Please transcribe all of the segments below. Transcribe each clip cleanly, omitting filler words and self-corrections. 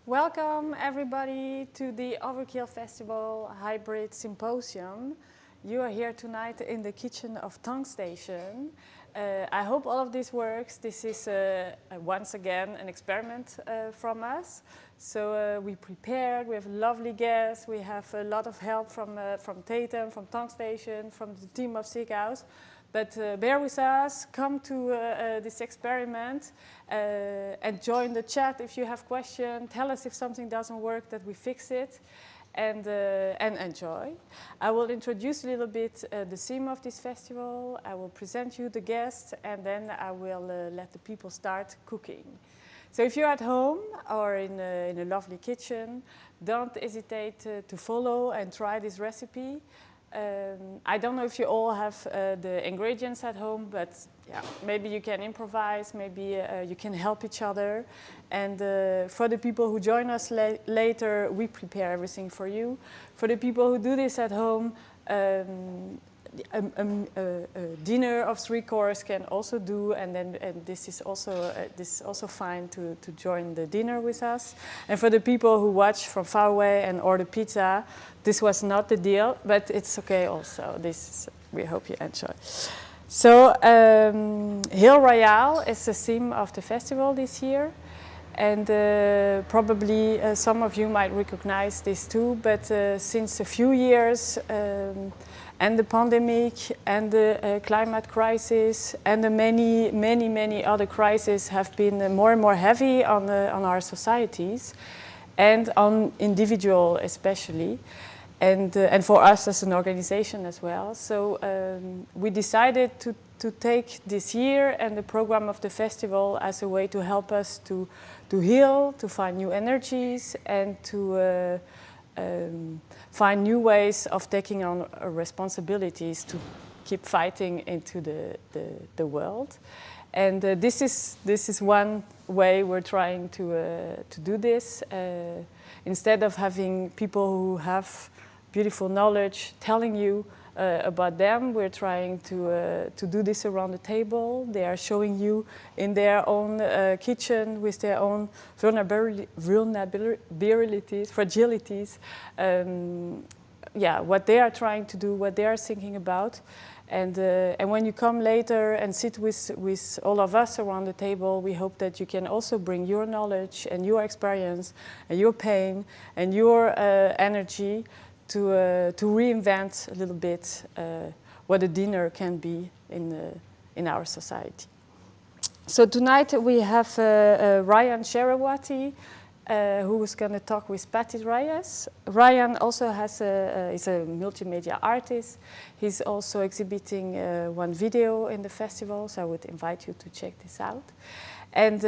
Welcome everybody to the Overkill Festival Hybrid Symposium. You are here tonight in the kitchen of Tongue Station. I hope all of this works. This is once again an experiment from us. So we prepared, we have lovely guests, we have a lot of help from Tatum, from Tongue Station, from the team of Sick House. But bear with us, come to this experiment and join the chat if you have questions. Tell us if something doesn't work, that we fix it, and enjoy. I will introduce a little bit the theme of this festival. I will present you the guests, and then I will let the people start cooking. So if you're at home or in a lovely kitchen, don't hesitate to follow and try this recipe. I don't know if you all have the ingredients at home, but yeah, maybe you can improvise, maybe you can help each other. And for the people who join us later, we prepare everything for you. For the people who do this at home, a dinner of 3 courses can also do, and this is also fine to join the dinner with us. And for the people who watch from far away and order pizza, this was not the deal, but it's okay also. We hope you enjoy. So Royale is the theme of the festival this year. And probably some of you might recognize this too, but since a few years, and the pandemic, and the climate crisis, and the many other crises have been more and more heavy on our societies, and on individual especially, and for us as an organization as well. So we decided to take this year and the program of the festival as a way to help us to heal, to find new energies, and to find new ways of taking on responsibilities to keep fighting into the world. And this is one way we're trying to do this. Instead of having people who have beautiful knowledge telling you about them, we're trying to do this around the table. They are showing you in their own kitchen with their own vulnerabilities, fragilities, what they are trying to do, what they are thinking about. And when you come later and sit with all of us around the table, we hope that you can also bring your knowledge and your experience and your pain and your energy to reinvent a little bit what a dinner can be in our society. So tonight we have Ryan Sherawati, who is going to talk with Patty Reyes. Ryan also is a multimedia artist. He's also exhibiting one video in the festival, so I would invite you to check this out. And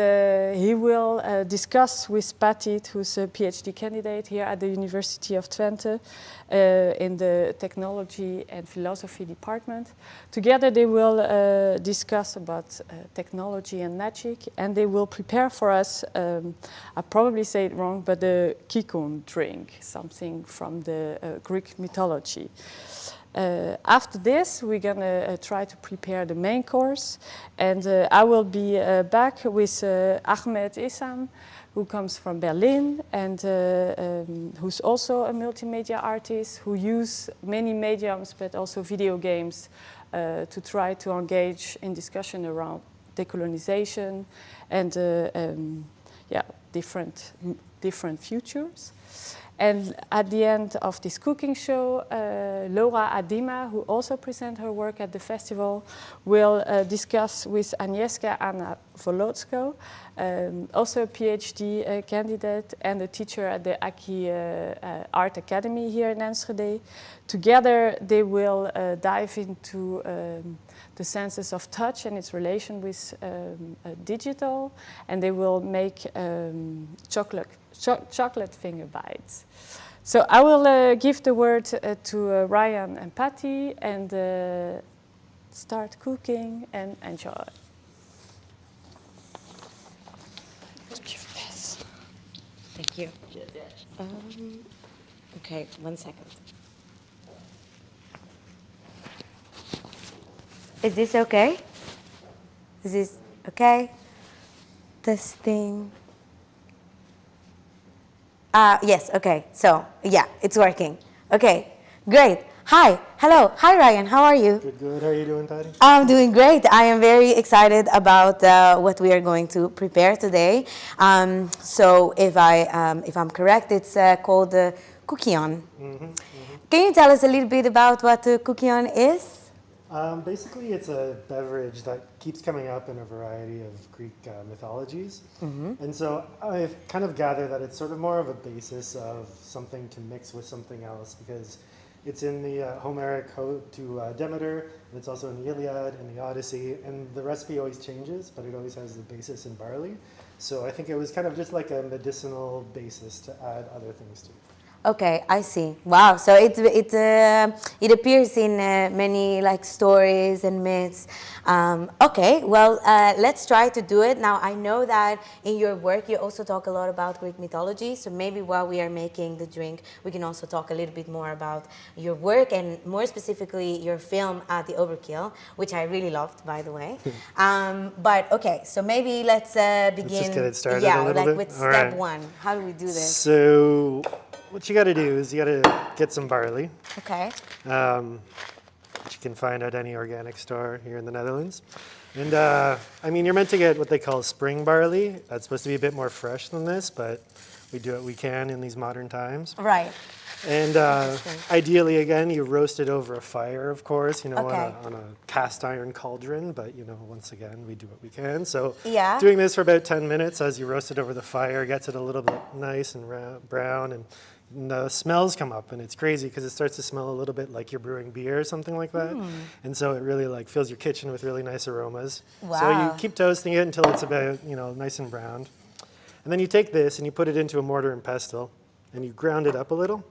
he will discuss with Patty, who's a PhD candidate here at the University of Twente in the Technology and Philosophy department. Together they will discuss about technology and magic, and they will prepare for us, I probably say it wrong, but the kikon drink, something from the Greek mythology. After this, we're going to try to prepare the main course. And I will be back with Ahmed Issam, who comes from Berlin and who's also a multimedia artist who use many mediums, but also video games, to try to engage in discussion around decolonization and different futures. And at the end of this cooking show, Laura Adima, who also presents her work at the festival, will discuss with Agnieszka Anna Volocko, also a PhD candidate and a teacher at the Aki Art Academy here in Enschede. Together, they will dive into the senses of touch and its relation with digital, and they will make chocolate finger bites. So I will give the word to Ryan and Patty and start cooking and enjoy. Thank you. Okay, 1 second. Is this okay? Is this okay? Testing. Yes, okay. So, yeah, it's working. Okay, great. Hi, hello. Hi, Ryan. How are you? Good, good. How are you doing, Tati? I'm doing great. I am very excited about what we are going to prepare today. So, if I'm correct, it's called Cookion. Can you tell us a little bit about what Cookion is? Basically, it's a beverage that keeps coming up in a variety of Greek mythologies. And so I've kind of gathered that it's sort of more of a basis of something to mix with something else because it's in the Homeric ode to Demeter, and it's also in the Iliad and the Odyssey, and the recipe always changes, but it always has the basis in barley. So I think it was kind of just like a medicinal basis to add other things to. Okay, I see. Wow. So it appears in many like stories and myths. Okay. Well, let's try to do it. Now I know that in your work you also talk a lot about Greek mythology. So maybe while we are making the drink, we can also talk a little bit more about your work and more specifically your film, The Overkill, which I really loved, by the way. But okay, so maybe let's begin. Let's just get it started yeah, a little bit. with All step right. one. How do we do this? So what you got to do is you got to get some barley. Okay. Which you can find at any organic store here in the Netherlands. And I mean, you're meant to get what they call spring barley. That's supposed to be a bit more fresh than this, but we do what we can in these modern times. Right. And ideally, again, you roast it over a fire, of course, you know, Okay. on a cast iron cauldron. But, you know, once again, we do what we can. So Yeah. doing this for about 10 minutes as you roast it over the fire gets it a little bit nice and brown. And the smells come up, and it's crazy because it starts to smell a little bit like you're brewing beer or something like that. And so it really like fills your kitchen with really nice aromas. So you Wow. keep toasting it until it's about, you know, nice and browned. And then you take this and you put it into a mortar and pestle, and you ground it up a little.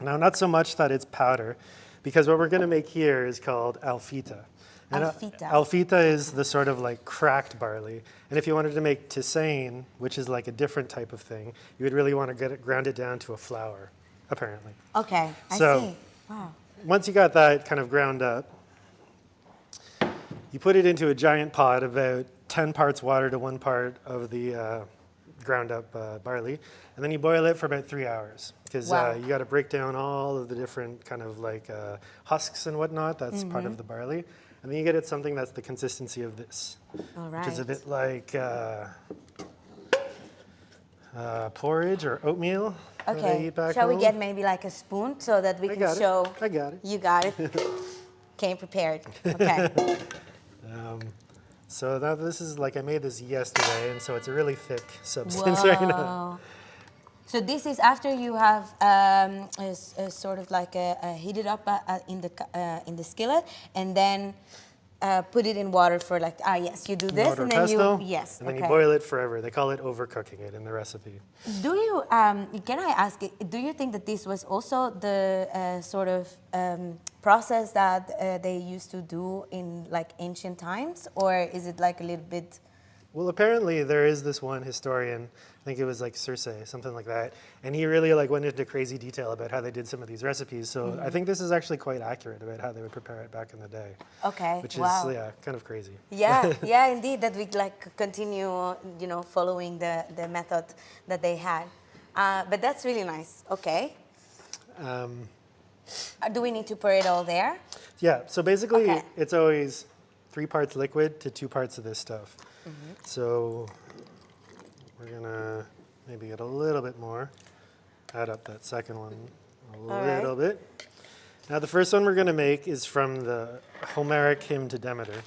Now, not so much that it's powder, because what we're going to make here is called alfita. And Alfita. alfita is the sort of like cracked barley. And if you wanted to make tisane, which is like a different type of thing, you would really want to get it grounded down to a flour, apparently. Okay, I So- see. Wow. Once you got that kind of ground up, you put it into a giant pot, about 10 parts water to 1 part of the ground up barley, and then you boil it for about 3 hours because Wow. you got to break down all of the different kind of like husks and whatnot. That's part of the barley, and then you get it something that's the consistency of this, All which is a right. bit like porridge or oatmeal. That I Okay. eat back Shall we home. get maybe like a spoon so that we I can got show? it. I got it. You got it. Came prepared. Okay. So now this is like I made this yesterday, and so it's a really thick substance right now. Wow. So this is after you have sort of like heated up in the skillet, and then put it in water for like yes, you do this, Mortar and then pestle, you yes, and then okay. you boil it forever. They call it overcooking it in the recipe. Do you can I ask? Do you think that this was also the sort of process that they used to do in like ancient times, or is it like a little bit? Well, apparently there is this one historian, I think it was like Circe, something like that, and he really like went into crazy detail about how they did some of these recipes. So I think this is actually quite accurate about how they would prepare it back in the day. Okay. Which is wow. yeah, kind of crazy. Yeah, yeah, indeed, that we like continue, you know, following the method that they had. But that's really nice. Okay. Do we need to pour it all there? Yeah. So basically, Okay. it's always 3 parts liquid to 2 parts of this stuff. So we're gonna maybe get a little bit more. Add up that second one a little bit. Now the first one we're gonna make is from the Homeric hymn to Demeter.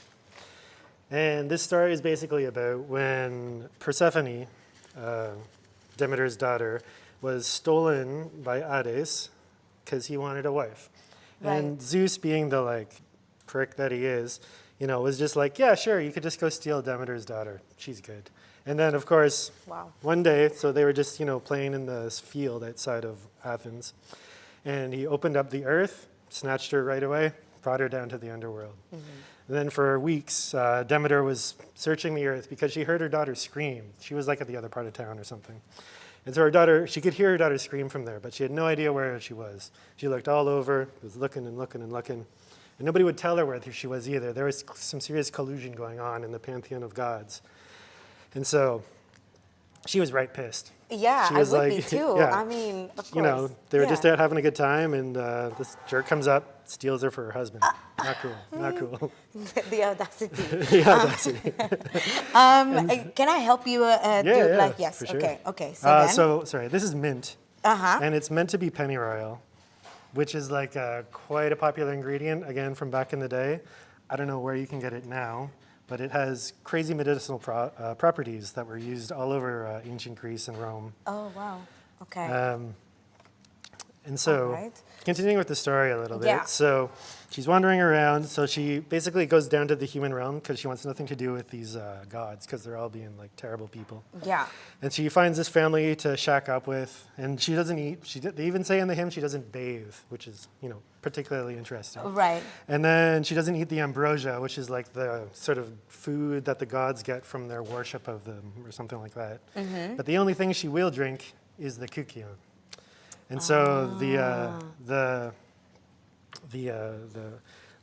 And this story is basically about when Persephone, Demeter's daughter, was stolen by Hades because he wanted a wife. And Right. Zeus, being the like prick that he is, you know, was just like, yeah, sure, you could just go steal Demeter's daughter. She's good. And then, of course, Wow. one day, so they were just, you know, playing in this field outside of Athens. And he opened up the earth, snatched her right away, brought her down to the underworld. And then for weeks, Demeter was searching the earth because she heard her daughter scream. She was like at the other part of town or something. And so her daughter, she could hear her daughter scream from there, but she had no idea where she was. She looked all over, was looking and looking and looking. And nobody would tell her where she was either. There was some serious collusion going on in the pantheon of gods. And so she was right pissed. Yeah, She I was would like, be too. yeah. I mean, of course. You know, they were just Yeah. out having a good time, and this jerk comes up, steals her for her husband. Not cool. Not cool. The audacity. The audacity. Can I help you Yeah, do yeah, like, yes, for sure. okay, okay. So then, So sorry, this is mint, uh-huh. and it's meant to be penny royal, which is like quite a popular ingredient, again, from back in the day. I don't know where you can get it now, but it has crazy medicinal properties that were used all over ancient Greece and Rome. Oh, wow. Okay. And so, Alright. continuing with the story a little bit. Yeah. So, she's wandering around. So she basically goes down to the human realm because she wants nothing to do with these gods because they're all being like terrible people. Yeah. And she finds this family to shack up with, and she doesn't eat. They even say in the hymn she doesn't bathe, which is, you know, particularly interesting. Right. And then she doesn't eat the ambrosia, which is like the sort of food that the gods get from their worship of them, or something like that. But the only thing she will drink is the kukion. And so the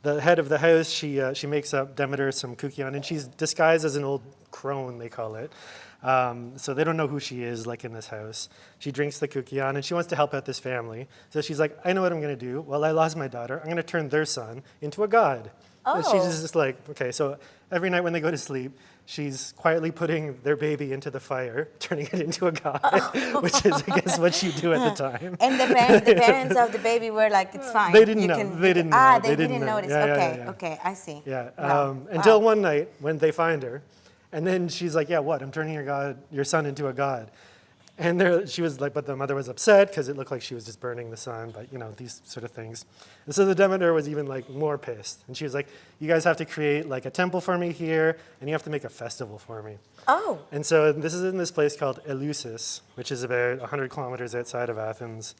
head of the house, she makes up Demeter some kukion, and she's disguised as an old crone, they call it. So they don't know who she is, like in this house. She drinks the kukion, and she wants to help out this family. So she's like, I know what I'm going to do. Well, I lost my daughter. I'm going to turn their son into a god. Oh. And she's just like, okay, so every night when they go to sleep, she's quietly putting their baby into the fire, turning it into a god, which is, I guess, what you do at the time. And the parents of the baby were like, it's fine. They didn't you know. Can, they didn't know. Ah, they didn't didn't know. notice. Yeah, okay, yeah. okay, I see. Yeah. Wow. Until one night when they find her, and then she's like, yeah, what? I'm turning your son into a god. And she was like, but the mother was upset because it looked like she was just burning the son, but you know, these sort of things. And so the Demeter was even like more pissed. And she was like, you guys have to create like a temple for me here, and you have to make a festival for me. Oh. And so this is in this place called Eleusis, which is about 100 kilometers outside of Athens.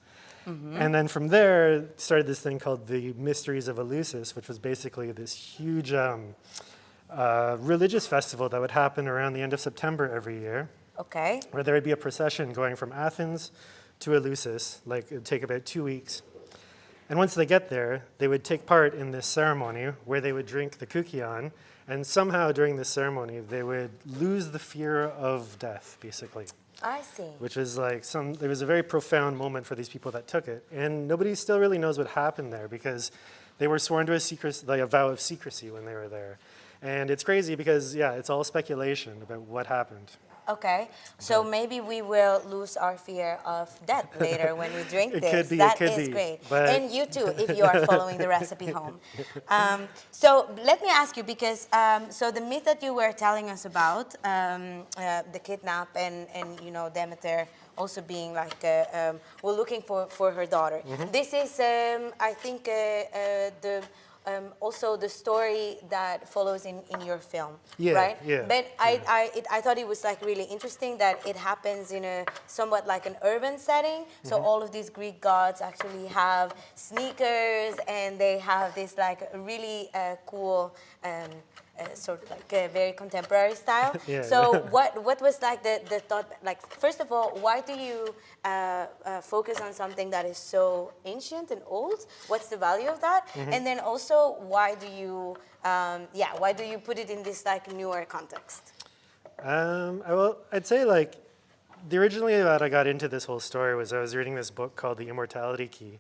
And then from there started this thing called the Mysteries of Eleusis, which was basically this huge religious festival that would happen around the end of September every year. Okay. Where there would be a procession going from Athens to Eleusis, like it would take about 2 weeks. And once they get there, they would take part in this ceremony where they would drink the kukion, and somehow during this ceremony, they would lose the fear of death, basically. I see. Which was like it was a very profound moment for these people that took it. And nobody still really knows what happened there because they were sworn to a vow of secrecy when they were there. And it's crazy because, yeah, it's all speculation about what happened. Okay, so maybe we will lose our fear of death later when we drink this. Could be, That it is could be, great. but And you too, if you are following the recipe home. So let me ask you, because so the myth that you were telling us about, the kidnap and you know, Demeter also being like, we're looking for her daughter. This is, I think, also the story that follows in your film, right? Yeah. But I thought it was like really interesting that it happens in a somewhat like an urban setting. So all of these Greek gods actually have sneakers, and they have this like really cool sort of like a very contemporary style. Yeah. So what was like the thought, like first of all, why do you focus on something that is so ancient and old? What's the value of that? And then also, why do you put it in this like newer context? Well, I'd say like originally that I got into this whole story was I was reading this book called The Immortality Key,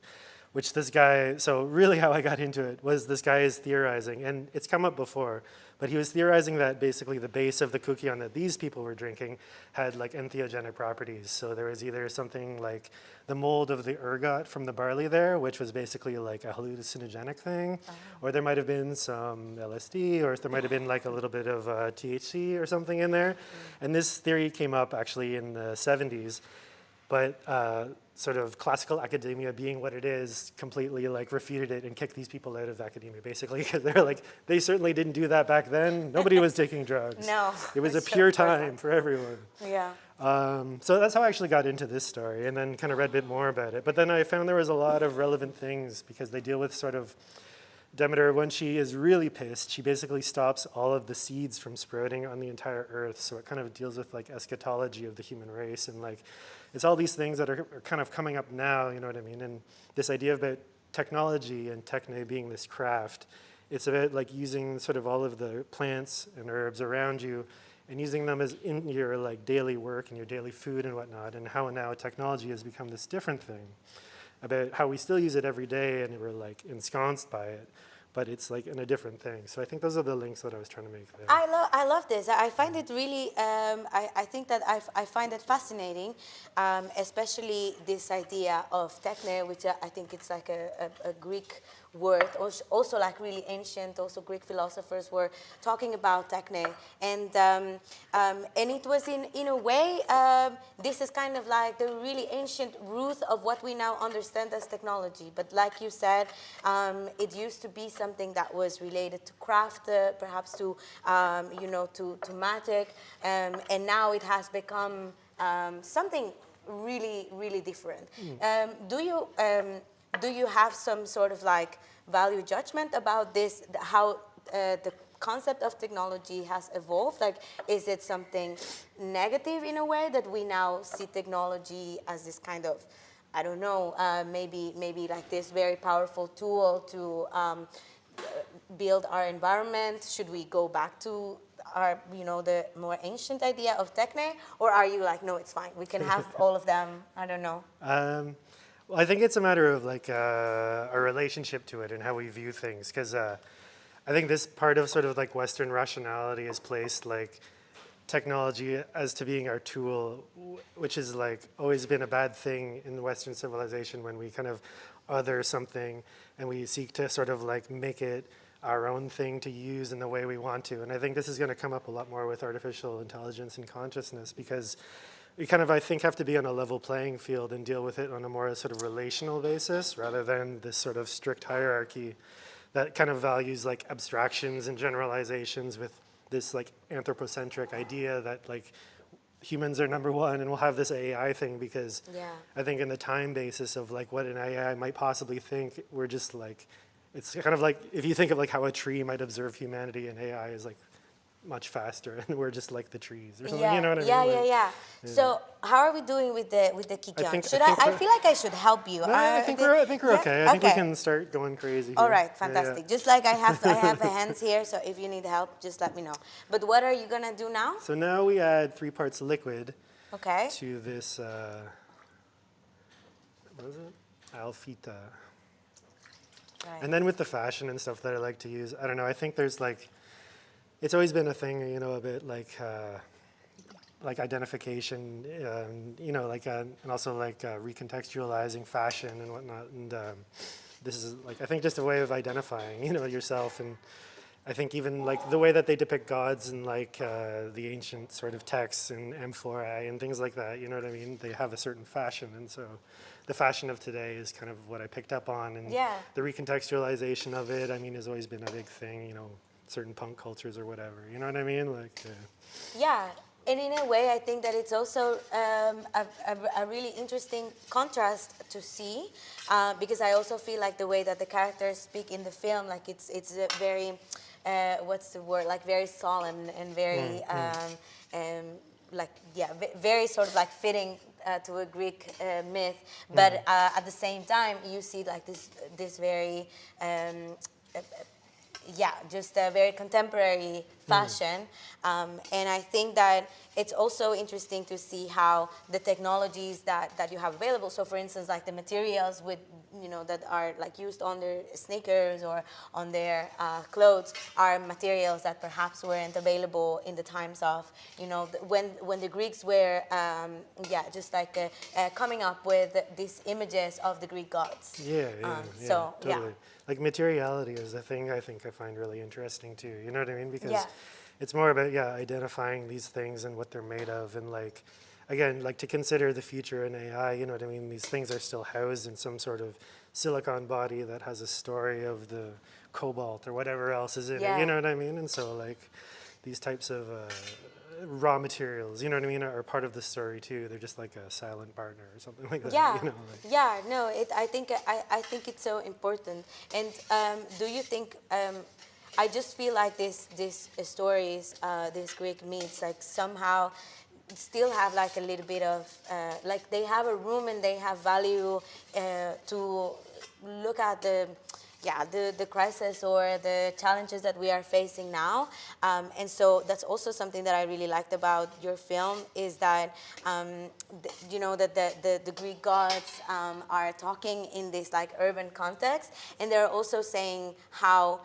which this guy, so really how I got into it was this guy is theorizing, and it's come up before, but he was theorizing that basically the base of the kukion that these people were drinking had like entheogenic properties. So there was either something like the mold of the ergot from the barley there, which was basically like a hallucinogenic thing, or there might have been some LSD, or there might have been like a little bit of THC or something in there. And this theory came up actually in the 70s, but sort of classical academia being what it is completely like refuted it and kicked these people out of academia basically because they're like, they certainly didn't do that back then. Nobody was taking drugs. No. It was a pure time for everyone. Yeah. So that's how I actually got into this story and then kind of read a bit more about it. But then I found there was a lot of relevant things because they deal with sort of Demeter, when she is really pissed, she basically stops all of the seeds from sprouting on the entire earth. So it kind of deals with like eschatology of the human race and like, it's all these things that are kind of coming up now, you know what I mean? And this idea about technology and techne being this craft, it's about like using sort of all of the plants and herbs around you and using them as in your like daily work and your daily food and whatnot, and how now technology has become this different thing about how we still use it every day and we're like ensconced by it, but it's like in a different thing. So I think those are the links that I was trying to make there. I love this. I find it really, I think that I find it fascinating, especially this idea of techne, which I think it's like a Greek word, also like really ancient, also Greek philosophers were talking about techne. And it was in a way, this is kind of like the really ancient root of what we now understand as technology. But like you said, it used to be something that was related to craft, perhaps to, you know, to magic. And now it has become something really, really different. Do you have some sort of like value judgment about this, how the concept of technology has evolved? Like, is it something negative in a way that we now see technology as this kind of, I don't know, maybe like this very powerful tool to build our environment? Should we go back to our, you know, the more ancient idea of techne? Or are you like, no, it's fine, we can have all of them? I don't know. Well, I think it's a matter of like our relationship to it and how we view things, because I think this part of sort of like Western rationality has placed like technology as to being our tool, which has like always been a bad thing in the Western civilization when we kind of other something and we seek to sort of like make it our own thing to use in the way we want to. And I think this is going to come up a lot more with artificial intelligence and consciousness, because we kind of, I think, have to be on a level playing field and deal with it on a more sort of relational basis rather than this sort of strict hierarchy that kind of values like abstractions and generalizations with this like anthropocentric idea that like humans are number one and we'll have this AI thing, because I think in the time basis of like what an AI might possibly think, we're just like, it's kind of like if you think of like how a tree might observe humanity, and AI is like much faster and we're just like the trees or something, you know what I mean? Yeah. So how are we doing with the Kikyon? I feel like I should help you. No, I think we're okay. I think we can start going crazy here. All right, fantastic. Just like I have a hands here, so if you need help, just let me know. But what are you gonna do now? So now we add 3 parts liquid to this, what is it? Alfita. Right. And then with the fashion and stuff that I like to use, I don't know, I think there's like, it's always been a thing, you know, a bit like identification, you know, like, and also like recontextualizing fashion and whatnot. And this is like, I think just a way of identifying, you know, yourself. And I think even like the way that they depict gods in like the ancient sort of texts and amphorae and things like that, you know what I mean? They have a certain fashion. And so the fashion of today is kind of what I picked up on. And the recontextualization of it, I mean, has always been a big thing, you know, certain punk cultures or whatever, you know what I mean? Like, yeah, and in a way, I think that it's also a really interesting contrast to see, because I also feel like the way that the characters speak in the film, like it's a very, what's the word? Like very solemn and very, like very sort of like fitting to a Greek myth, but at the same time, you see like this very. Just a very contemporary fashion. And I think that it's also interesting to see how the technologies that you have available, so for instance, like the materials with, you know, that are like used on their sneakers or on their clothes are materials that perhaps weren't available in the times of, you know, when the Greeks were, just like coming up with these images of the Greek gods. Totally. Like materiality is a thing I think I find really interesting too, you know what I mean? Because it's more about, identifying these things and what they're made of, and like, again, like to consider the future in AI, you know what I mean? These things are still housed in some sort of silicon body that has a story of the cobalt or whatever else is in it, you know what I mean? And so like these types of raw materials, you know what I mean, are part of the story too. They're just like a silent partner or something like that. You know, like. I think it's so important. And do you think? I just feel like these stories, these Greek myths, like somehow still have like a little bit of like they have a room and they have value to look at the the crisis or the challenges that we are facing now. And so that's also something that I really liked about your film, is that, you know, that the Greek gods are talking in this like urban context, and they're also saying how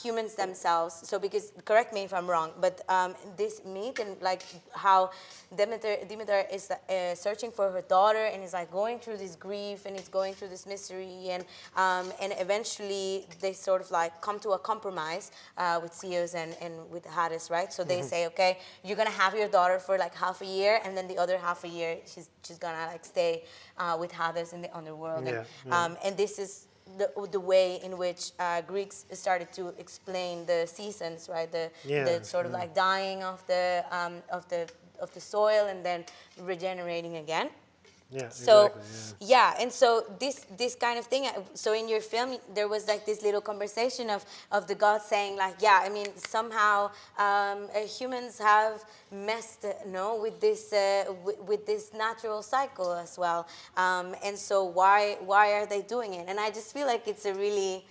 humans themselves, so because, correct me if I'm wrong, but this myth and like how Demeter is searching for her daughter and is like going through this grief and is going through this mystery, and eventually they sort of like come to a compromise with Zeus and with Hades, right? So they say, okay, you're gonna have your daughter for like half a year, and then the other half a year she's gonna like stay with Hades in the underworld, and this is the way in which Greeks started to explain the seasons, right? The sort of like dying of the soil and then regenerating again. Yeah, so exactly, and so this kind of thing, so in your film there was like this little conversation of the gods saying like, I mean, somehow humans have messed with this natural cycle as well, and so why are they doing it? And I just feel like it's a really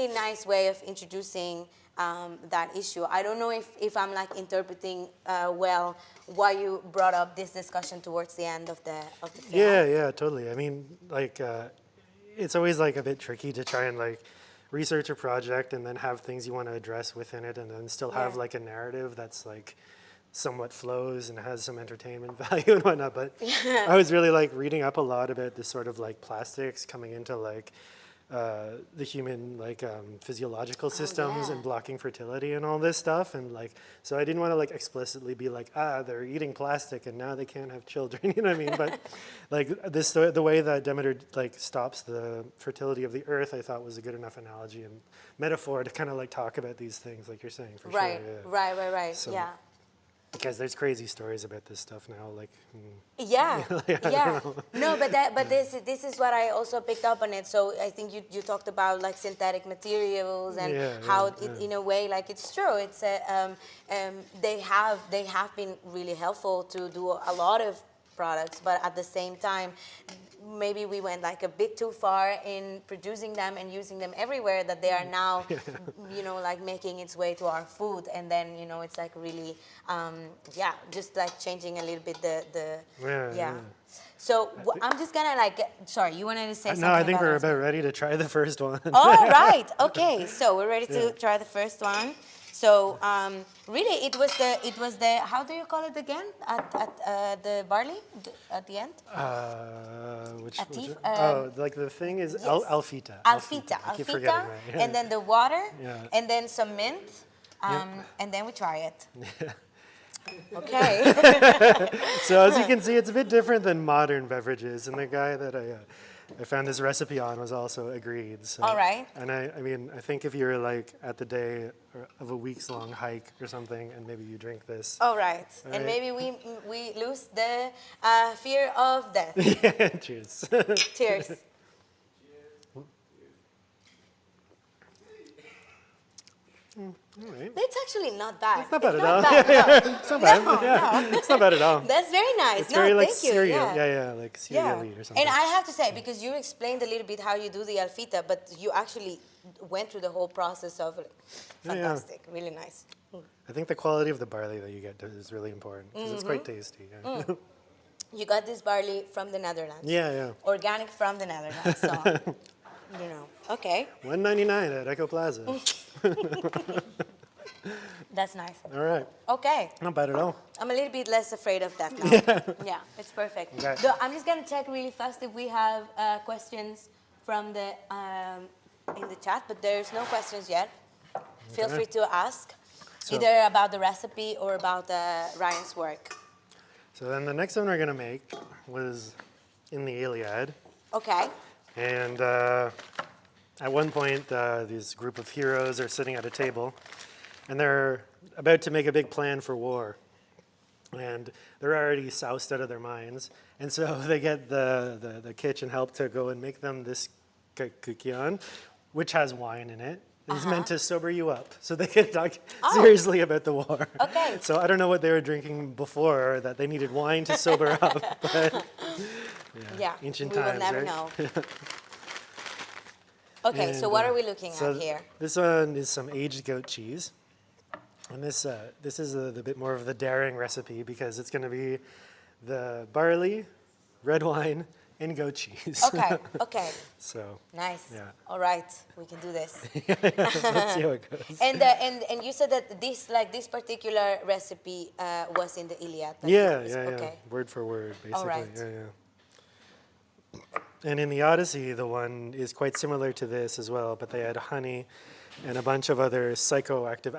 nice way of introducing that issue. I don't know if I'm like interpreting well why you brought up this discussion towards the end of the film. Yeah, totally. I mean, like, it's always like a bit tricky to try and like research a project and then have things you want to address within it, and then still have like a narrative that's like somewhat flows and has some entertainment value and whatnot. But I was really like reading up a lot about this sort of like plastics coming into like the human like physiological systems and blocking fertility and all this stuff, and like, so I didn't want to like explicitly be like, they're eating plastic and now they can't have children, you know what I mean? But like this, the way that Demeter like stops the fertility of the earth, I thought was a good enough analogy and metaphor to kind of like talk about these things, like you're saying, for sure. Right. So, because there's crazy stories about this stuff now, like. No, but this is what I also picked up on it. So I think you talked about like synthetic materials and how in a way, like, it's true. It's they have been really helpful to do a lot of products, but at the same time, maybe we went like a bit too far in producing them and using them everywhere, that they are now, like making its way to our food, and then it's like really, just like changing a little bit the. So I'm just gonna like, sorry, you wanted to say something? No, I think we're about ready to try the first one. Oh, right. Okay, so we're ready to try the first one. So really, it was the how do you call it again at the barley at the end? Like the thing is alfita. Alfita, I keep forgetting that. And then the water, and then some mint, and then we try it. Okay. So as you can see, it's a bit different than modern beverages, and the guy that I found this recipe on was also agreed. So. All right. And I mean, I think if you're like at the day of a week's-long hike or something, and maybe you drink this. All right. And maybe we lose the fear of death. Yeah, cheers. Cheers. All right. It's actually not bad. It's not bad at all. It's not bad. No. It's not bad at all. That's very nice. It's very like thank you. cereal. Like cereal-y or something. And I have to say, because you explained a little bit how you do the alfita, but you actually went through the whole process of it. Fantastic. Really nice. I think the quality of the barley that you get is really important, because it's quite tasty. You got this barley from the Netherlands. Yeah. Organic from the Netherlands. So, okay. $1.99 at Echo Plaza. That's nice. All right. Okay. Not bad at all. I'm a little bit less afraid of that now. Yeah, it's perfect. Okay. So I'm just going to check really fast if we have questions from the in the chat, but there's no questions yet. Feel free to ask, either about the recipe or about Ryan's work. So then the next one we're going to make was in the Iliad. Okay. And at one point, this group of heroes are sitting at a table, and they're about to make a big plan for war. And they're already soused out of their minds. And so they get the kitchen help to go and make them this kukian, which has wine in it. It's meant to sober you up, so they can talk seriously about the war. Okay. So I don't know what they were drinking before, that they needed wine to sober up. But ancient times, we will never right? know. Okay, so And, what are we looking so at here? This one is some aged goat cheese. And this is the bit more of the daring recipe because it's going to be the barley, red wine, and goat cheese. Okay, okay. So, Nice. yeah. All right, we can do this. Let's see how it goes. And you said that this particular recipe was in the Iliad. Yeah, Okay. word for word, basically. All right. Yeah. And in the Odyssey, the one is quite similar to this as well, but they had honey and a bunch of other psychoactive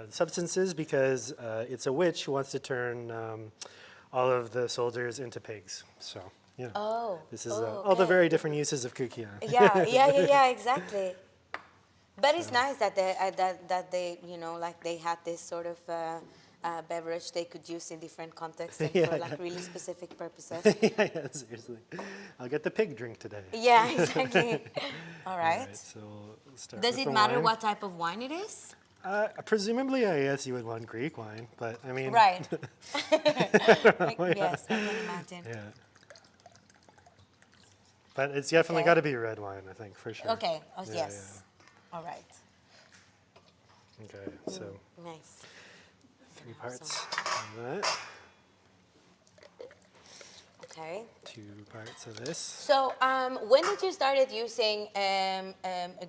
substances because it's a witch who wants to turn all of the soldiers into pigs. So, yeah. Oh. This is oh, all the okay. very different uses of kukian. Yeah, exactly. But it's nice that they like they had this sort of beverage they could use in different contexts and for like really specific purposes. Yeah, seriously. I'll get the pig drink today. Yeah, exactly. All right. So we'll start Does with it the matter wine. what type of wine it is? Presumably, I guess you would want Greek wine, but I mean... Right. Yeah. Yes, I can imagine. Yeah. But it's definitely Okay. got to be red wine, I think, for sure. Okay. Oh, Yeah, yes. All right. Okay, so Nice. 3 parts of that, Okay. 2 parts of this. So, when did you started using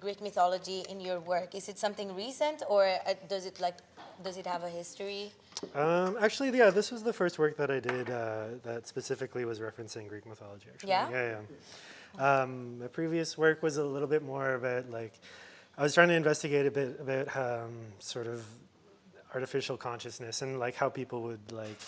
Greek mythology in your work? Is it something recent, or does it have a history? Actually, yeah, this was the first work that I did that specifically was referencing Greek mythology, actually. Yeah? Yeah. My previous work was a little bit more about, like, I was trying to investigate a bit about sort of artificial consciousness and, like, how people would, like,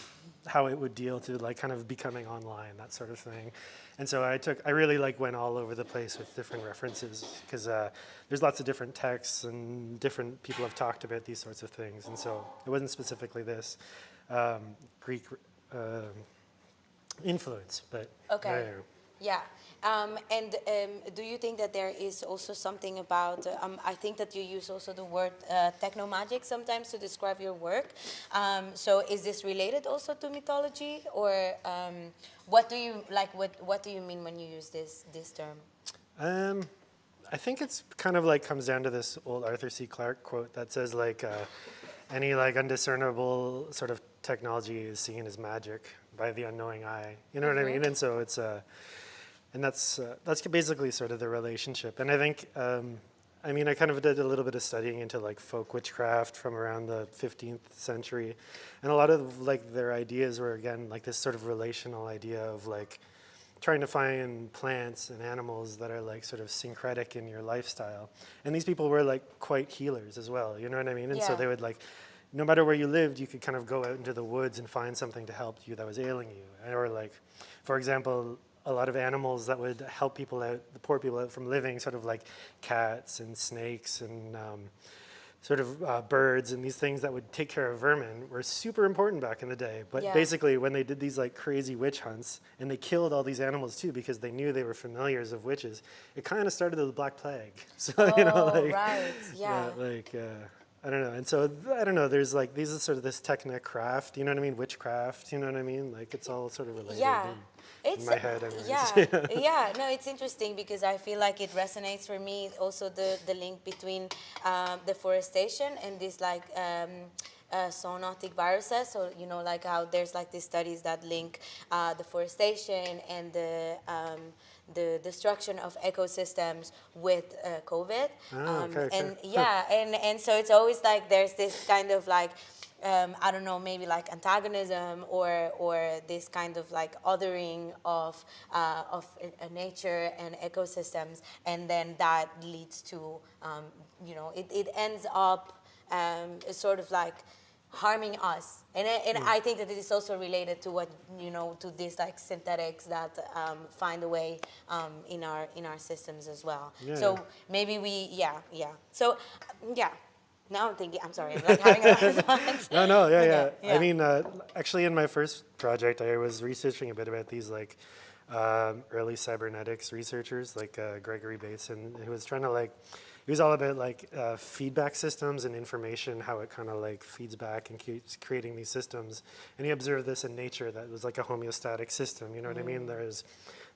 how it would deal to, like, kind of becoming online, that sort of thing. And so I really, like, went all over the place with different references because there's lots of different texts and different people have talked about these sorts of things. And so it wasn't specifically this Greek influence, but Okay. Yeah. Do you think that there is also something about, I think that you use also the word technomagic sometimes to describe your work. So is this related also to mythology, or what do you mean when you use this term? I think it's kind of like comes down to this old Arthur C. Clarke quote that says, like, any, like, undiscernible sort of technology is seen as magic by the unknowing eye. You know what I mean? And so it's and that's basically sort of the relationship. And I think, I mean, I kind of did a little bit of studying into, like, folk witchcraft from around the 15th century. And a lot of, like, their ideas were, again, like this sort of relational idea of, like, trying to find plants and animals that are, like, sort of syncretic in your lifestyle. And these people were, like, quite healers as well, you know what I mean? And so they would, like, no matter where you lived, you could kind of go out into the woods and find something to help you that was ailing you. Or, like, for example, a lot of animals that would help people out, the poor people out from living, sort of like cats and snakes and sort of birds and these things that would take care of vermin were super important back in the day. But basically when they did these, like, crazy witch hunts and they killed all these animals too because they knew they were familiars of witches, it kind of started the Black Plague. So, you know, like, right, yeah. I don't know. And so, I don't know, there's, like, these are sort of this technic craft, you know what I mean? Witchcraft, you know what I mean? Like, it's all sort of related. Yeah. In my head, anyways. Yeah, no, it's interesting because I feel like it resonates for me also the link between deforestation and this, like, zoonotic viruses. So, you know, like how there's, like, these studies that link deforestation and the destruction of ecosystems with COVID. And so it's always like there's this kind of, like, I don't know, maybe like antagonism or this kind of, like, othering of nature and ecosystems, and then that leads to, you know, it ends up sort of like harming us, and I think that it is also related to what, you know, to these, like, synthetics that find a way in our systems as well. So maybe So Now I'm thinking, I'm sorry, I'm, like, having a lot of thoughts. Yeah. I mean, actually in my first project, I was researching a bit about these, like, early cybernetics researchers, like Gregory Bateson, who was trying to, like, he was all about like feedback systems and information, how it kind of like feeds back and keeps creating these systems. And he observed this in nature, that was like a homeostatic system. You know what I mean?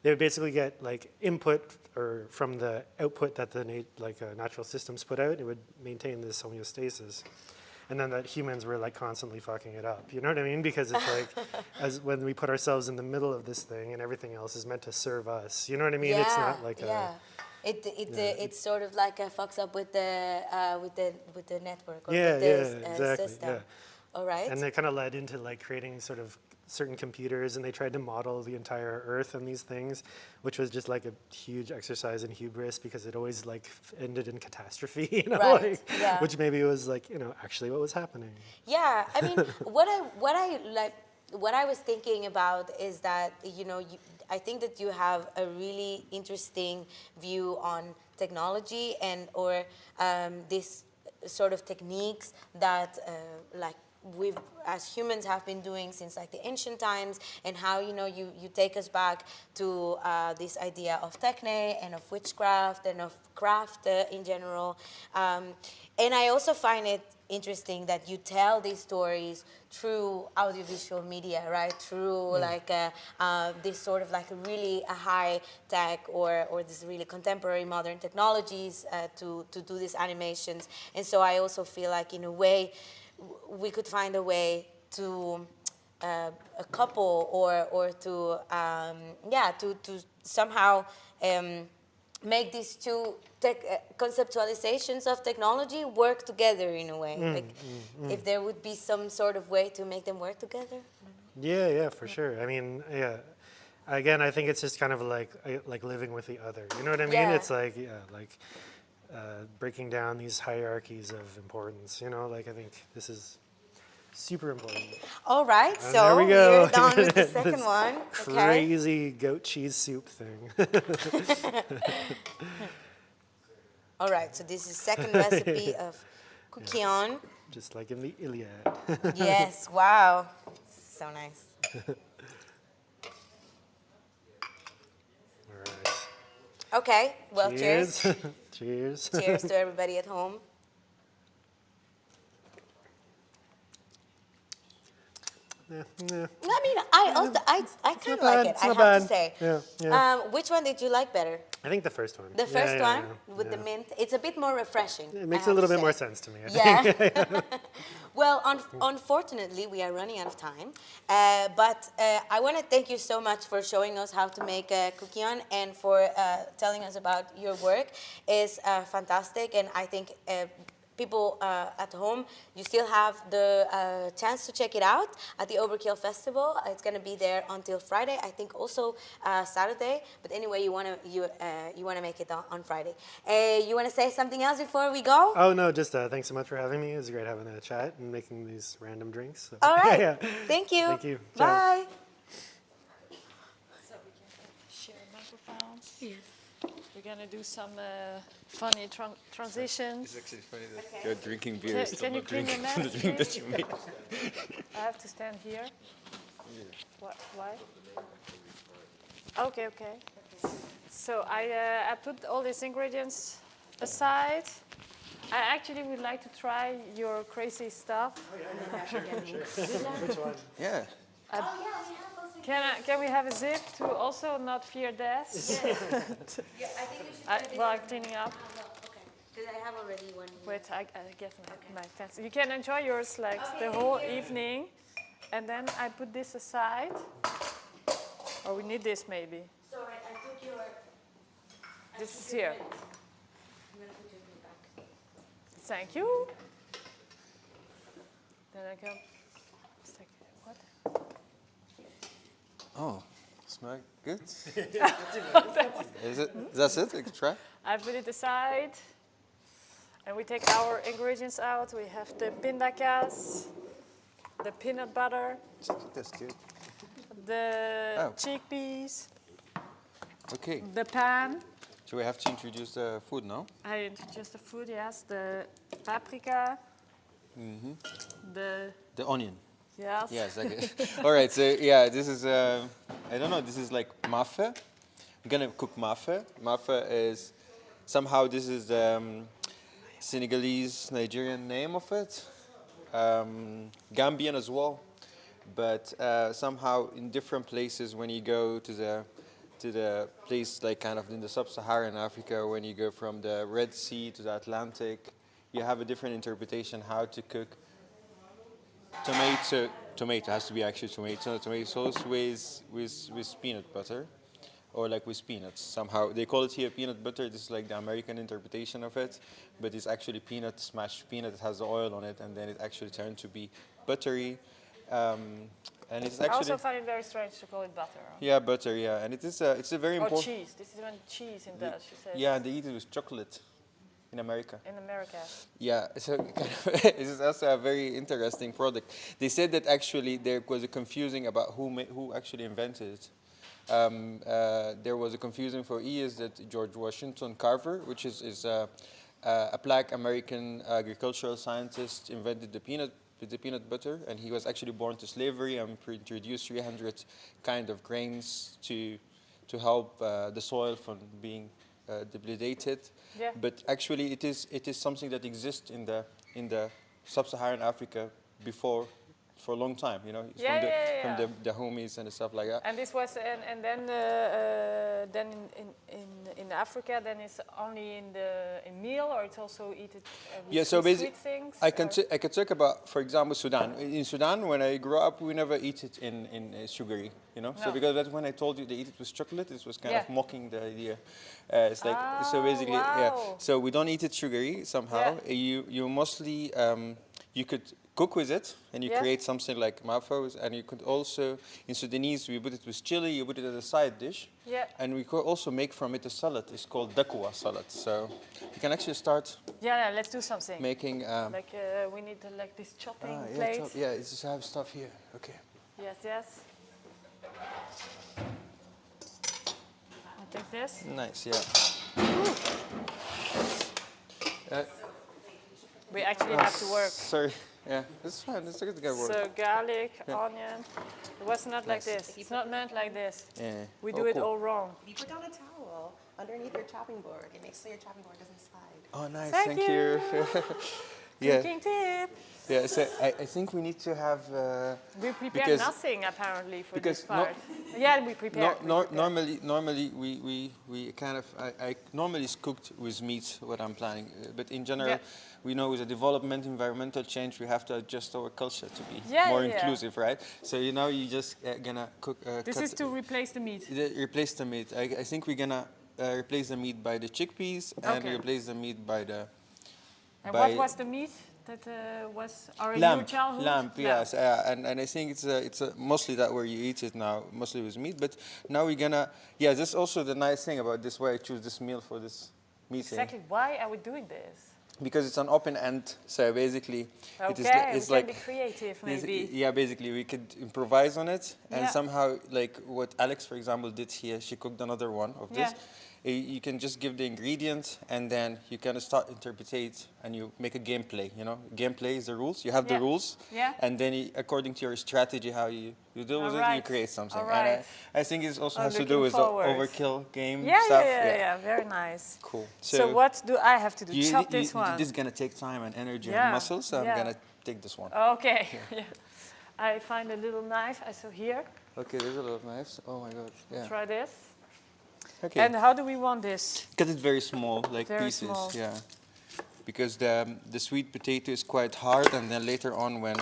They would basically get like input or from the output that the natural systems put out. It would maintain this homeostasis. And then that humans were like constantly fucking it up. You know what I mean? Because it's like, as when we put ourselves in the middle of this thing and everything else is meant to serve us. You know what I mean? Yeah, It's not like it's sort of like a fucks up with the network or yeah, with this exactly, system. yeah. All right. And they kind of led into like creating sort of certain computers, and they tried to model the entire Earth and these things, which was just like a huge exercise in hubris, because it always like ended in catastrophe, you know, Right, like, yeah. which maybe was like, you know, actually what was happening. Yeah, I mean, what I was thinking about is that, you know, I think that you have a really interesting view on technology or this sort of techniques that like we've as humans have been doing since like the ancient times, and how, you know, you take us back to this idea of techne and of witchcraft and of craft in general. And I also find it interesting that you tell these stories through audiovisual media, right? Through like this sort of like really a high tech or this really contemporary modern technologies to do these animations. And so I also feel like in a way we could find a way to a couple or to to somehow make these two conceptualizations of technology work together in a way. If there would be some sort of way to make them work together. Yeah, for sure. I mean, yeah. Again, I think it's just kind of like living with the other. You know what I mean? Yeah. It's like, breaking down these hierarchies of importance. You know, like I think this is super important. All right, And so there we go. we're done with the second one. Okay. Crazy goat cheese soup thing. All right, so this is second recipe of cookion. Just like in the Iliad. Yes, wow, so nice. All right. Okay, well, cheers. Cheers. Cheers to everybody at home. Yeah. I mean, I kind of like it, I have to say. Yeah. Which one did you like better? I think the first one. The first one with the yeah. mint. It's a bit more refreshing. It makes I a little have bit to more say. sense to me, I think. Yeah. Well, unfortunately, we are running out of time. But I want to thank you so much for showing us how to make a cookion and for telling us about your work. It's fantastic, and I think people at home, you still have the chance to check it out at the Overkill Festival. It's going to be there until Friday. I think also Saturday. But anyway, you want to make it on Friday. You want to say something else before we go? Oh, no, just thanks so much for having me. It was great having a chat and making these random drinks. So. All right. Yeah. Thank you. Thank you. Ciao. Bye. So we can share microphones. Yes. We're going to do some funny transitions. It's actually funny that you're drinking beer. Can you clean your the mask, drink please? that you make. I have to stand here. Yeah. Why? Okay. So I put all these ingredients aside. I actually would like to try your crazy stuff. Oh, yeah, sure. Which one? Yeah. Can we have a zip to also not fear death? Yeah, I think you should While I'm cleaning up. Okay, because I have already one. Wait, I get my pencil. You can enjoy yours like the whole evening, and then I put this aside. Or we need this maybe. Sorry, I took your. This is here. I'm gonna put your drink back. Thank you. Then I can. What? Oh, smell good. Is it? That's it? I can try. I put it aside, and we take our ingredients out. We have the pindakaas, the peanut butter, That's good. the chickpeas, Okay. the pan. So we have to introduce the food now. I introduced the food, yes, the paprika, The onion. yes. Yes. Okay. All right. So yeah, this is I don't know. This is like maffe. I'm gonna cook maffe. Maffe is somehow this is Senegalese, Nigerian name of it, Gambian as well. But somehow in different places, when you go to the place like kind of in the sub-Saharan Africa, when you go from the Red Sea to the Atlantic, you have a different interpretation how to cook tomato has to be actually tomato sauce with peanut butter, or like with peanuts. Somehow they call it here peanut butter. This is like the American interpretation of it, but it's actually peanut, smashed peanut. It has the oil on it, and then it actually turned to be buttery. And it's actually. I also find it very strange to call it butter. Yeah, butter. Yeah, and it is. It's a very or important. cheese. This is when cheese in Dutch. You said. Yeah, they eat it with chocolate. In America. In America. Yeah, so it is also a very interesting product. They said that actually there was a confusing about who actually invented it. There was a confusion for years that George Washington Carver, which is a black American agricultural scientist, invented the peanut butter, and he was actually born to slavery and introduced 300 kind of grains to help the soil from being debilitated. Yeah. But actually, it is something that exists in the sub-Saharan Africa before for a long time. You know, from the homies and the stuff like that. And this was and then in Africa, then it's only in meal, or it's also eaten with sweet things. I can talk about, for example, Sudan. In Sudan, when I grew up, we never eat it in sugary. You know, so because that's when I told you they eat it with chocolate, this was kind of mocking the idea. It's like so basically, yeah. So we don't eat it sugary somehow. Yeah. You mostly you could cook with it, and you create something like mafos, and you could also, in Sudanese, we put it with chili, you put it as a side dish, and we could also make from it a salad. It's called dakwa salad. So you can actually start. Yeah, let's do something. Making. We need like this chopping plate. Yeah, it's just have stuff here. Okay. Yes, yes. I take this. Nice, yeah. We actually have to work. Sorry. Yeah, it's fine. It's a good work. So garlic, onion. It was not like this. It's not meant like this. Yeah. We do it all wrong. You put down a towel underneath your chopping board. It makes so your chopping board doesn't slide. Oh, nice. Thank you. Yeah. Cooking tip. Yeah, so I think we need to have. We prepare nothing apparently for this part. We prepare. Normally we kind of I normally is cooked with meat what I'm planning, but in general we know with the development, environmental change, we have to adjust our culture to be more inclusive, right? So you just gonna cook. This is to replace the meat. Replace the meat. I think we're gonna replace the meat by the chickpeas and replace the meat by the. And what was the meat that was in your childhood? Lamb, yes, and I think it's mostly that where you eat it now, mostly with meat. But now we're gonna, this is also the nice thing about this, why I choose this meal for this meeting. Exactly. Why are we doing this? Because it's an open end, so basically it's like be creative, maybe. Yeah, basically we could improvise on it, and somehow like what Alex, for example, did here, she cooked another one of this. You can just give the ingredients, and then you kind of start interpretate, and you make a gameplay. You know, gameplay is the rules. You have the rules, and then according to your strategy, how you deal with it, you create something. And I think it also has to do with the Overkill game stuff. Yeah, very nice. Cool. So what do I have to do? Chop this one. This is gonna take time and energy and muscles, so I'm gonna take this one. Okay. I find a little knife. I saw here. Okay, there's a lot of knives. Oh my god. Yeah. Try this. Okay. And how do we want this? Cut it very small, like very pieces. Small. Yeah. Because the sweet potato is quite hard, and then later on when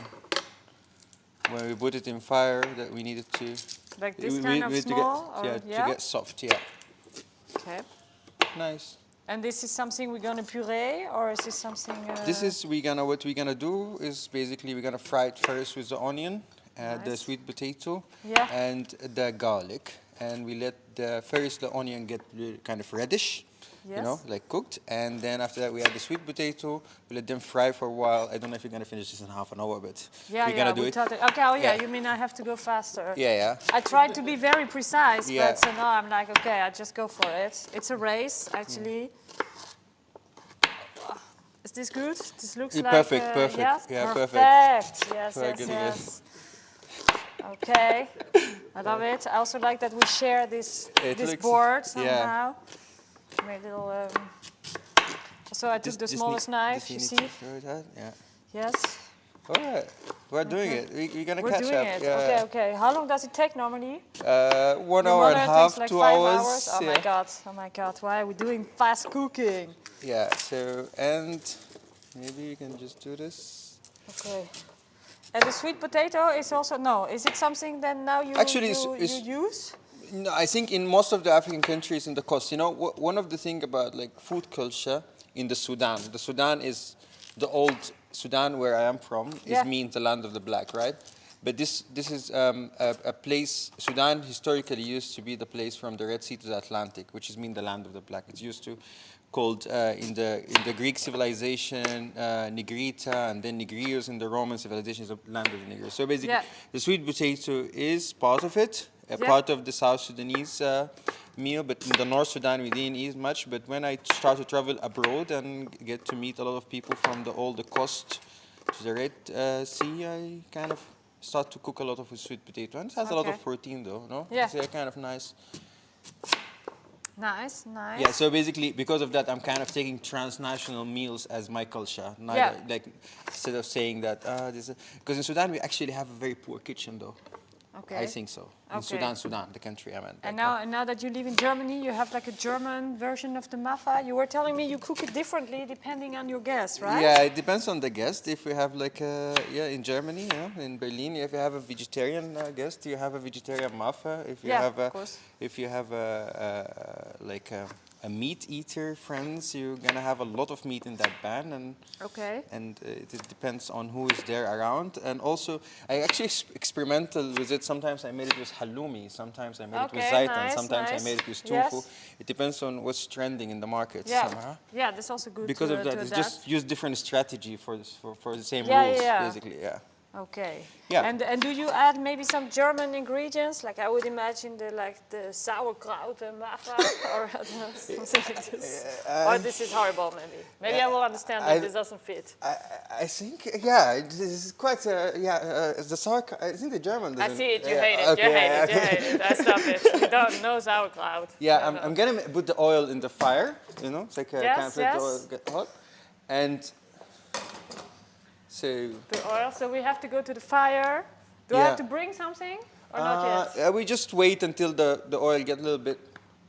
we put it in fire, that we need it to. Like this kind of small. To get soft. Yeah. Okay. Nice. And this is something we're gonna puree, or is this something? This is what we're gonna do is basically we're gonna fry it first with the onion, the sweet potato, and the garlic, and we let first the onion get kind of reddish, you know, like cooked, and then after that we add the sweet potato. We let them fry for a while. I don't know if you're gonna finish this in half an hour, but we're gonna do it. Okay. You mean I have to go faster? Yeah. I tried to be very precise, but so now I'm like, okay, I just go for it. It's a race, actually. Is this good? This looks like perfect. Yeah, perfect. Yes. Okay, I love it. I also like that we share this board somehow. Make a little So I took the smallest knife, you see? Yeah. Yes. All right. We're doing it. We're going to We're catch doing up. it. Yeah. Okay, okay. How long does it take normally? 1 Your hour and mother a half, takes like 2 5 hours. hours. Oh my god. Oh my god. Why are we doing fast cooking? Yeah, so, and maybe we can just do this. Okay. And the sweet potato is also, no, is it something that now you, Actually, you use? No, I think in most of the African countries in the coast, you know, one of the things about like food culture in the Sudan is the old Sudan where I am from, means the land of the black, right? But this is a place, Sudan historically used to be the place from the Red Sea to the Atlantic, which is mean the land of the black. It's used to called in the Greek civilization Nigrita, and then Nigrios in the Roman civilization is the land of the Negros. So basically, the sweet potato is part of it, part of the South Sudanese meal, but in the North Sudan we didn't eat much. But when I start to travel abroad and get to meet a lot of people from all the coast to the Red Sea, I kind of start to cook a lot of sweet potato. And it has a lot of protein though, no? Yeah. It's kind of nice. Nice, nice. Yeah, so basically, because of that, I'm kind of taking transnational meals as my culture. Like, instead of saying that, because in Sudan, we actually have a very poor kitchen, though. Okay. I think so. In Sudan, the country I'm in. And now that you live in Germany, you have like a German version of the mafa. You were telling me you cook it differently depending on your guest, right? Yeah, it depends on the guest. If we have like in Germany, in Berlin, if you have a vegetarian guest, you have a vegetarian mafa. If you have a meat eater friends, you're gonna have a lot of meat in that pan, and it depends on who is there around. And also, I actually experimental with it. Sometimes I made it with halloumi, sometimes I made it with zaitan, sometimes I made it with tofu. It depends on what's trending in the market. Yeah, that's also good. Because of that, it's just use different strategy for the same rules, basically. Yeah. Okay. Yeah. And do you add maybe some German ingredients? Like I would imagine the sauerkraut and mafa or something like this. Or this is horrible maybe. Maybe I will understand that this doesn't fit. I think, this is quite, the sauerkraut, I think the German doesn't. I see it, you hate it, you hate it. I stop it. You don't know sauerkraut. Yeah, I'm going to put the oil in the fire, you know, it's like kind of let the oil get hot. And so the oil, so we have to go to the fire. Do I have to bring something or not yet? We just wait until the oil gets a little bit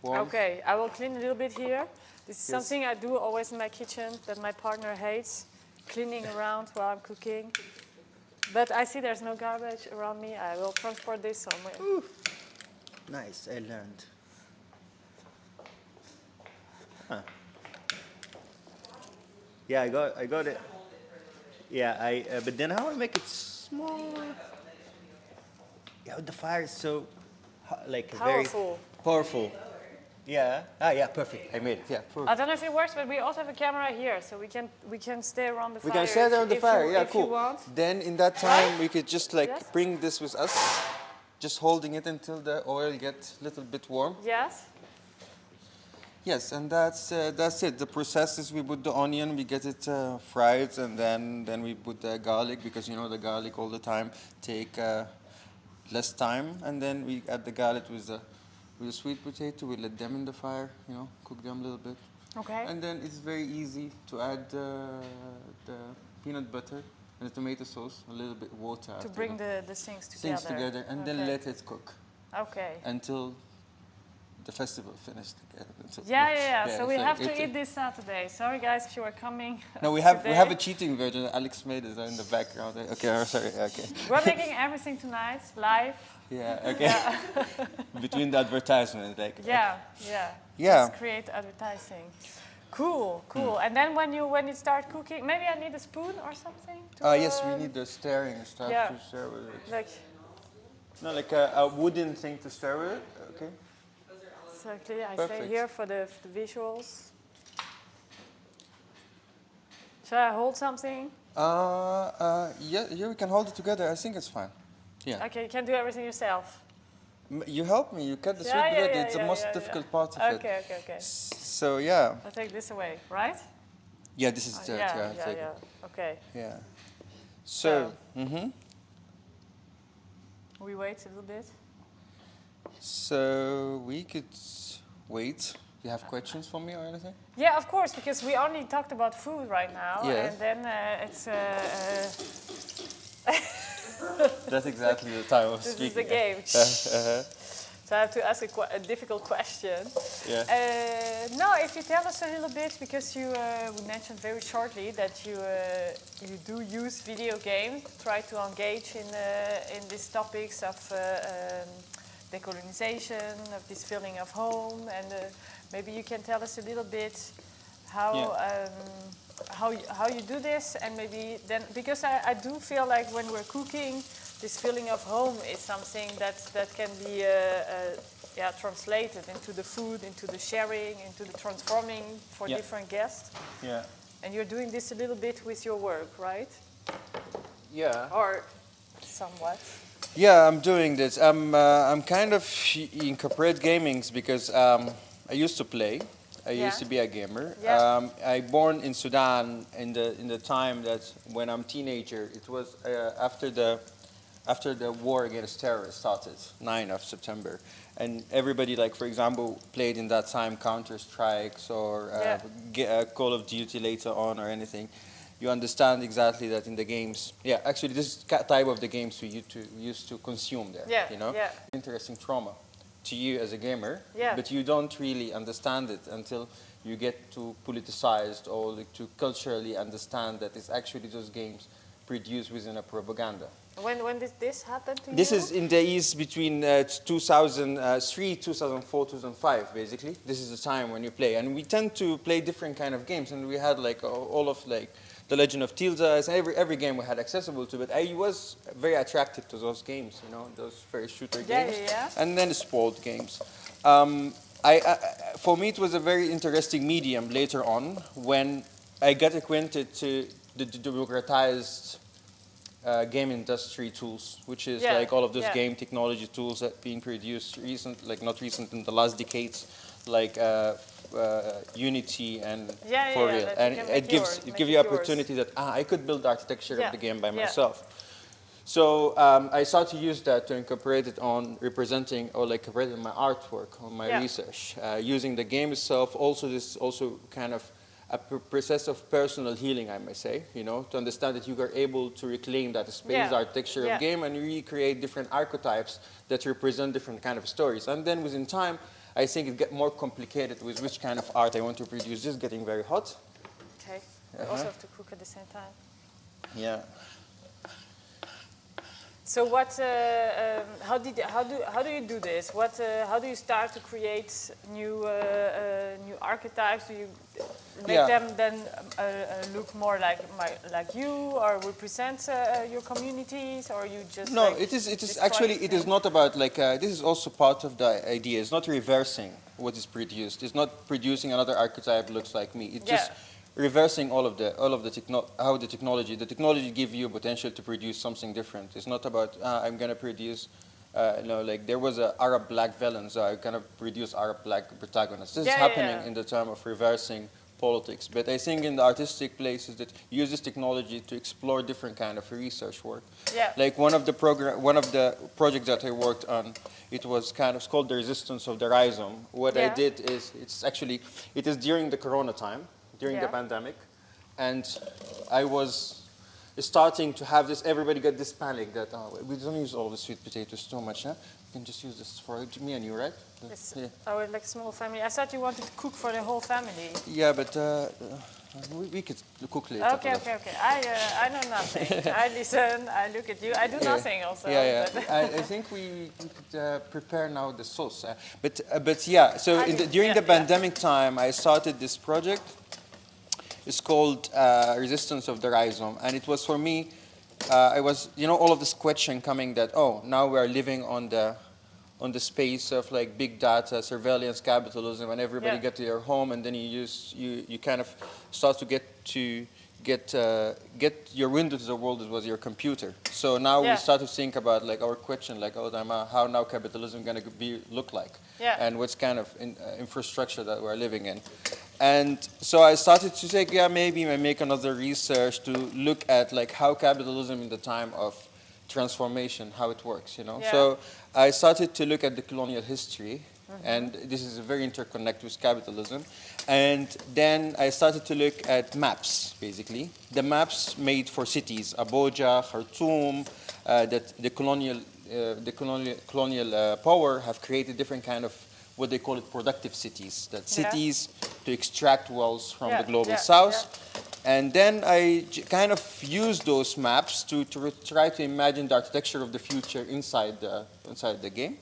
warm. Okay, I will clean a little bit here. This is something I do always in my kitchen that my partner hates, cleaning around while I'm cooking. But I see there's no garbage around me. I will transport this somewhere. Ooh. Nice, I learned. Huh. Yeah, I got it. Yeah, but then how I make it small? Yeah, the fire is so like Powerful. very powerful. Yeah. Yeah, perfect. I made it. Yeah, perfect. I don't know if it works, but we also have a camera here, so we can stay around the fire. We can stay around the fire. Yeah, cool. If you want. Then in that time we could just bring this with us, just holding it until the oil gets a little bit warm. Yes. Yes, and that's it. The process is we put the onion, we get it fried, and then we put the garlic, because you know the garlic all the time take less time, and then we add the garlic with the sweet potato. We let them in the fire, you know, cook them a little bit. Okay. And then it's very easy to add the peanut butter and the tomato sauce, a little bit water. To bring the things together. And then let it cook. Okay. Until the festival finished. So we have to eat this Saturday. Sorry guys if you are coming. No, we have a cheating version. Alex made it in the background. Okay, sorry. Okay. We're making everything tonight live. Yeah. Okay. Between the advertisement, like. Yeah. Let's create advertising. Cool. And then when you start cooking, maybe I need a spoon or something. Yes, we need the stirring stuff to stir with it. Like a wooden thing to stir with it. Okay. Exactly. I stay here for the visuals. Shall I hold something? Yeah, we can hold it together. I think it's fine. Yeah. Okay, you can do everything yourself. You help me. You cut the sweet potato. It's the most difficult part of it. Okay. So yeah. I'll take this away, right? Yeah, this is it. Okay. Yeah. So. We wait a little bit. So we could wait You have questions for me or anything? Yeah, of course, because we only talked about food right now, Yes. and then it's. That's exactly the time of This speaking. is the game. So I have to ask a difficult question. Yeah. No, if you tell us a little bit, because you we mentioned very shortly that you do use video games to try to engage in these topics of decolonization, of this feeling of home, and maybe you can tell us a little bit how how you do this, and maybe then, because I do feel like when we're cooking, this feeling of home is something that can be translated into the food, into the sharing, into the transforming for different guests. Yeah. And you're doing this a little bit with your work, right? Yeah. Or somewhat. Yeah, I'm doing this. I'm kind of incorporate gamings because I used to play. I used to be a gamer. Yeah. I born in Sudan in the time that when I'm teenager. It was after the war against terror started, 9th of September. And everybody, like, for example, played in that time Counter-Strikes or Call of Duty later on or anything. You understand exactly that in the games. Yeah, actually, this is type of the games we used to consume there. Yeah, you know, yeah. interesting trauma to you as a gamer. Yeah. But you don't really understand it until you get to politicized or like, to culturally understand that it's actually those games produced within a propaganda. When did this happen to you? This is in the East between 2003, 2004, 2005, basically. This is the time when you play. And we tend to play different kind of games. And we had like all of like The Legend of Tilda. Every game we had accessible to. But I was very attracted to those games, you know, those very shooter games. Yeah. And then the sport games. For me, it was a very interesting medium later on when I got acquainted to the democratized game industry tools, which is like all of those game technology tools that being produced not recent in the last decades, like Unity and for real. And it gives you opportunity that I could build the architecture of the game by myself. So I started to use that to incorporate it on representing or like incorporating my artwork, on my research, using the game itself. Also, this also kind of a process of personal healing, I might say, you know, to understand that you are able to reclaim that space, architecture of game, and recreate different archetypes that represent different kind of stories. And then within time, I think it gets more complicated with which kind of art I want to produce. This is getting very hot. Okay. We also have to cook at the same time. Yeah. So what? How do you do this? How do you start to create new archetypes? Do you make them then look more like you, or represent your communities, or you just? No, like, it is actually it is not about like this is also part of the idea. It's not reversing what is produced. It's not producing another archetype looks like me. It's just reversing all of the how the technology give you potential to produce something different. It's not about I'm gonna produce like there was an Arab black villain, so I'm gonna produce Arab black protagonists. This is happening in the term of reversing politics. But I think in the artistic places that use this technology to explore different kind of research work. Yeah. Like one of the projects that I worked on, it was called The Resistance of the Rhizome. What I did is it is during the Corona time. During the pandemic, and I was starting to have this, everybody got this panic that we don't use all the sweet potatoes too much, huh? We can just use this for me and you, right? Yes. Oh, like a small family. I thought you wanted to cook for the whole family. Yeah, but we could cook later. Okay. I know nothing. I listen, I look at you. I do nothing also. Yeah. I think we could prepare now the sauce. But yeah, so during the pandemic time, I started this project. It's called Resistance of the Rhizome, and it was for me. I was, all of this question coming that now we are living on the space of like big data, surveillance, capitalism, and everybody get to their home, and then you kind of start to get your window to the world. It was your computer. So now we start to think about like our question, like how now capitalism going to look like, and what's kind of infrastructure that we're living in. And so I started to say, maybe I make another research to look at like how capitalism in the time of transformation, how it works, So I started to look at the colonial history And this is a very interconnected with capitalism. And then I started to look at maps, basically. The maps made for cities, Abuja, Khartoum, that the colonial power have created different kind of what they call it productive cities. That cities to extract wealth from the global south. And then I kind of used those maps to try to imagine the architecture of the future inside the game.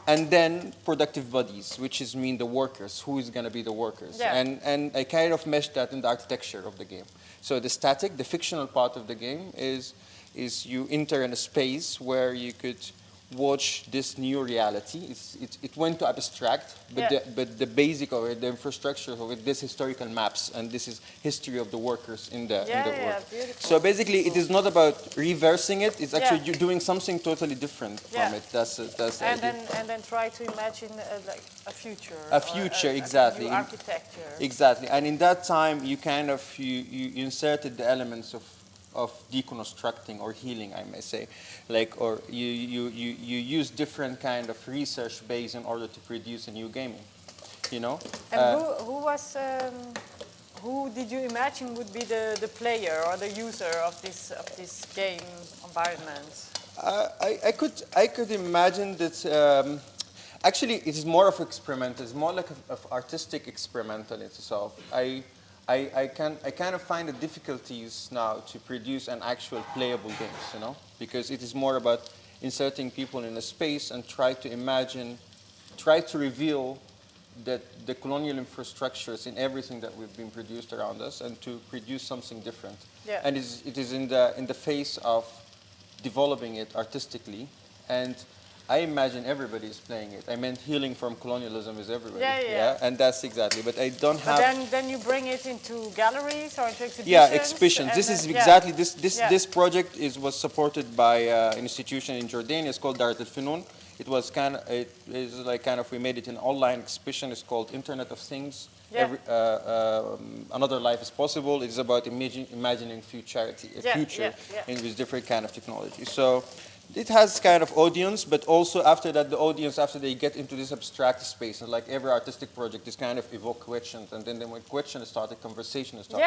And then productive bodies, which is mean the workers. Who is going to be the workers? And I kind of meshed that in the architecture of the game. So the static, the fictional part of the game is you enter in a space where you could watch this new reality. It went to abstract, but the basic of it, the infrastructure of it, this historical maps, and this is history of the workers in the work. So basically, it is not about reversing it. It's actually you're doing something totally different from it. That's the idea. And then try to imagine like a future. A future, exactly. A new architecture. Exactly, and in that time, you kind of you inserted the elements of deconstructing or healing, I may say, like, or you use different kind of research base in order to produce a new game, you know. And who did you imagine would be the player or the user of this game environment? I could imagine that. Actually, it is more of experimental. It's more like of artistic experimental itself. I kind of find the difficulties now to produce an actual playable games, you know, because it is more about inserting people in a space and try to reveal that the colonial infrastructures in everything that we've been produced around us, and to produce something different. And it is in the face of developing it artistically, and I imagine everybody is playing it. I meant healing from colonialism is everybody. And that's exactly. But I don't have. But then you bring it into galleries or into exhibitions. Yeah, exhibitions. This is exactly this project was supported by an institution in Jordan. It's called Darat al-Funun. It is like we made it an online exhibition. It's called Internet of Things. Another life is possible. It is about imagining future with different kind of technology. So it has kind of audience, but also after that, the audience, after they get into this abstract space, and like every artistic project, is kind of evoke questions, and then when questions start, the conversation starts.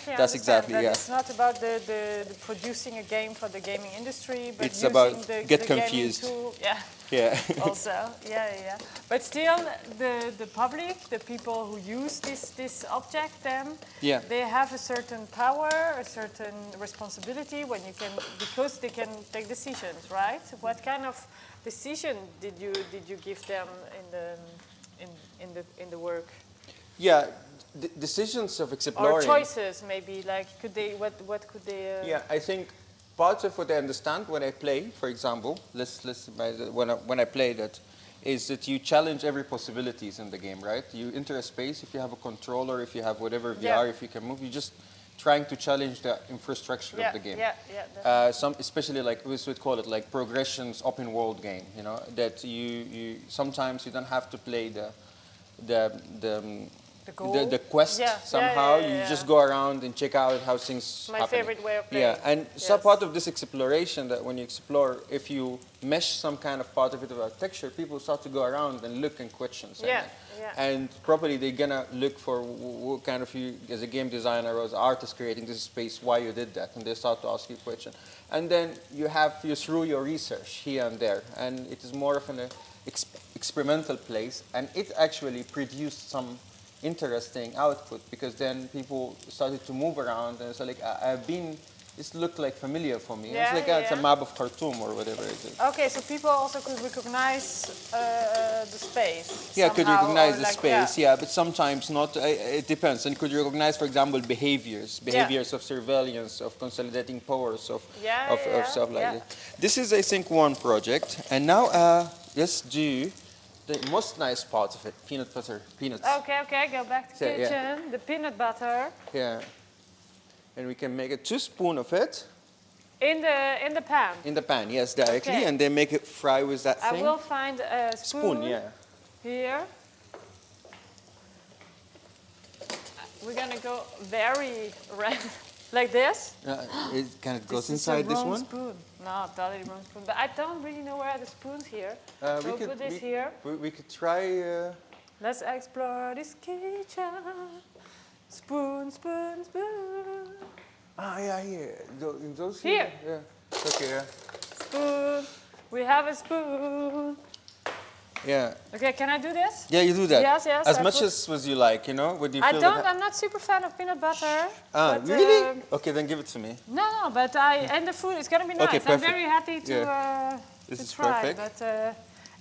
That's exactly, but it's not about the producing a game for the gaming industry, but it's using about the get confused. Tool. Also, But still, the public, the people who use this object, they have a certain power, a certain responsibility because they can take decisions, right? What kind of decision did you give them in the work? Yeah, decisions of exploring. Or choices, maybe. Like, what could they? Yeah, I think part of what I understand when I play, for example, when I play that, is that you challenge every possibilities in the game, right? You enter a space, if you have a controller, if you have whatever VR, if you can move, you're just trying to challenge the infrastructure of the game. Especially like we would call it like progressions open world game, you know, that you sometimes you don't have to play the quest somehow. You just go around and check out how things happen. My favorite way of playing. And so part of this exploration, that when you explore, if you mesh some kind of part of it with architecture, people start to go around and look and questions. And probably they're gonna look for what kind of, you as a game designer or as an artist creating this space, why you did that, and they start to ask you questions. And then you through your research here and there, and it is more of an experimental place, and it actually produced some interesting output, because then people started to move around, and so like this looked like familiar for me. It's like it's a map of Khartoum or whatever it is. Okay, so people also could recognize the space. Yeah, could recognize the space. But sometimes not. It depends. And could recognize, for example, behaviors of surveillance, of consolidating powers, of stuff like that. This is, I think, one project. And now let's do the most nice part of it: peanut butter, peanuts. Okay. Go back to the kitchen. The peanut butter. Yeah. And we can make a 2 spoons of it. In the pan? In the pan, yes, directly. Okay. And then make it fry with that thing. I will find a spoon here. We're going to go very Like this? It kind of goes This is inside a this wrong one. spoon. No, totally wrong spoon. But I don't really know where are the spoons here. We We'll could put this here. We could try. Let's explore this kitchen. Spoon, spoon, spoon. Ah, yeah, here. Those Here. Yeah. Okay. Yeah. Spoon. We have a spoon. Yeah. Okay, can I do this? Yeah, you do that. Yes, yes. As I much put- as you like, you know. Would you I feel don't. that? I'm not super fan of peanut butter. Ah, but, really? Okay, then give it to me. No, but and the food is gonna be nice. Okay, I'm perfect. very happy to This to is try. perfect. But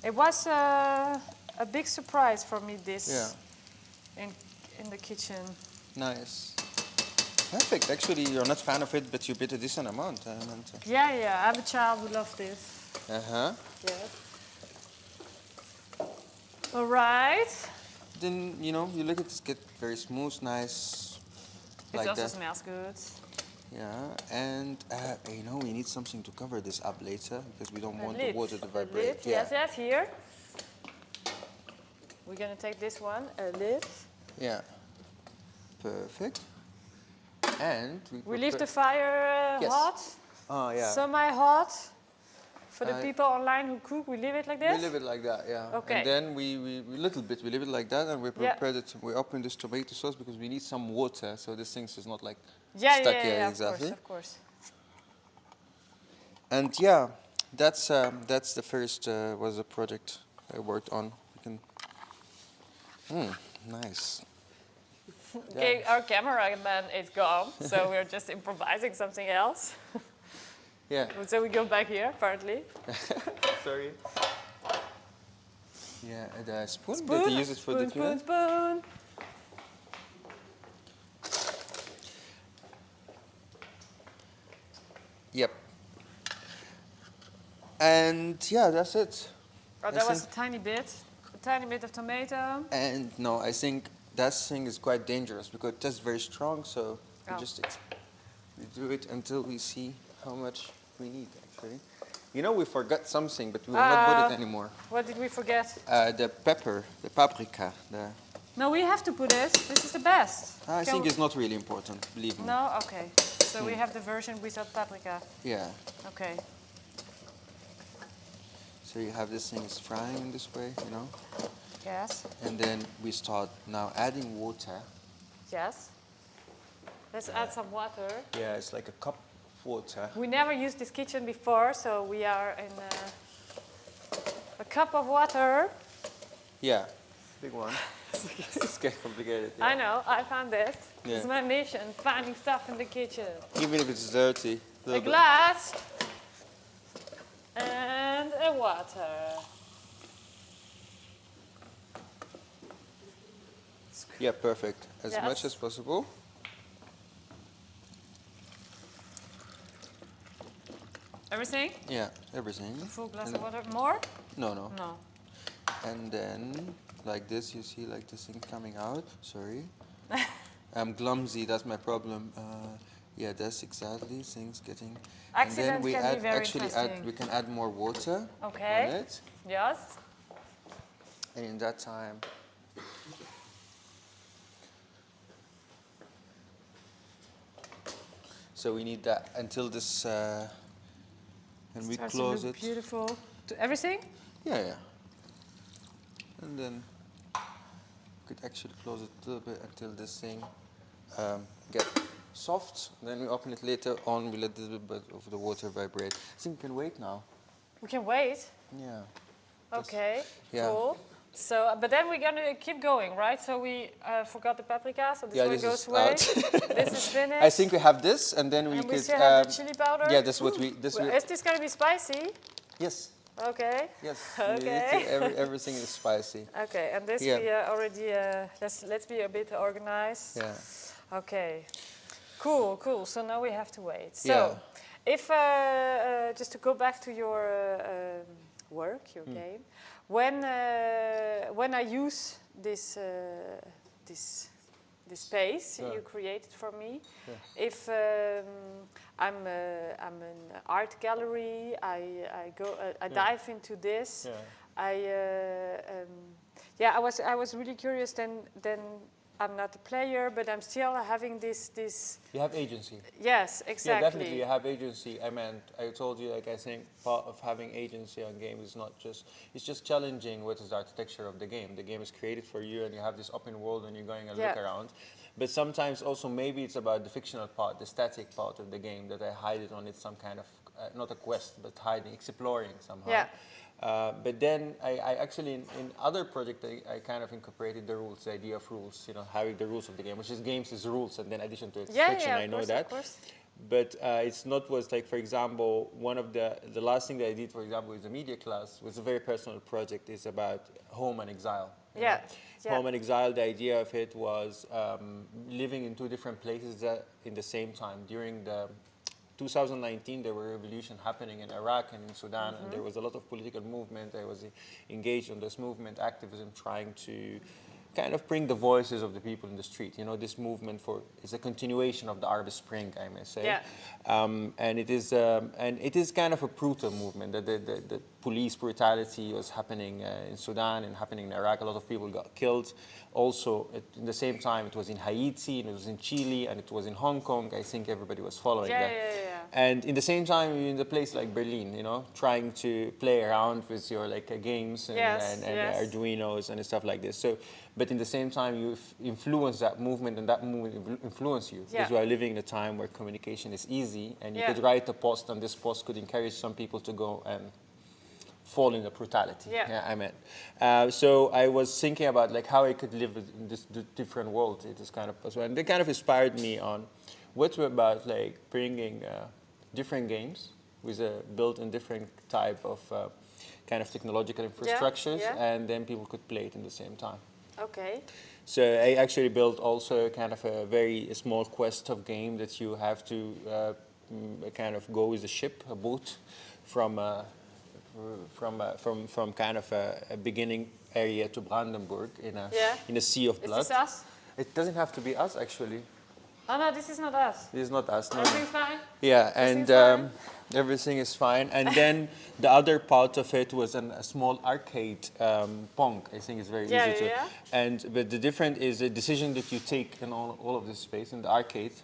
it was a big surprise for me. This in the kitchen. Nice. Perfect. Actually, you're not fan of it, but you bit a decent amount. Yeah, I have a child who loves this. Uh-huh. Yes. All right. Then, you know, you look at this, get very smooth, nice, It like also that. smells good. Yeah, and, you know, we need something to cover this up later, because we don't A want lid. the water to A vibrate. lid. Yeah. Yes, here. We're gonna take this one, a lid. Yeah. Perfect. And We leave the fire Yes. hot, Oh, yeah. semi-hot. For the people online who cook, we leave it like this? We leave it like that, yeah. Okay. And then we little bit, we leave it like that, and we prepare it. We open this tomato sauce because we need some water, so this thing is not like stuck here yeah, exactly. Of course. And yeah, that's the first was a project I worked on. We can. Nice. Okay, our cameraman is gone, so we're just improvising something else. Yeah. So we go back here, apparently. Sorry. Yeah, the spoon. Spoon, Did you use it for spoon, the spoon, spoon. Yep. And yeah, that's it. Oh, that was a tiny bit of tomato. And no, I think that thing is quite dangerous because it tastes very strong. So we we do it until we see how much we need. Actually, you know, we forgot something, but we will not put it anymore. What did we forget? The pepper, the paprika. No, we have to put it. This is the best. I think it's not really important. Believe me. No, okay. So we have the version without paprika. Yeah. Okay. So you have this thing is frying in this way, you know. Yes. And then we start now adding water. Yes. Let's add some water. Yeah, it's like a cup of water. We never used this kitchen before, so we are in a cup of water. Yeah, big one. It's getting complicated. Yeah. I know, I found it. Yeah. It's my mission, finding stuff in the kitchen. Even if it's dirty. A glass and a water. Yeah, perfect. As Yes. much as possible. Everything? Yeah, everything. Full glass And of water. More? No, no. No. And then, like this, you see like this thing coming out. Sorry. I'm clumsy, that's my problem. Yeah, that's exactly things getting. Accidents and then we can be very actually we can add more water Okay. on it. Yes. And in that time, so we need that until this, and we Starts to close look it. beautiful. To everything? Yeah, yeah. And then we could actually close it a little bit until this thing get soft. Then we open it later on. We let a little bit of the water vibrate. I think we can wait now. We can wait. Yeah. Okay. yeah. Cool. So, but then we're gonna keep going, right? So we forgot the paprika, so this Yeah, one this goes is away. out. This is finished. I think we have this, and then we and could. we still have the chili powder. Yeah, this is what we. This Well, we. is this gonna be spicy? Yes. Okay. Yes. Okay. Everything is spicy. Okay, and this Yeah. we already let's be a bit organized. Yeah. Okay. Cool, cool. So now we have to wait. So, Yeah. if just to go back to your work, your game, when I use this this space you created for me, if I'm an art gallery, I go I dive into this. I was really curious then I'm not a player, but I'm still having this. You have agency. Yes, exactly. Yeah, definitely you have agency. I told you, like, I think part of having agency on game is not just, it's just challenging what is the architecture of the game. The game is created for you and you have this open world and you're going and look around. But sometimes also maybe it's about the fictional part, the static part of the game, that I hide it on it some kind of, not a quest, but hiding, exploring somehow. Yeah. But then I actually, in other projects, I kind of incorporated the rules, the idea of rules, you know, having the rules of the game, which is games is rules, and then addition to it, fiction, I know that. Of course. But it's not was like, for example, one of the last thing that I did, for example, with the media class was a very personal project. It's about home and exile. Yeah. Home and exile, the idea of it was living in two different places in the same time. During the 2019, there were revolutions happening in Iraq and in Sudan, and there was a lot of political movement. I was engaged in this movement, activism, trying to kind of bring the voices of the people in the street. You know, this movement is a continuation of the Arab Spring, I may say. Yeah. And it is kind of a brutal movement. The police brutality was happening in Sudan and happening in Iraq. A lot of people got killed. Also, in the same time, it was in Haiti, and it was in Chile, and it was in Hong Kong. I think everybody was following that. And in the same time, you're in a place like Berlin, you know, trying to play around with your games and Arduinos and stuff like this. So, but in the same time, you influence that movement, and that movement influence you. Because we are living in a time where communication is easy, and you could write a post, and this post could encourage some people to go and fall in the brutality. So I was thinking about how I could live in this different world. It is kind of possible, and they kind of inspired me on what about bringing different games with a built-in different type of kind of technological infrastructures, and then people could play it in the same time. Okay. So I actually built also kind of a very small quest of game that you have to kind of go with a ship, a boat, from kind of a beginning area to Brandenburg in a sea of blood. Is this us? It doesn't have to be us, actually. Oh no, this is not us. This is not us. No. Everything's fine? Yeah, and everything is fine. And then the other part of it was a small arcade Pong. I think it's very easy to. But the difference is the decision that you take in all of this space in the arcade,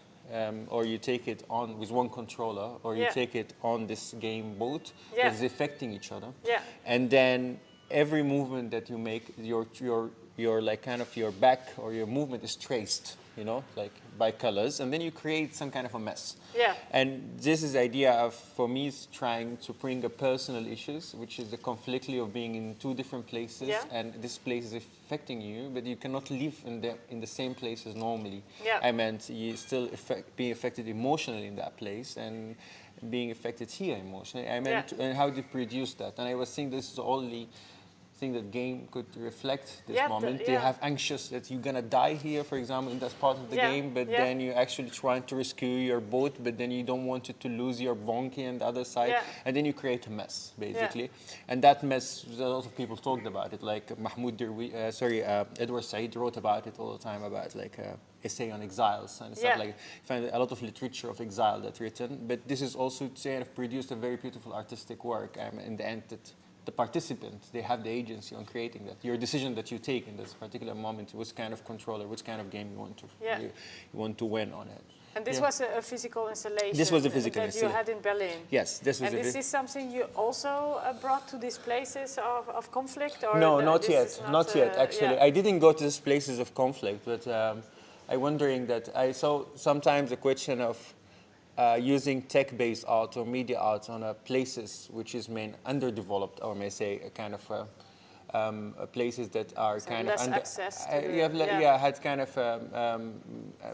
or you take it on with one controller, or you take it on this game boat that is affecting each other. Yeah. And then every movement that you make, your kind of your back or your movement is traced, you know, by colors, and then you create some kind of a mess. Yeah. And this is the idea of, for me, is trying to bring a personal issues, which is the conflictly of being in two different places, and this place is affecting you, but you cannot live in the same place as normally. Yeah. I meant you still being affected emotionally in that place, and being affected here emotionally. I meant and how to produce that. And I was thinking this is the only thing that game could reflect this moment. They have anxious that you're gonna die here, for example, in that part of the game, but then you're actually trying to rescue your boat, but then you don't want it to lose your bonky on the other side, and then you create a mess, basically. And that mess, a lot of people talked about it, like Edward Said wrote about it all the time, about essay on exiles and stuff like that. I find a lot of literature of exile that's written, but this is also kind of produced a very beautiful artistic work in the end that the participant, they have the agency on creating that. Your decision that you take in this particular moment, which kind of controller, which kind of game you want to win on it. And this was a physical installation. This was a physical installation that you had in Berlin. Yes, this was. And is this something you also brought to these places of conflict? Or no, not yet. Not yet. Actually, I didn't go to these places of conflict, but I'm wondering that I saw sometimes the question of using tech-based art or media art on places which is underdeveloped, or may say a kind of places that are so kind of under access to had kind of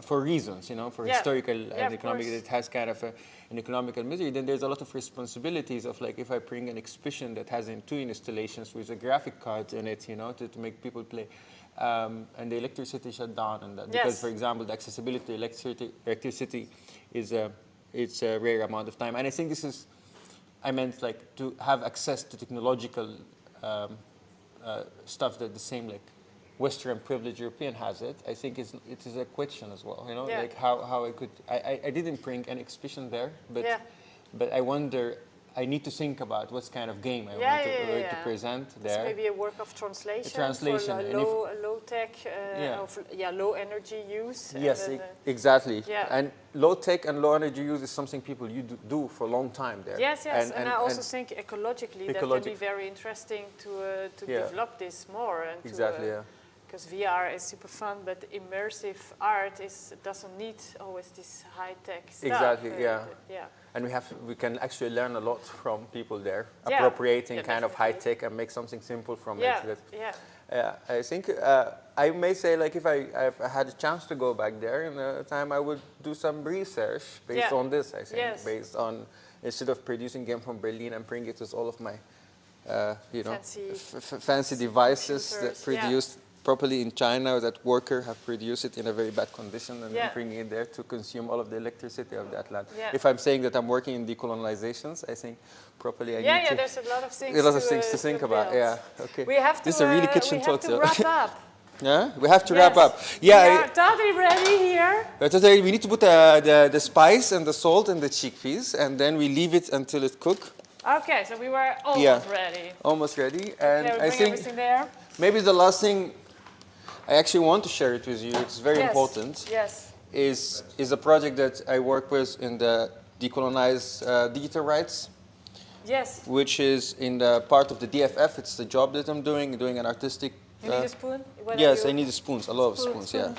for reasons, you know, for historical and economic, it has kind of an economical misery. Then there's a lot of responsibilities of if I bring an exhibition that has two installations with a graphic card in it, you know, to make people play. And the electricity shut down, and that because, for example, the accessibility to electricity is it's a rare amount of time. And I think this is, I meant to have access to technological stuff that the same Western privileged European has it. I think it is a question as well, you know, how I could, I didn't bring an exhibition there, but I wonder I need to think about what kind of game I want to present there. It's maybe a work of translation. Translation. For low tech, low energy use. Yes, exactly. Yeah. And low tech and low energy use is something people do for a long time there. Yes, yes. And I also think ecologically that can be very interesting to develop this more. And exactly, because VR is super fun, but immersive art doesn't need always this high-tech stuff. Exactly, yeah. And we can actually learn a lot from people there, appropriating kind of high-tech and make something simple from it. I think I may say, like, if I had a chance to go back there in a time, I would do some research based on this, I think, based on, instead of producing game from Berlin and bring it to all of my, fancy devices that produced properly in China, that worker have produced it in a very bad condition and bringing it there to consume all of the electricity of that land. If I'm saying that I'm working in decolonizations, I think properly I need to... there's a lot of things to think about. Yeah, okay. We have to, this is a really kitchen talk. We have to wrap up. Yeah, we have to wrap up. Yeah, we are totally ready here. We need to put the spice and the salt and the chickpeas, and then we leave it until it cooks. Okay, so we were almost ready. Almost ready. And I think everything there. Maybe the last thing I actually want to share it with you, it's very important, is a project that I work with in the decolonized digital rights, which is in the part of the DFF. It's the job that I'm doing an artistic... You need a spoon? Yes, I need spoons, a lot of spoons, spoon.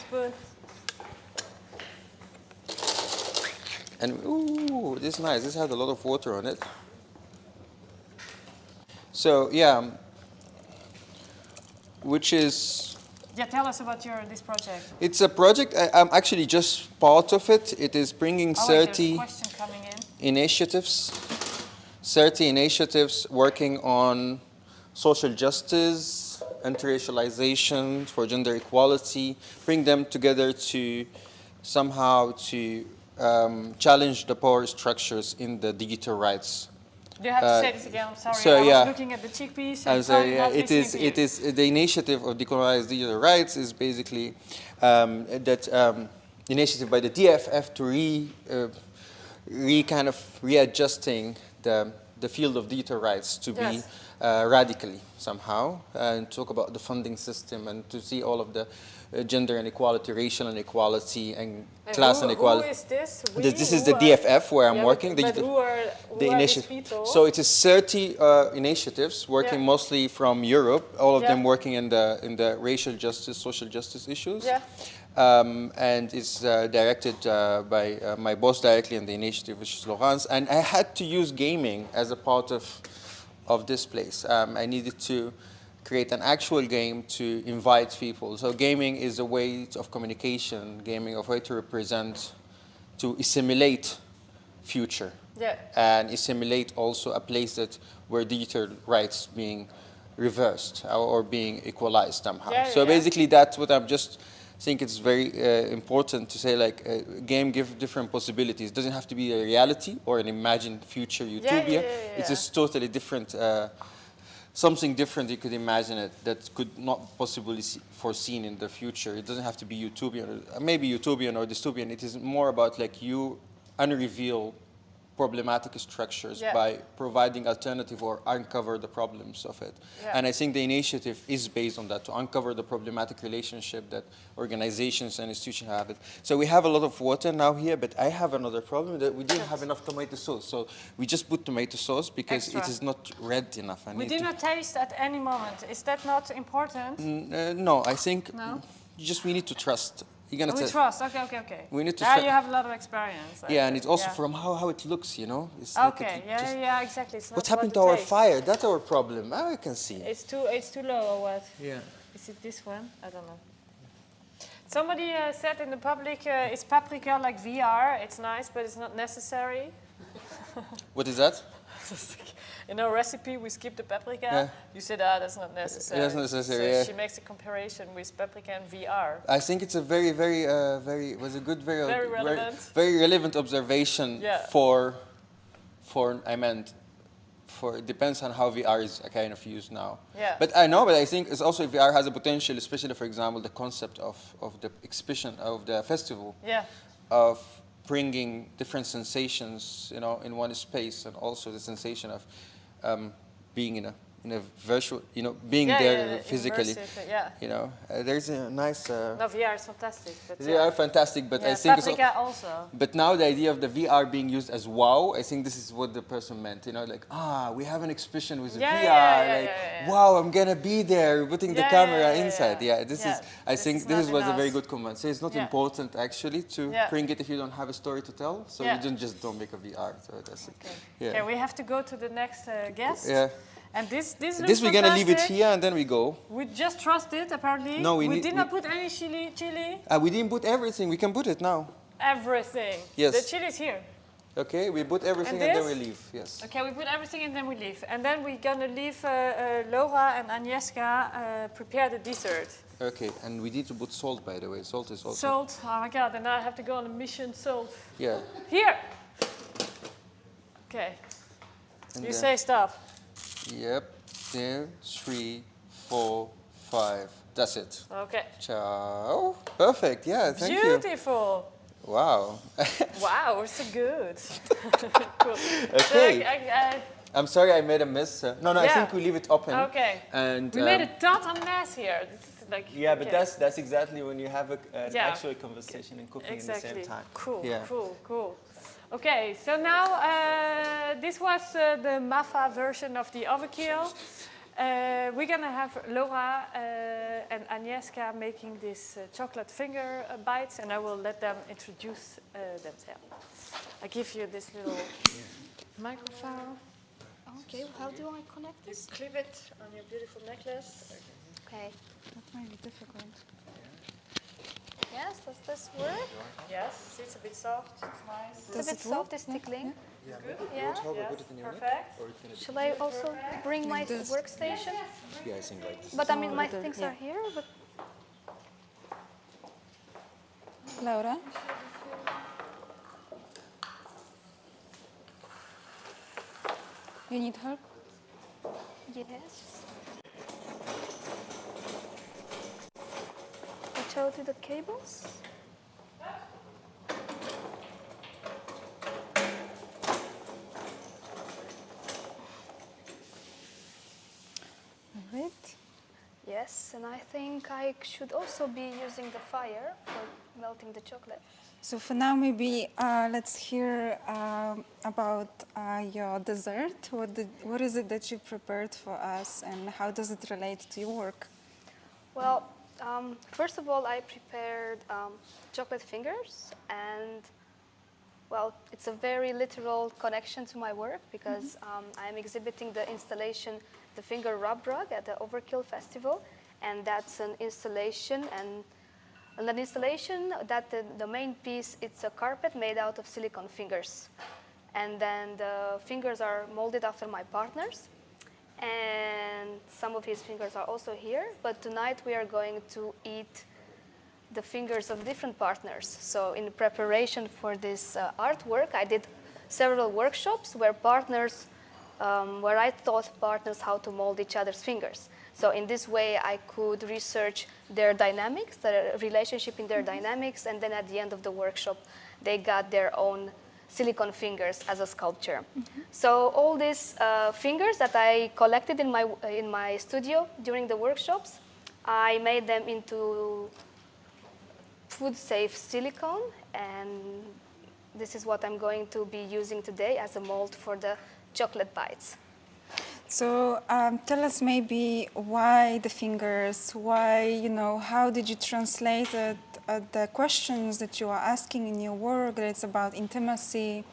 And, ooh, this is nice. This has a lot of water on it. So, which is... Yeah, tell us about this project. It's a project, I'm actually just part of it. It is bringing 30 initiatives, 30 initiatives working on social justice, anti-racialization, for gender equality, bring them together to somehow to challenge the power structures in the digital rights. You have to say this again, I'm sorry. I was looking at the chickpeas and it is the initiative of decolonized digital rights is basically that initiative by the DFF to kind of readjusting the field of digital rights to be radically somehow, and talk about the funding system and to see all of the gender inequality, racial inequality, and class inequality. Who is this? This is the DFF where I'm working. But who are initiative. These people? So it is 30 initiatives working mostly from Europe. All of them working in the racial justice, social justice issues. And it's directed by my boss directly in the initiative, which is Laurence. And I had to use gaming as a part of this place. I needed to create an actual game to invite people. So gaming is a way of communication, gaming a way to represent, to assimilate future. And assimilate also a place where digital rights being reversed or being equalized somehow. Basically that's what I'm just think it's very important to say, like, a game gives different possibilities. It doesn't have to be a reality or an imagined future utopia. It's just totally different, something different you could imagine it that could not possibly foreseen in the future. It doesn't have to be utopian, maybe utopian or dystopian. It is more about, like, you unreveal problematic structures by providing alternative or uncover the problems of it. And I think the initiative is based on that, to uncover the problematic relationship that organizations and institutions have it. So we have a lot of water now here, but I have another problem that we didn't have enough tomato sauce. So we just put tomato sauce because it is not red enough. We did not taste at any moment. Is that not important? No, I think we need to trust. We trust. Okay. We need to. You have a lot of experience. And it's also from how it looks, you know. It's exactly. It's not what happened to our fire? That's our problem. I can see. It's too low or what? Yeah. Is it this one? I don't know. Somebody said in the public, is paprika like VR? It's nice, but it's not necessary. What is that? In our recipe, we skip the paprika. You said, that's not necessary. That's necessary. So she makes a comparison with paprika and VR. I think it's a very relevant observation for it depends on how VR is kind of used now. But I think it's also VR has a potential, especially, for example, the concept of the exhibition, of the festival, of bringing different sensations, you know, in one space, and also the sensation of being in a virtual, you know, being there physically. Immersive, you know, there's a nice. No, VR is fantastic. But yeah, fantastic, but I think also. But now the idea of the VR being used as wow, I think this is what the person meant. You know, like we have an expression with VR. Wow, I'm gonna be there, putting the camera inside. This is. I think this was a very good comment. So it's not important actually to bring it if you don't have a story to tell. So you don't make a VR. So that's it. Okay, we have to go to the next guest. Yeah. And this looks we're going to leave it here and then we go. We just trust it, apparently. No, we did not put any chili. We didn't put everything. We can put it now. Everything. Yes. The chili is here. Okay, we put everything and then we leave. Yes. Okay, we put everything and then we leave. And then we're going to leave Laura and Agnieszka prepare the dessert. Okay, and we need to put salt, by the way. Salt is also... Salt? Oh my God, and now I have to go on a mission, salt. Yeah. Here! Okay. And you say stop. Yep. 2, 3, 4, 5. That's it. Okay. Ciao. Perfect. Yeah, thank you. Beautiful. Wow. Wow, it's so good. Cool. Okay. So I'm sorry I made a mess. No, I think we leave it open. Okay. And we made a total mess here. This is like, but that's exactly when you have an actual conversation and cooking at the same time. Cool, cool. Okay, so now this was the MAFA version of the Overkill. We're gonna have Laura and Agnieszka making these chocolate finger bites, and I will let them introduce themselves. I give you this little microphone. Okay, how do I connect this? You clip it on your beautiful necklace. Okay. That might be difficult. Yes, does this work? Yes, it's a bit soft, it's nice. It's a bit soft, it's tickling. Yeah, Yeah. Perfect. Shall I also bring my workstation? Yeah, I think like this. But I mean, my things are here, but... Laura? You need help? Yes. Watch out with the cables. Right. Yes, and I think I should also be using the fire for melting the chocolate. So for now, maybe let's hear about your dessert. What is it that you prepared for us, and how does it relate to your work? Well, first of all, I prepared chocolate fingers, and well, it's a very literal connection to my work because I'm exhibiting the installation, the Finger Rub Rug at the Overkill Festival, and that's an installation and an installation that the main piece, it's a carpet made out of silicone fingers. And then the fingers are molded after my partner's. And some of his fingers are also here. But tonight we are going to eat the fingers of different partners. So in preparation for this artwork, I did several workshops where where I taught partners how to mold each other's fingers. So in this way, I could research their dynamics, the relationship in their dynamics, and then at the end of the workshop, they got their own silicone fingers as a sculpture. So all these fingers that I collected in my studio during the workshops, I made them into food-safe silicone, and this is what I'm going to be using today as a mold for the chocolate bites. So tell us maybe why the fingers, how did you translate the questions that you are asking in your work, that it's about intimacy,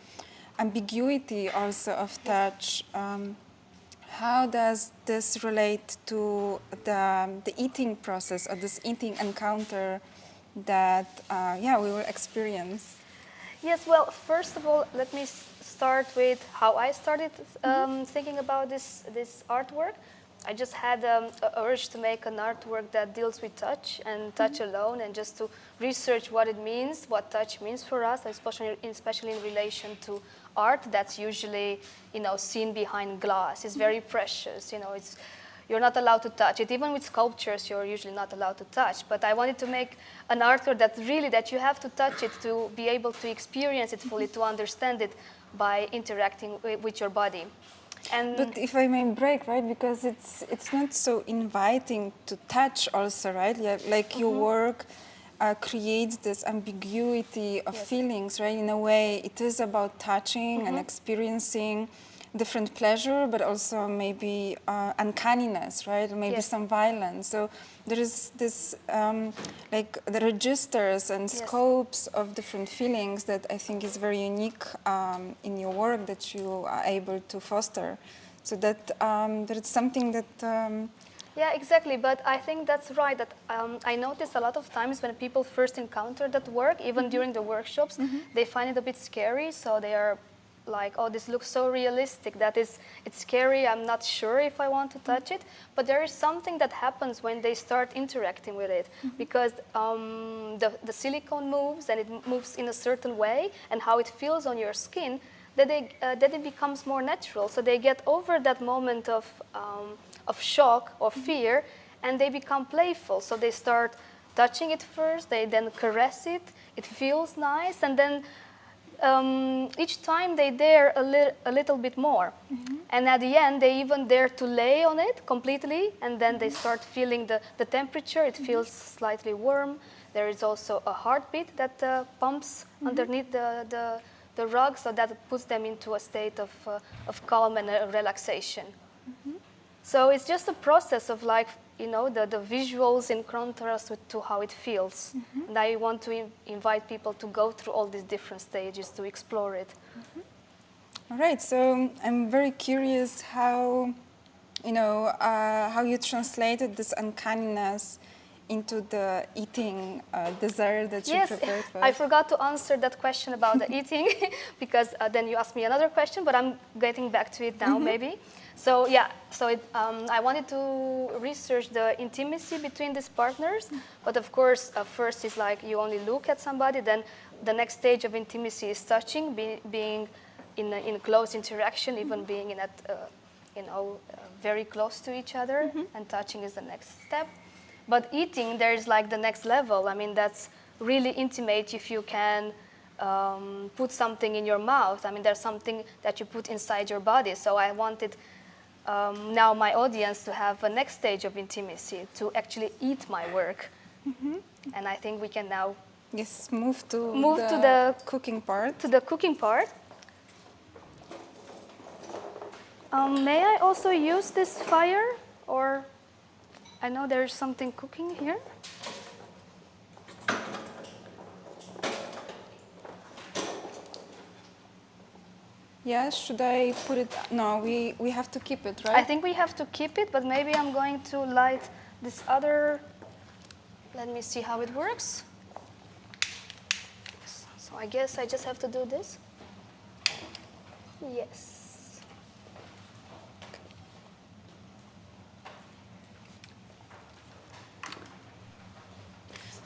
ambiguity also of touch. How does this relate to the eating process or this eating encounter that we will experience? Yes, well, first of all, let me start with how I started thinking about this artwork. I just had an urge to make an artwork that deals with touch and touch alone, and just to research what it means, what touch means for us, especially in relation to art that's usually, seen behind glass. It's very precious, you're not allowed to touch it. Even with sculptures, you're usually not allowed to touch. But I wanted to make an artwork that you have to touch it to be able to experience it fully, to understand it by interacting with your body. And but if I may break, right, because it's not so inviting to touch also, right? Yeah, like your work creates this ambiguity of feelings, right? In a way, it is about touching and experiencing different pleasure, but also maybe uncanniness, right? Maybe some violence. So there is this, like the registers and scopes of different feelings that I think is very unique in your work that you are able to foster. So that there is something that... yeah, exactly. But I think that's right. That I notice a lot of times when people first encounter that work, even during the workshops, they find it a bit scary. So they are like, oh, this looks so realistic that it's scary. I'm not sure if I want to touch it. But there is something that happens when they start interacting with it, because the silicone moves, and it moves in a certain way, and how it feels on your skin, that it becomes more natural. So they get over that moment of shock or fear, and they become playful. So they start touching it first, they then caress it, it feels nice, and then each time they dare a little bit more. And at the end, they even dare to lay on it completely, and then they start feeling the temperature. It feels slightly warm. There is also a heartbeat that pumps underneath the rug, so that puts them into a state of calm and relaxation. So it's just a process of, like, you know, the visuals in contrast to how it feels. And I want to invite people to go through all these different stages to explore it. All right, so I'm very curious how, you know, how you translated this uncanniness into the eating dessert that you prepared for us. I forgot to answer that question about the eating, because then you asked me another question, but I'm getting back to it now, maybe. So yeah, I wanted to research the intimacy between these partners, but of course, first is like you only look at somebody, then the next stage of intimacy is touching, being in close interaction, even being very close to each other, and touching is the next step. But eating, there's like the next level. I mean, that's really intimate if you can put something in your mouth. I mean, there's something that you put inside your body. So I wanted now my audience to have a next stage of intimacy, to actually eat my work. And I think we can now move to the cooking part. To the cooking part. May I also use this fire, or I know there's something cooking here. Yeah, should I put it? No, we have to keep it, right? I think we have to keep it, but maybe I'm going to light this other. Let me see how it works. So I guess I just have to do this. Yes.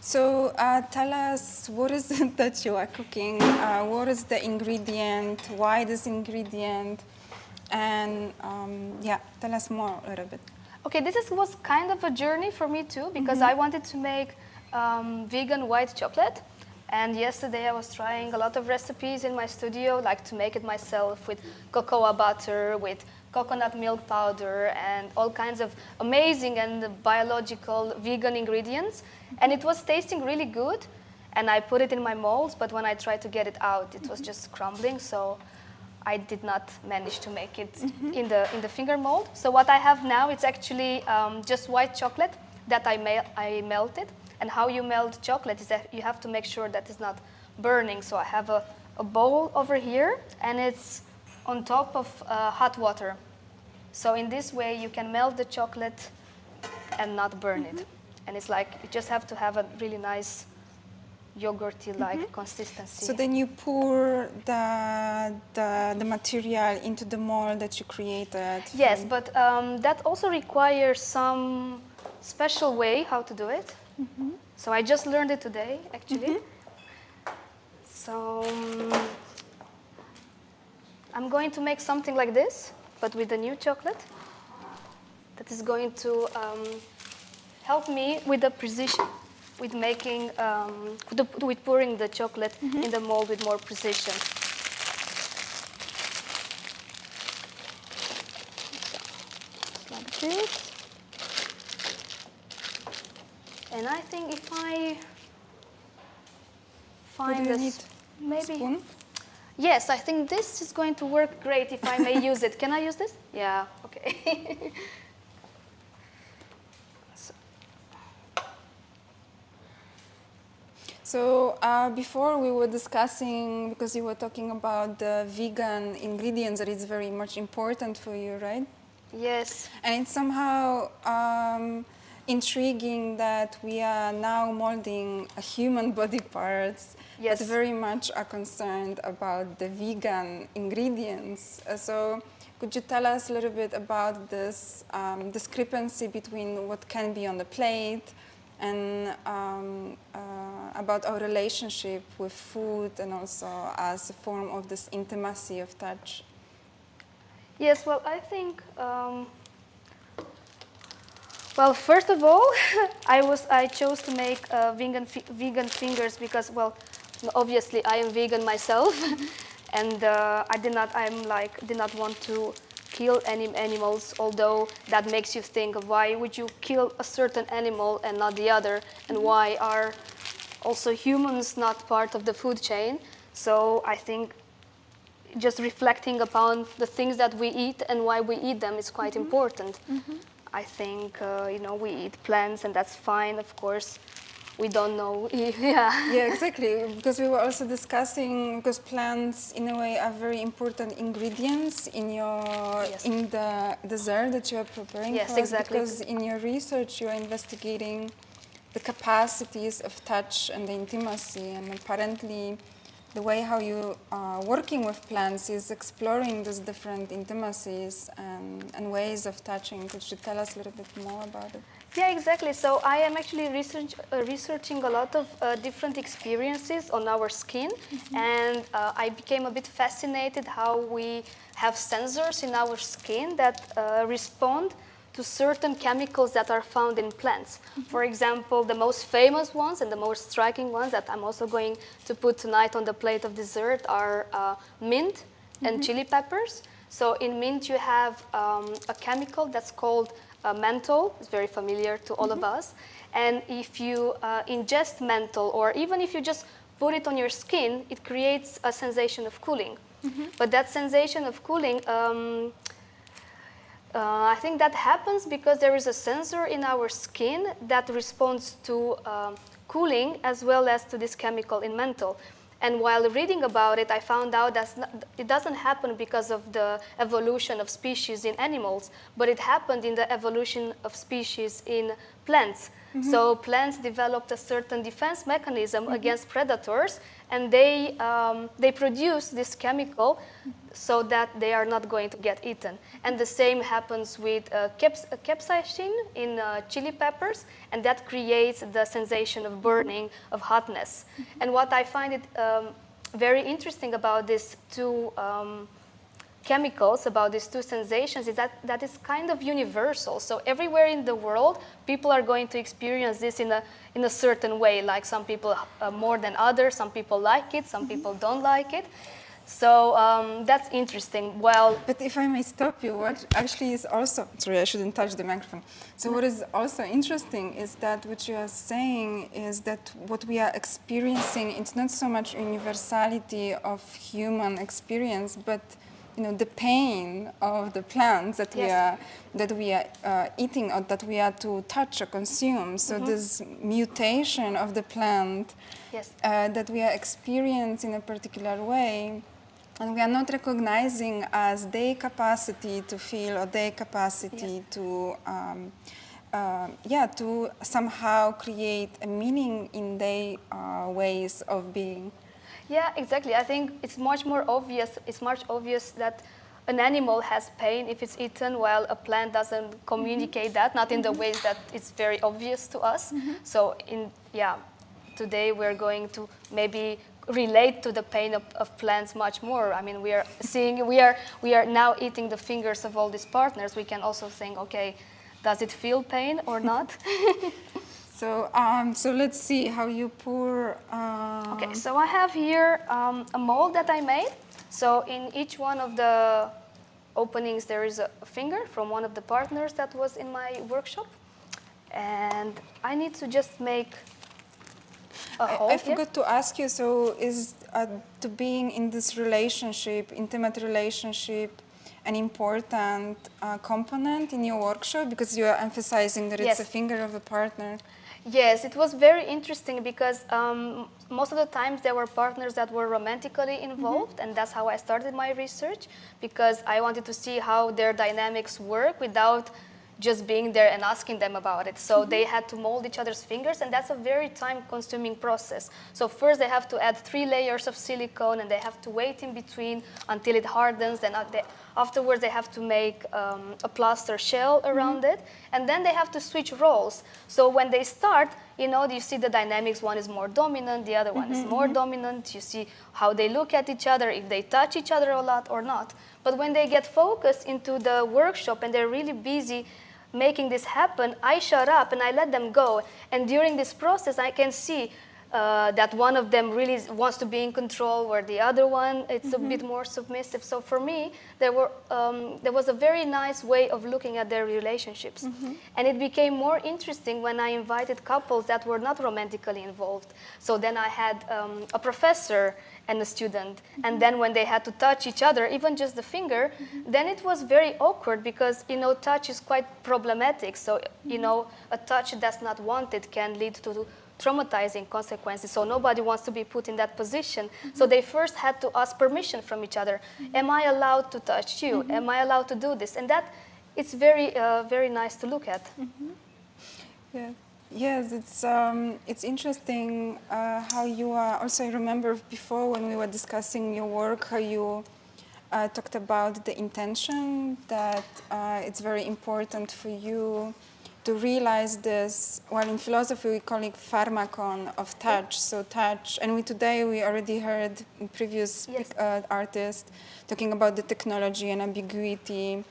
So tell us, what is it that you are cooking? What is the ingredient? Why this ingredient? And yeah, tell us more a little bit. Okay, was kind of a journey for me too, because I wanted to make vegan white chocolate. And yesterday I was trying a lot of recipes in my studio, like to make it myself with cocoa butter, with coconut milk powder, and all kinds of amazing and biological vegan ingredients. And it was tasting really good. And I put it in my molds, but when I tried to get it out, it was just crumbling. So I did not manage to make it in the finger mold. So what I have now, it's actually just white chocolate that I melted. And how you melt chocolate is that you have to make sure that it's not burning. So I have a bowl over here, and it's on top of hot water. So in this way, you can melt the chocolate and not burn it. And it's like, you just have to have a really nice yogurty-like consistency. So then you pour the material into the mold that you created. Yes, but that also requires some special way how to do it. So I just learned it today, actually. So I'm going to make something like this, but with the new chocolate. that is going to help me with the precision, with making, with pouring the chocolate in the mold with more precision. So, like this. And I think if I find this, maybe. Spoon? Yes, I think this is going to work great if I may use it. Can I use this? Yeah, okay. So before we were discussing, because you were talking about the vegan ingredients, that is very much important for you, right? Yes. And it's somehow intriguing that we are now molding a human body parts Yes. that very much are concerned about the vegan ingredients. So could you tell us a little bit about this discrepancy between what can be on the plate and about our relationship with food and also as a form of this intimacy of touch? Yes, well, I think, well, first of all, I chose to make vegan fingers because, well, obviously I am vegan myself, and I did not want to kill any animals, although that makes you think of why would you kill a certain animal and not the other, and why are also humans not part of the food chain. So I think just reflecting upon the things that we eat and why we eat them is quite important. I think, you know, we eat plants and that's fine, of course. We don't know, yeah. Yeah, exactly, because we were also discussing, because plants in a way are very important ingredients in your, in the dessert that you are preparing. Yes, for us, exactly. Because in your research you are investigating the capacities of touch and the intimacy, and apparently the way how you are working with plants is exploring these different intimacies and ways of touching. Could you tell us a little bit more about it? Yeah, exactly. So I am actually researching a lot of different experiences on our skin, and I became a bit fascinated how we have sensors in our skin that respond to certain chemicals that are found in plants. For example, the most famous ones and the most striking ones that I'm also going to put tonight on the plate of dessert are mint and chili peppers. So in mint you have a chemical that's called menthol. It's very familiar to all of us. And if you ingest menthol, or even if you just put it on your skin, it creates a sensation of cooling. But that sensation of cooling, I think that happens because there is a sensor in our skin that responds to cooling as well as to this chemical in menthol. And while reading about it, I found out that it doesn't happen because of the evolution of species in animals, but it happened in the evolution of species in plants. So plants developed a certain defense mechanism against predators, and they produce this chemical so that they are not going to get eaten. And the same happens with capsaicin in chili peppers, and that creates the sensation of burning, of hotness. And what I find it very interesting about these two chemicals, about these two sensations, is that is kind of universal. So everywhere in the world, people are going to experience this in a certain way. Like some people more than others, some people like it, some people don't like it. So that's interesting. Well, but if I may stop you, what actually is also, sorry, I shouldn't touch the microphone. So what is also interesting is that what you are saying is that what we are experiencing, it's not so much universality of human experience, but you know, the pain of the plants that we are eating, or that we are to touch or consume. So this mutation of the plant that we are experiencing in a particular way, and we are not recognizing as their capacity to feel or their capacity to to somehow create a meaning in their ways of being. Yeah, exactly. I think it's much more obvious. It's much obvious that an animal has pain if it's eaten, while a plant doesn't communicate that, not in the ways that it's very obvious to us. So, today we're going to maybe relate to the pain of plants much more. I mean, we are now eating the fingers of all these partners. We can also think, okay, Does it feel pain or not? So, so let's see how you pour. Okay, so I have here a mold that I made. So in each one of the openings there is a finger from one of the partners that was in my workshop. And I need to just make a hole I here. forgot to ask you, so is to being in this relationship, intimate relationship, an important component in your workshop? Because you are emphasizing that it's Yes. a finger of a partner. Yes, it was very interesting because most of the times there were partners that were romantically involved, and that's how I started my research, because I wanted to see how their dynamics work without just being there and asking them about it. So they had to mold each other's fingers, and that's a very time-consuming process. So first they have to add 3 layers of silicone, and they have to wait in between until it hardens, and afterwards they have to make a plaster shell around it, and then they have to switch roles. So when they start, you know, you see the dynamics, one is more dominant, the other one is more dominant, you see how they look at each other, if they touch each other a lot or not. But when they get focused into the workshop and they're really busy making this happen, I shut up and I let them go. And during this process, I can see that one of them really wants to be in control, where the other one, it's a bit more submissive. So for me, there was a very nice way of looking at their relationships. And it became more interesting when I invited couples that were not romantically involved. So then I had a professor and a student. And then when they had to touch each other, even just the finger, then it was very awkward because, you know, touch is quite problematic. So, you know, a touch that's not wanted can lead to traumatizing consequences. So nobody wants to be put in that position. So they first had to ask permission from each other. Am I allowed to touch you? Am I allowed to do this? And that, it's very, very nice to look at. Yeah. Yes, it's interesting how you are. Also, I remember before when we were discussing your work, how you talked about the intention, that it's very important for you to realize this. Well, in philosophy, we call it pharmakon of touch. So touch, and today we already heard previous artists talking about the technology and ambiguity.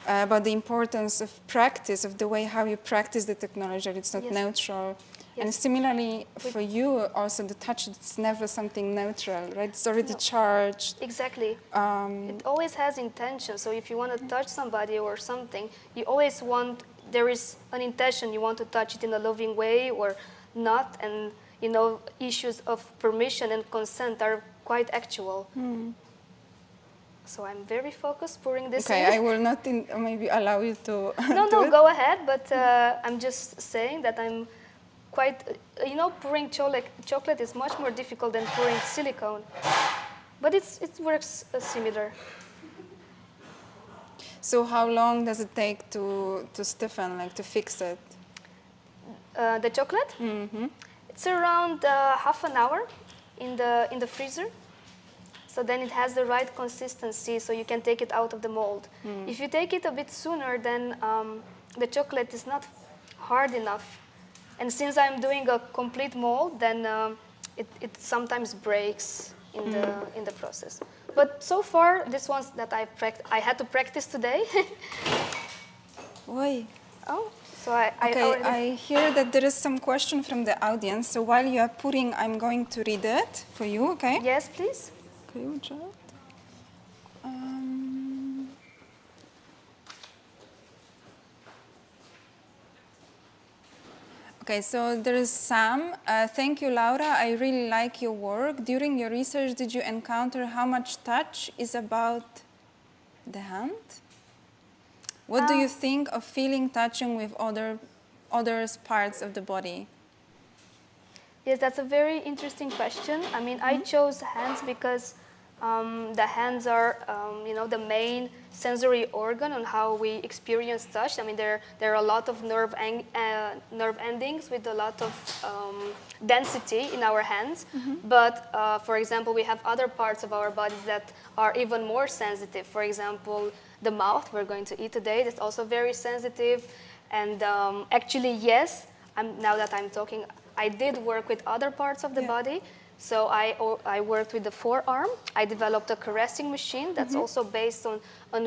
About the importance of practice, of the way how you practice the technology, it's not neutral. And similarly, for you, also the touch, it's never something neutral, right? It's already charged. Exactly. It always has intention. So if you want to touch somebody or something, you always want, there is an intention, you want to touch it in a loving way or not. And, you know, issues of permission and consent are quite actual. So I'm very focused pouring this in. I will not maybe allow you to No, go ahead, but I'm just saying that I'm quite, you know, pouring chocolate is much more difficult than pouring silicone. But it works similar. So how long does it take to stiffen, like to fix it? The chocolate? It's around half an hour in the freezer. So then it has the right consistency, so you can take it out of the mold. If you take it a bit sooner, then the chocolate is not hard enough. And since I'm doing a complete mold, then it sometimes breaks in the process. But so far, this ones that I had to practice today. Why? Oh, so I hear that there is some question from the audience. So while you are pouring, I'm going to read it for you, okay? Yes, please. Okay, watch out. Okay, so there is Sam. Thank you, Laura. I really like your work. During your research, did you encounter how much touch is about the hand? What do you think of feeling touching with others' parts of the body? Yes, that's a very interesting question. I mean, I chose hands because the hands are, you know, the main sensory organ on how we experience touch. I mean, there are a lot of nerve endings with a lot of density in our hands. But, for example, we have other parts of our bodies that are even more sensitive. For example, the mouth we're going to eat today is also very sensitive. And actually, yes, now that I'm talking, I did work with other parts of the body. So I worked with the forearm. I developed a caressing machine that's also based on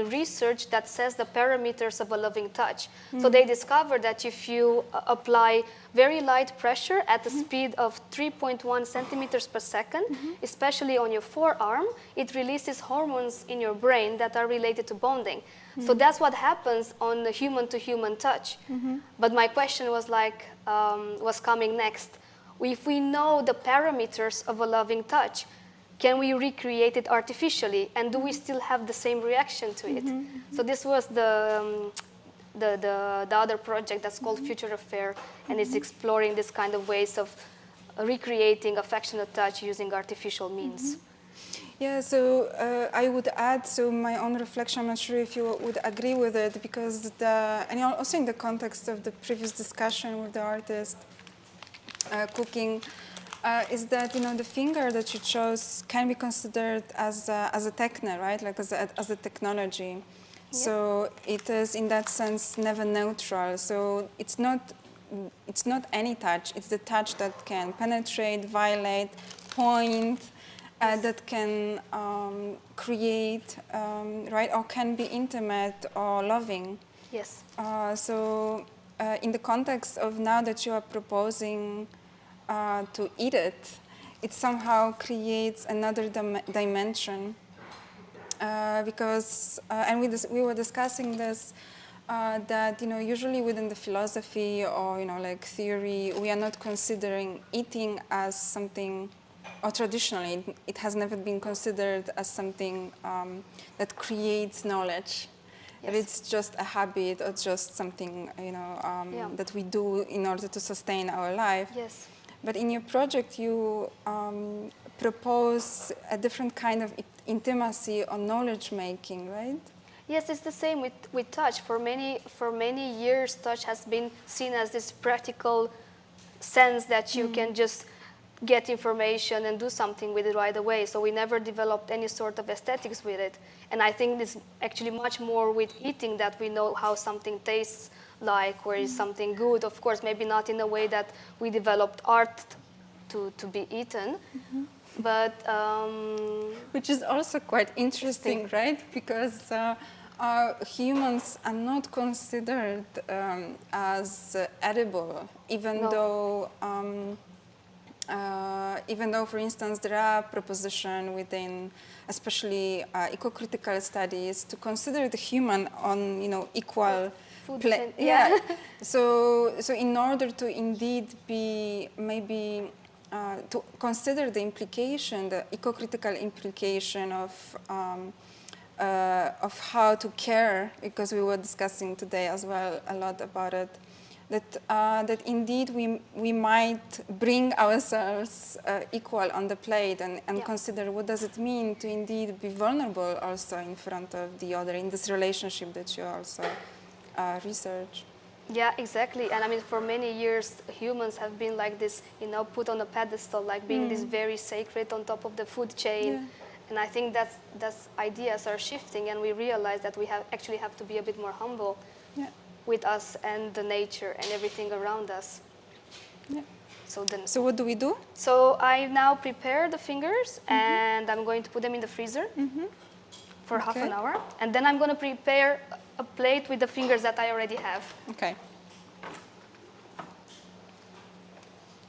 research that says the parameters of a loving touch. So they discovered that if you apply very light pressure at the speed of 3.1 centimeters per second, especially on your forearm, it releases hormones in your brain that are related to bonding. So that's what happens on the human-to-human touch. But my question was like, was coming next. If we know the parameters of a loving touch, can we recreate it artificially? And do we still have the same reaction to it? So this was the other project that's called Future Affair, and it's exploring this kind of ways of recreating affectionate touch using artificial means. Yeah, so I would add, so my own reflection, I'm not sure if you would agree with it, because and also in the context of the previous discussion with the artist, cooking, is that, the finger that you chose can be considered as a techno, right? Like as a technology. Yeah. So it is, in that sense, never neutral. So it's not any touch. It's the touch that can penetrate, violate, point, that can create, right, or can be intimate or loving. Yes. So in the context of now that you are proposing to eat it, it somehow creates another dimension. Because, and we were discussing this, that, usually within the philosophy or, like theory, we are not considering eating as something, or traditionally, it has never been considered as something that creates knowledge. Yes. It's just a habit or just something, that we do in order to sustain our life. Yes. But in your project, you propose a different kind of intimacy or knowledge making, right? Yes, it's the same with touch. For many years, touch has been seen as this practical sense that you can just get information and do something with it right away. So we never developed any sort of aesthetics with it. And I think it's actually much more with eating that we know how something tastes like, where is something good. Of course, maybe not in a way that we developed art to be eaten. But which is also quite interesting, right? Because humans are not considered as edible, even though, for instance, there are propositions within, especially eco-critical studies, to consider the human on, equal. Yeah. So in order to indeed be maybe. To consider the implication, the eco-critical implication of how to care, because we were discussing today as well a lot about it, that indeed we might bring ourselves equal on the plate and consider what does it mean to indeed be vulnerable also in front of the other in this relationship that you also research. Yeah, exactly. And I mean, for many years, humans have been like this, put on a pedestal, like being this very sacred on top of the food chain. Yeah. And I think that's ideas are shifting, and we realize that we actually have to be a bit more humble with us and the nature and everything around us. Yeah. So what do we do? So I now prepare the fingers, and I'm going to put them in the freezer for half an hour. And then I'm going to prepare a plate with the fingers that I already have. Okay.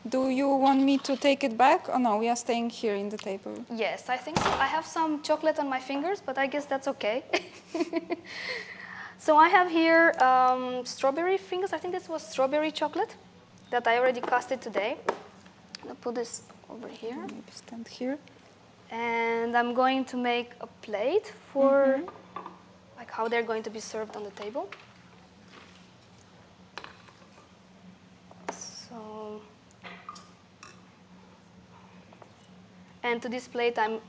Do you want me to take it back? Oh no, we are staying here in the table. Yes, I think so. I have some chocolate on my fingers, but I guess that's okay. So I have here strawberry fingers. I think this was strawberry chocolate that I already custard today. I'm going to put this over here. Maybe stand here. And I'm going to make a plate for like how they're going to be served on the table. So, and to this plate I'm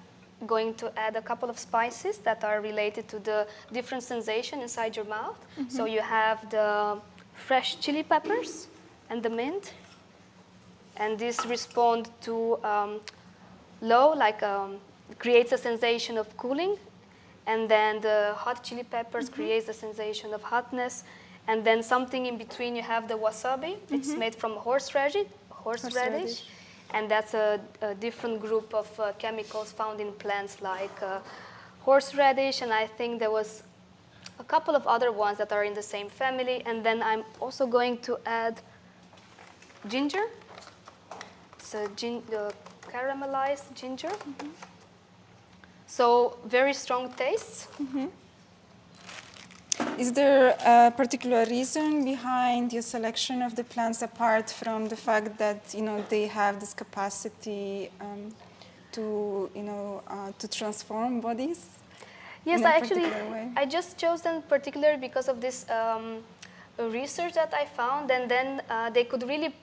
going to add a couple of spices that are related to the different sensation inside your mouth. So you have the fresh chili peppers and the mint, and this respond to low, like creates a sensation of cooling, and then the hot chili peppers creates a sensation of hotness, and then something in between you have the wasabi. It's made from horseradish, and that's a different group of chemicals found in plants like horseradish, and I think there was a couple of other ones that are in the same family. And then I'm also going to add ginger. So caramelized ginger. Mm-hmm. So very strong tastes. Mm-hmm. Is there a particular reason behind your selection of the plants apart from the fact that they have this capacity to to transform bodies? Yes, I just chose them particularly because of this research that I found, and then they could really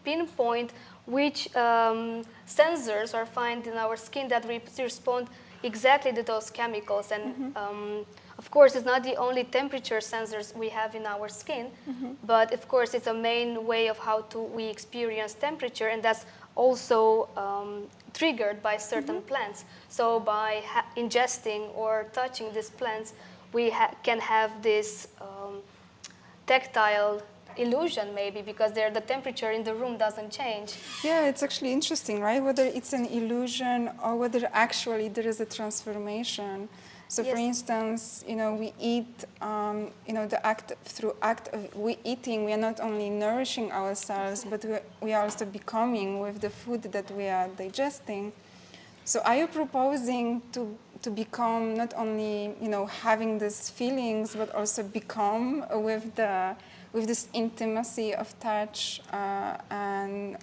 pinpoint which sensors are found in our skin that respond exactly to those chemicals. And of course, it's not the only temperature sensors we have in our skin, but of course, it's a main way of how we experience temperature, and that's also triggered by certain plants. So by ingesting or touching these plants, we can have this tactile illusion maybe, because the temperature in the room doesn't change. Yeah, it's actually interesting, right? Whether it's an illusion or whether actually there is a transformation. So, for instance, we eat, through act of eating, we are not only nourishing ourselves, but we are also becoming with the food that we are digesting. So, are you proposing to become not only, having these feelings, but also become with this intimacy of touch and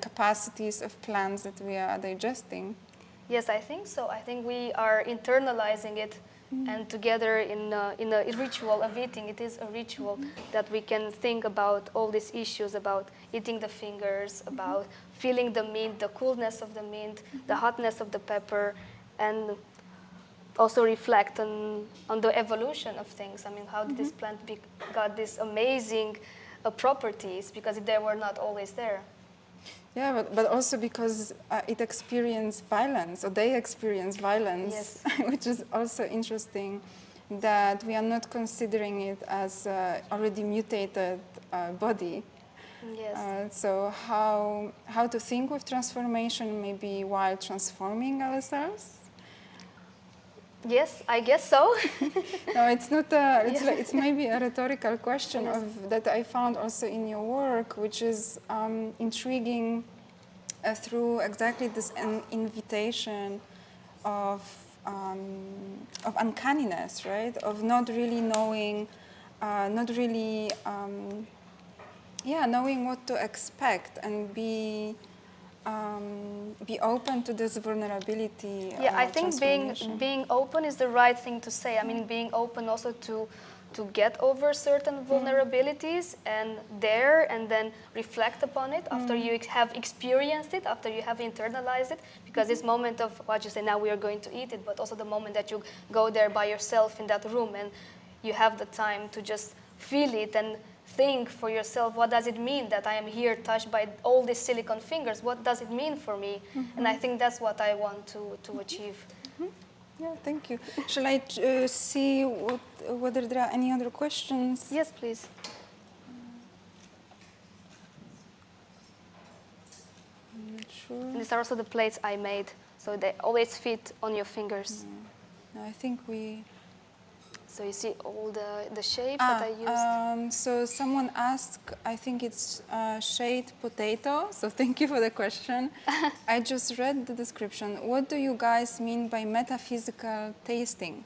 capacities of plants that we are digesting? Yes, I think so. I think we are internalizing it, and together in a ritual of eating, it is a ritual that we can think about all these issues about eating the fingers, about feeling the mint, the coolness of the mint, the hotness of the pepper, and also reflect on the evolution of things. I mean, how did this plant got these amazing properties, because they were not always there. Yeah, but also because it experienced violence, or they experience violence, which is also interesting, that we are not considering it as already mutated body. Yes. So how to think with transformation, maybe while transforming ourselves? Yes, I guess so. No, it's not. It's maybe a rhetorical question that I found also in your work, which is intriguing through exactly this invitation of uncanniness, right? Of not really knowing, knowing what to expect, and be open to this vulnerability. Yeah, I think being open is the right thing to say. I mean, being open also to get over certain vulnerabilities and then reflect upon it after you have experienced it, after you have internalized it. Because this moment of what you say, now we are going to eat it, but also the moment that you go there by yourself in that room and you have the time to just feel it and think for yourself, what does it mean that I am here touched by all these silicone fingers? What does it mean for me? And I think that's what I want to achieve. Yeah, thank you. Shall I see whether there are any other questions? Yes, please. I'm not sure. And these are also the plates I made, so they always fit on your fingers. No, I think we... So you see all the shape that I used? So someone asked, I think it's shade potato, so thank you for the question. I just read the description. What do you guys mean by metaphysical tasting?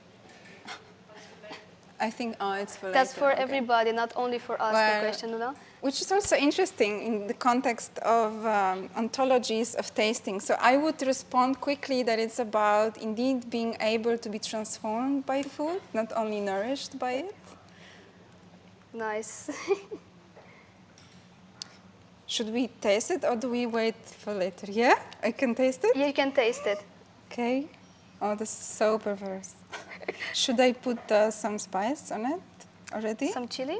I think, it's for later. That's for everybody, not only for us, the question, no? Which is also interesting in the context of ontologies of tasting. So I would respond quickly that it's about indeed being able to be transformed by food, not only nourished by it. Nice. Should we taste it or do we wait for later? Yeah? I can taste it? Yeah, you can taste it. Okay. Oh, this is so perverse. Should I put some spice on it already? Some chili?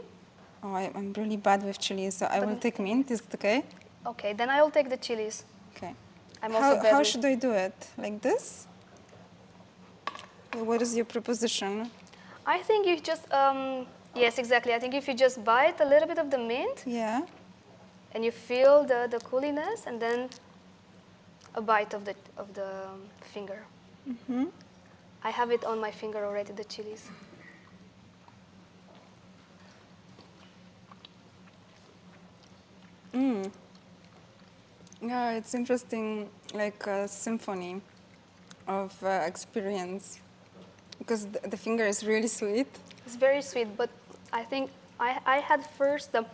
Oh, I'm really bad with chilies, so I will take mint. Is it okay? Okay, then I will take the chilies. Okay. I'm also How should I do it? Like this? What is your proposition? I think you just, yes, exactly. I think if you just bite a little bit of the mint, yeah, and you feel the cooliness, and then a bite of the finger. I have it on my finger already, the chilies. Yeah, it's interesting, like a symphony of experience, because the finger is really sweet. It's very sweet, but I think I had first the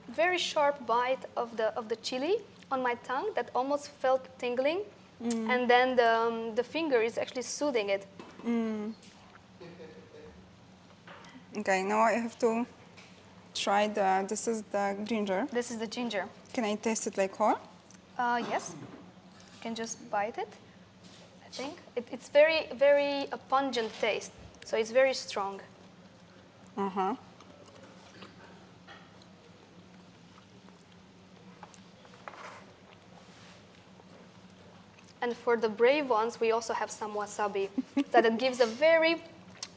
very sharp bite of the chili on my tongue that almost felt tingling, and then the finger is actually soothing it. Okay, now I have to try this is the ginger. This is the ginger. Can I taste it like whole? Yes, you can just bite it. I think it's very, very pungent taste, so it's very strong. And for the brave ones, we also have some wasabi that it gives a very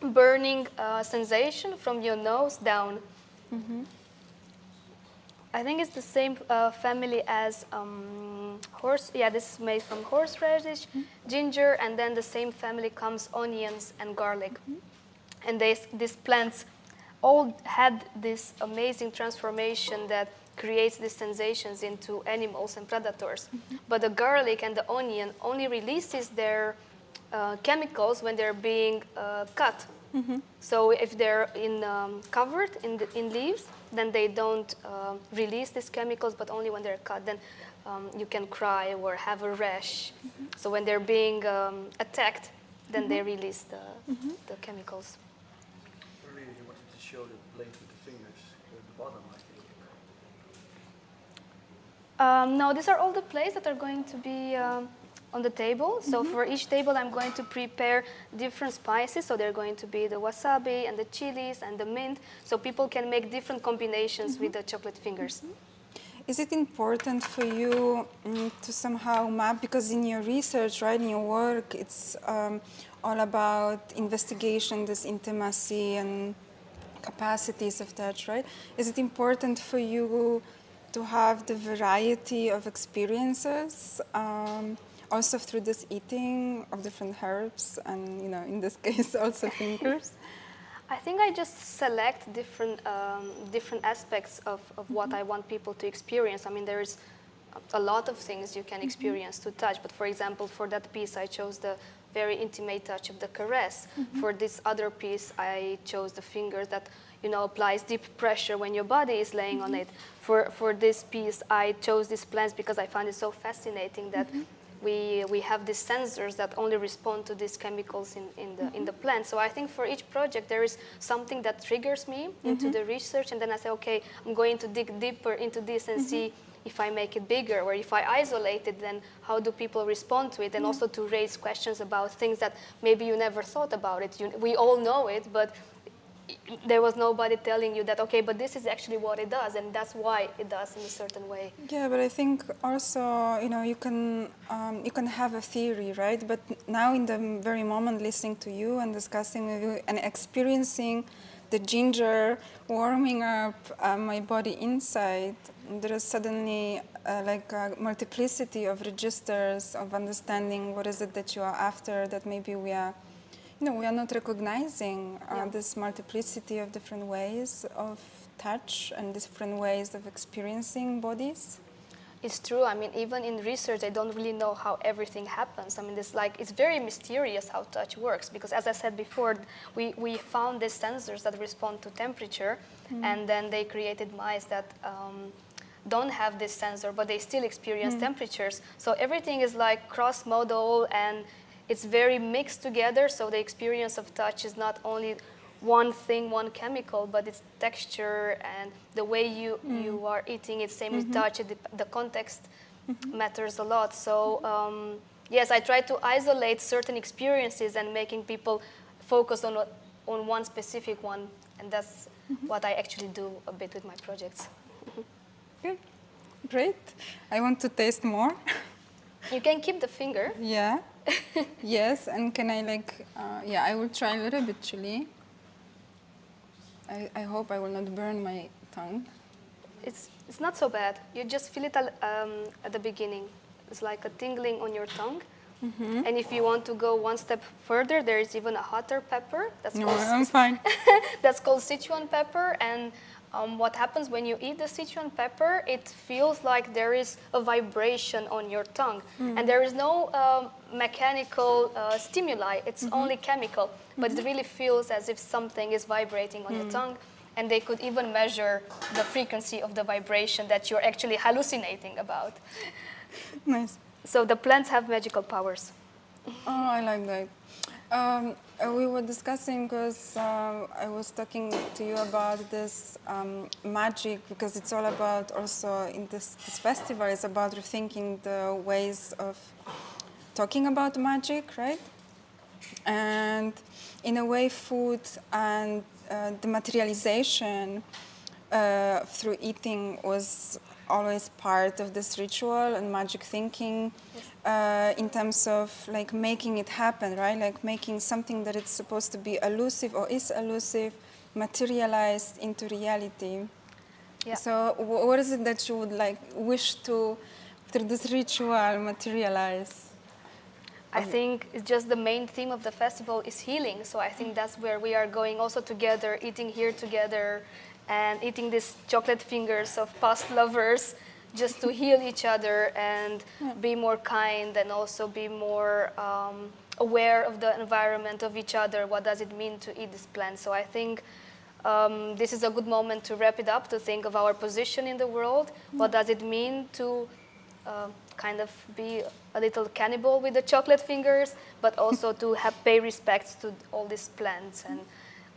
burning sensation from your nose down. I think it's the same family as horse. Yeah, this is made from horseradish, ginger, and then the same family comes onions and garlic. And these plants all had this amazing transformation that creates these sensations into animals and predators. But the garlic and the onion only releases their chemicals when they're being cut. So if they're covered in leaves, then they don't release these chemicals, but only when they're cut. Then you can cry or have a rash. So when they're being attacked, then they release the chemicals. Earlier you wanted to show the blade with the fingers at the bottom, I think. No, these are all the plates that are going to be on the table. So for each table, I'm going to prepare different spices. So they're going to be the wasabi and the chilies and the mint. So people can make different combinations with the chocolate fingers. Is it important for you to somehow map, because in your research, right, in your work, it's all about investigation, this intimacy and capacities of touch, right? Is it important for you to have the variety of experiences, also through this eating of different herbs and, you know, in this case, also fingers? I think I just select different aspects of what I want people to experience. I mean, there is a lot of things you can experience to touch, but for example, for that piece, I chose the very intimate touch of the caress. For this other piece, I chose the finger that, you know, applies deep pressure when your body is laying on it. For this piece, I chose these plants because I found it so fascinating that we have these sensors that only respond to these chemicals in the plant. So I think for each project there is something that triggers me into the research, and then I say, okay, I'm going to dig deeper into this and see if I make it bigger, or if I isolate it, then how do people respond to it, and also to raise questions about things that maybe you never thought about it. We all know it, but there was nobody telling you that, okay, but this is actually what it does, and that's why it does in a certain way. Yeah, but I think also, you know, you can have a theory, right? But now in the very moment listening to you and discussing with you and experiencing the ginger warming up my body inside, there is suddenly like a multiplicity of registers of understanding what is it that you are after, that maybe we are, you know, we are not recognizing this multiplicity of different ways of touch and different ways of experiencing bodies. It's true. I mean, even in research, I don't really know how everything happens. I mean, it's very mysterious how touch works, because as I said before, we found these sensors that respond to temperature, and then they created mice that don't have this sensor, but they still experience temperatures. So everything is like cross-modal, and it's very mixed together. So the experience of touch is not only one thing, one chemical, but it's texture and the way you are eating it. Same with touch. The context matters a lot. So yes, I try to isolate certain experiences and making people focus on one specific one, and that's what I actually do a bit with my projects. Good, great. I want to taste more. You can keep the finger. Yeah. Yes, and can I like? Yeah, I will try a little bit chili. I hope I will not burn my tongue. It's not so bad. You just feel it at the beginning, it's like a tingling on your tongue. And if you want to go one step further, there is even a hotter pepper. That's No, called I'm fine. that's called Sichuan pepper. And what happens when you eat the Sichuan pepper, it feels like there is a vibration on your tongue. And there is no mechanical stimuli, it's only chemical. But it really feels as if something is vibrating on your tongue. And they could even measure the frequency of the vibration that you're actually hallucinating about. Nice. So the plants have magical powers. Oh, I like that. We were discussing because I was talking to you about this magic, because it's all about also in this festival, it's about rethinking the ways of talking about magic, right? And in a way, food and the materialization through eating was always part of this ritual and magic thinking. In terms of like making it happen, right? Like making something that it's supposed to be elusive or is elusive materialized into reality. Yeah. So what is it that you would like wish to, through this ritual, materialize? I think it's just the main theme of the festival is healing. So I think that's where we are going also together, eating here together and eating these chocolate fingers of past lovers, just to heal each other and be more kind, and also be more aware of the environment of each other. What does it mean to eat this plant? So I think this is a good moment to wrap it up, to think of our position in the world. What does it mean to kind of be a little cannibal with the chocolate fingers, but also to pay respects to all these plants and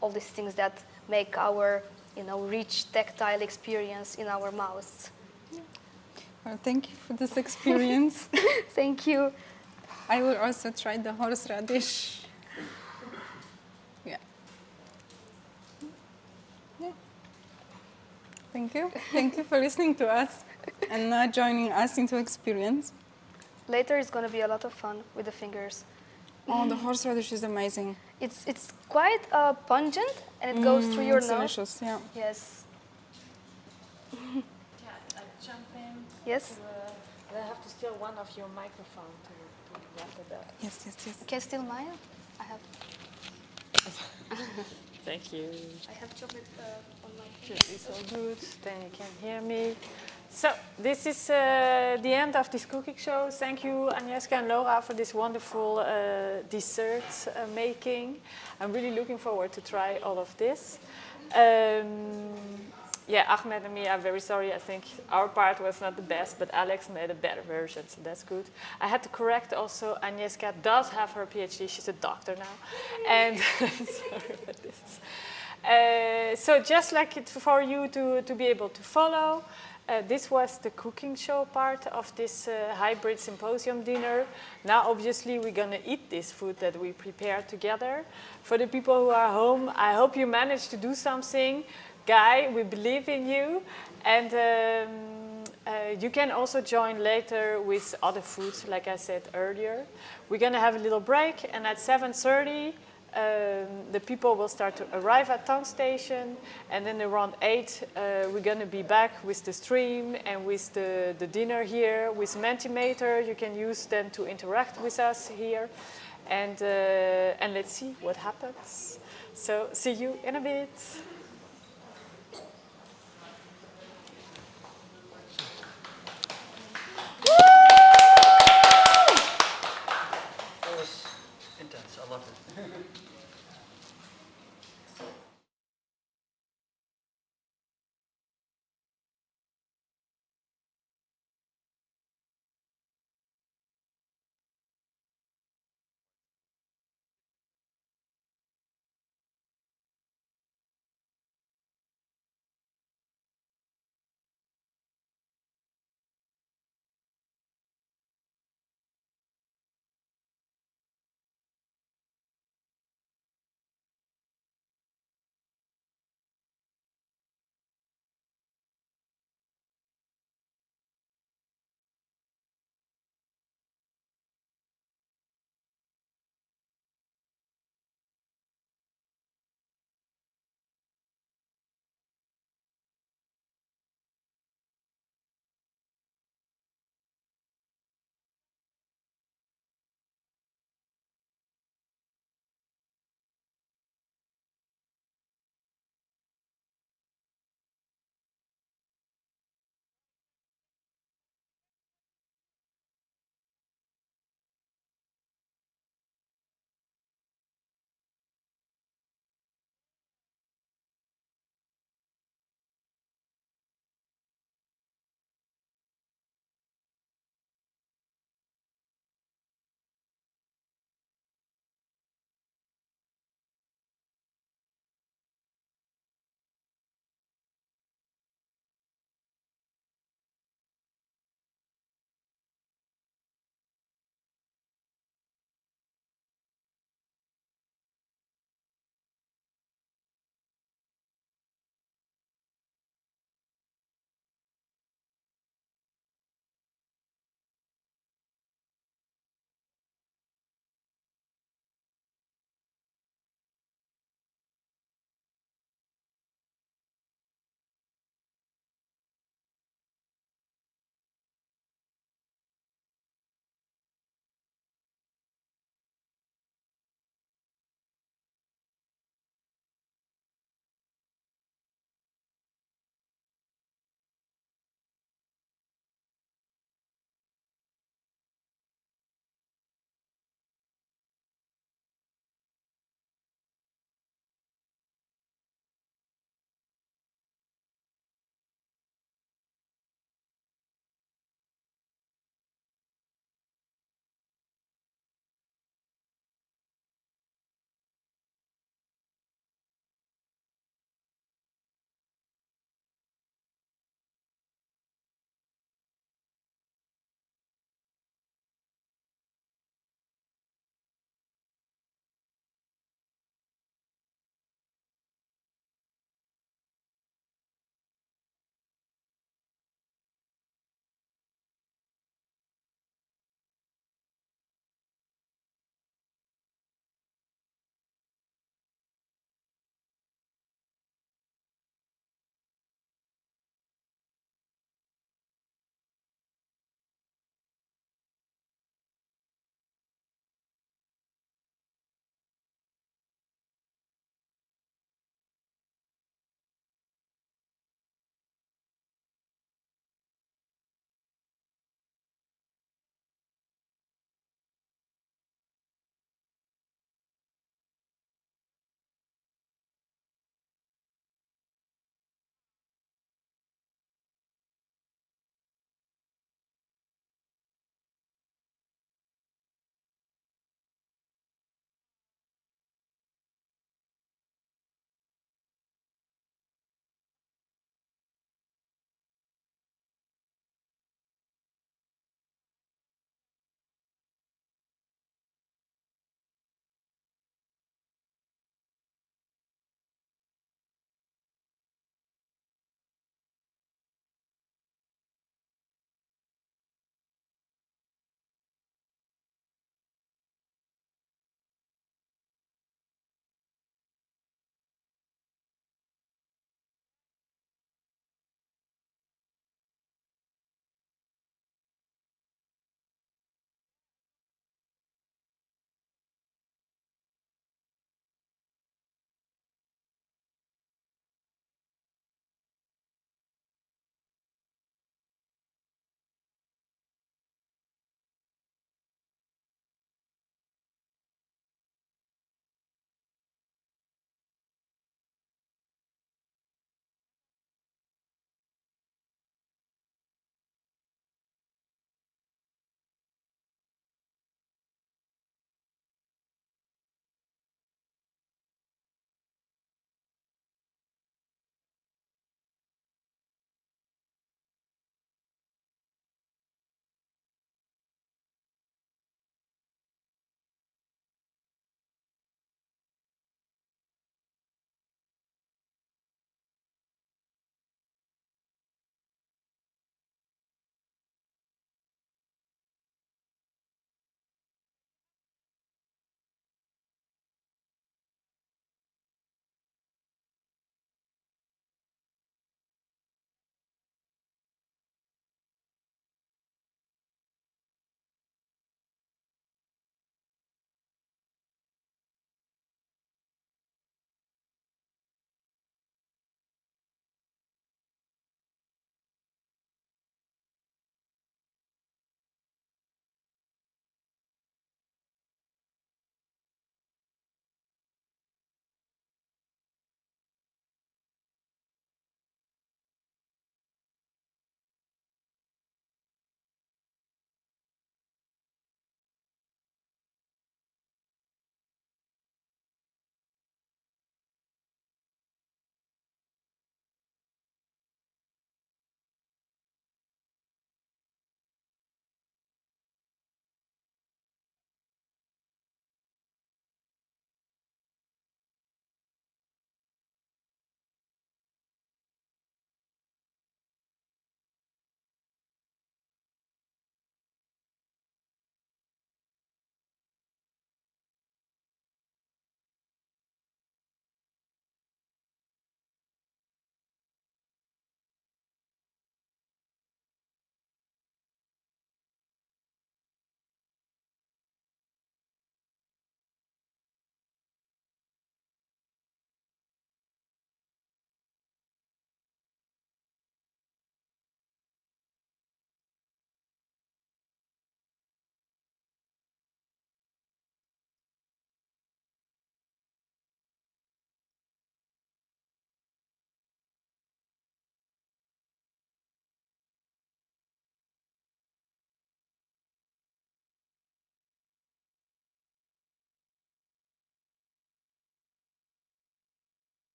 all these things that make our rich tactile experience in our mouths. Well, thank you for this experience. Thank you. I will also try the horseradish. Yeah. Yeah. Thank you. Thank you for listening to us and joining us into experience. Later is going to be a lot of fun with the fingers. Oh, the horseradish is amazing. It's quite pungent, and it goes through your it's nose. delicious, yeah. Yes. I jump in. Yes. I have to steal one of your microphone to wrap it up. Yes, yes, yes. You can steal mine. I have. Thank you. I have chocolate on my. This is so good. Then you can hear me. So this is the end of this cooking show. Thank you, Agnieszka and Laura, for this wonderful dessert making. I'm really looking forward to try all of this. Yeah, Ahmed and me are very sorry. I think our part was not the best, but Alex made a better version, so that's good. I had to correct also, Agnieszka does have her PhD. She's a doctor now. And sorry for this. So just like it for you to be able to follow, this was the cooking show part of this hybrid symposium dinner. Now, obviously, we're going to eat this food that we prepared together. For the people who are home, I hope you managed to do something. Guy, we believe in you. And you can also join later with other foods, like I said earlier. We're going to have a little break, and at 7:30, the people will start to arrive at Tang Station, and then around 8, we're going to be back with the stream and with the dinner here with Mentimeter. You can use them to interact with us here, and let's see what happens. So see you in a bit. That was intense. I loved it.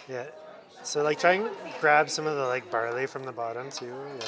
Yeah. So like try and grab some of the like barley from the bottom too. Yeah.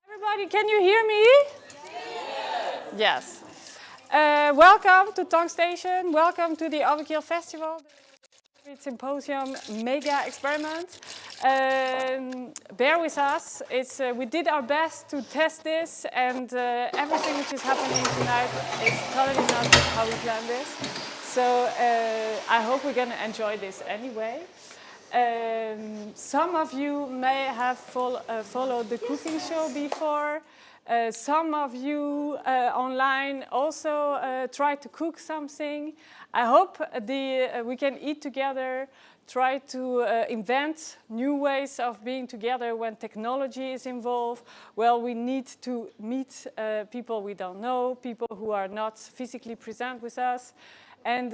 Everybody, can you hear me? Yes. Welcome to Tongue Station. Welcome to the Overkill Festival, the Symposium mega experiment. Bear with us. We did our best to test this, and everything which is happening tonight is totally not how we planned this. So I hope we're going to enjoy this anyway. Some of you may have followed the cooking show before. Some of you online also try to cook something. I hope we can eat together, try to invent new ways of being together when technology is involved. Well, we need to meet people we don't know, people who are not physically present with us. And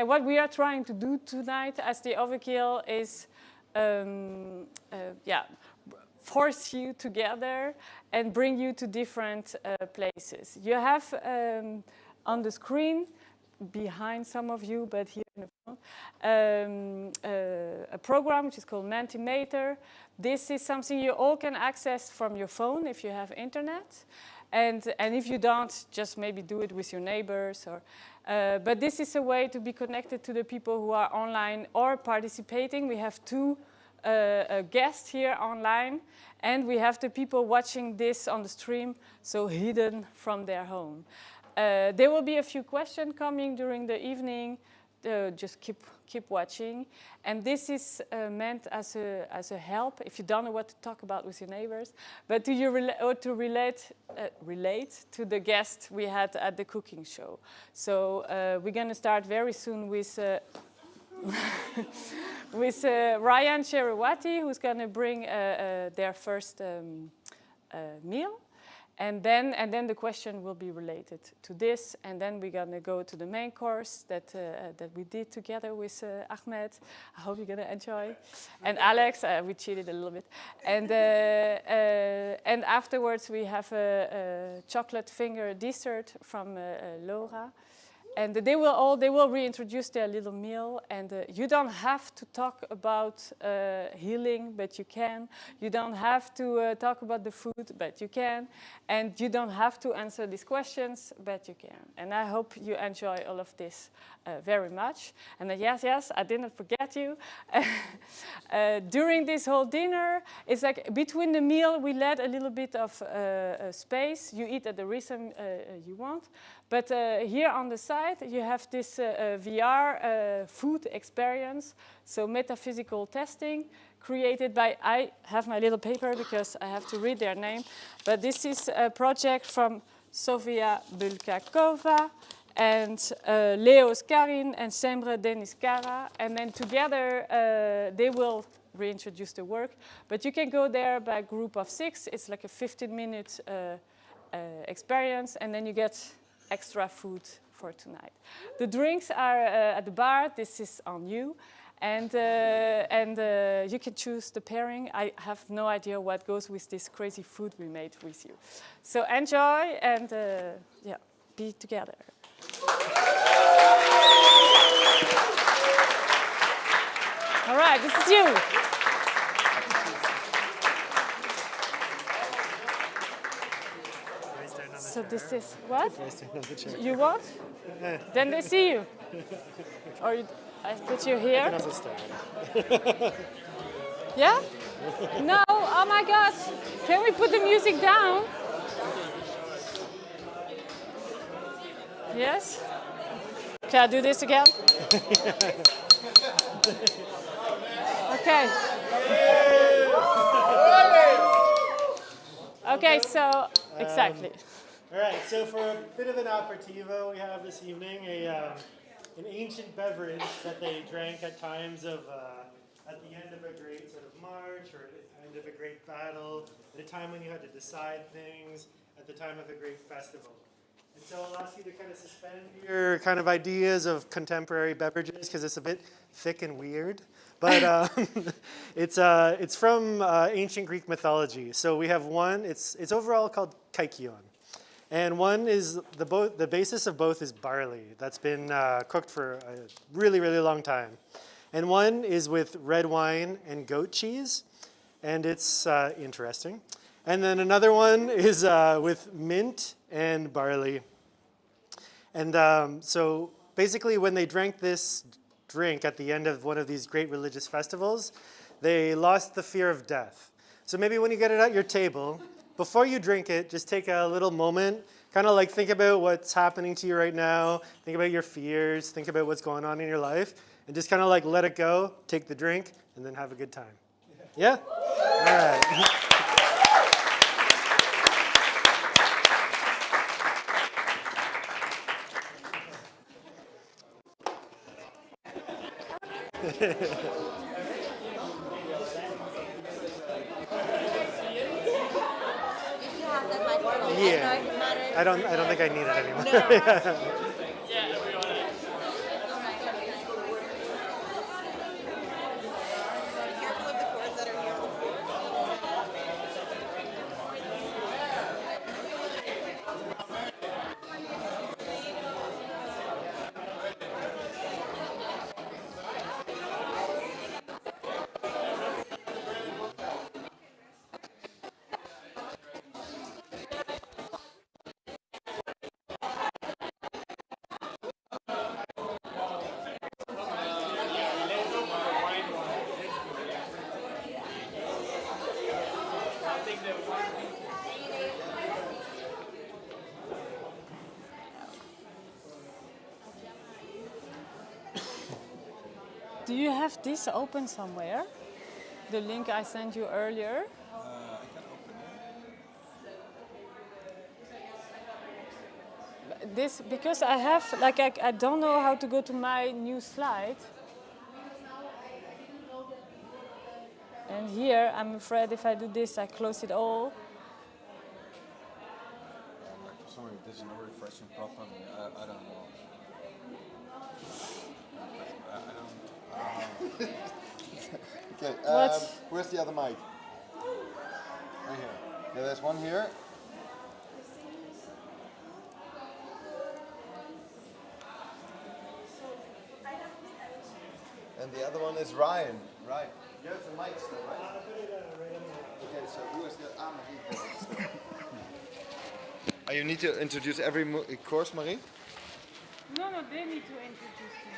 what we are trying to do tonight as the Overkill is force you together and bring you to different places. You have on the screen behind some of you, but here in the front, a program which is called Mentimeter. This is something you all can access from your phone if you have internet. And if you don't, just maybe do it with your neighbors. But this is a way to be connected to the people who are online or participating. We have two guests here online, and we have the people watching this on the stream, so hidden from their home. There will be a few questions coming during the evening. Just keep watching. And this is meant as a help if you don't know what to talk about with your neighbors, but to relate to the guest we had at the cooking show. So we're going to start very soon with with Ryan Cherawati, who's going to bring their first meal. And then the question will be related to this, and then we're gonna go to the main course that we did together with Ahmed. I hope you're gonna enjoy. And Alex, we cheated a little bit. And afterwards we have a chocolate finger dessert from Laura. And they will reintroduce their little meal. And you don't have to talk about healing, but you can. You don't have to talk about the food, but you can. And you don't have to answer these questions, but you can. And I hope you enjoy all of this very much. And yes, I didn't forget you. During this whole dinner, it's like between the meal, we let a little bit of space. You eat at the rhythm you want. But here on the side, you have this VR food experience, so metaphysical testing, created by, I have my little paper because I have to read their name, but this is a project from Sofia Bulgakova and Leo Skarin and Sembre Deniskara, and then together they will reintroduce the work. But you can go there by a group of 6. It's like a 15-minute experience, and then you get extra food for tonight. The drinks are at the bar. This is on you. And you can choose the pairing. I have no idea what goes with this crazy food we made with you. So enjoy and yeah, be together. All right, this is you. So this is what? You what? Then they see you. Or I put you here. Yeah? No, oh my God. Can we put the music down? Yes? Can I do this again? Okay. Okay, so exactly. All right, so for a bit of an aperitivo, we have this evening an ancient beverage that they drank at times of, at the end of a great sort of march or at the end of a great battle, at a time when you had to decide things, at the time of a great festival. And so I'll ask you to kind of suspend your kind of ideas of contemporary beverages because it's a bit thick and weird. But it's from ancient Greek mythology. So we have one, it's overall called kaikion. And one is, the basis of both is barley that's been cooked for a really, really long time. And one is with red wine and goat cheese, and it's interesting. And then another one is with mint and barley. And so basically when they drank this drink at the end of one of these great religious festivals, they lost the fear of death. So maybe when you get it at your table, before you drink it, just take a little moment, kind of like think about what's happening to you right now, think about your fears, think about what's going on in your life, and just kind of like let it go, take the drink, and then have a good time. Yeah? All right. Yeah, I don't think I need it anymore. No. Do you have this open somewhere? The link I sent you earlier? I can open it. This, because I have, like, I don't know how to go to my new slide. And here, I'm afraid if I do this, I close it all. Like for some reason, this is not refreshing properly. I don't know. I don't know. Okay, where's the other mic? Right here. Yeah, there's one here. And the other one is Ryan. Right. You have the mic still, right? Okay, so who is the... Marie. You need to introduce every course, Marie? No, they need to introduce me.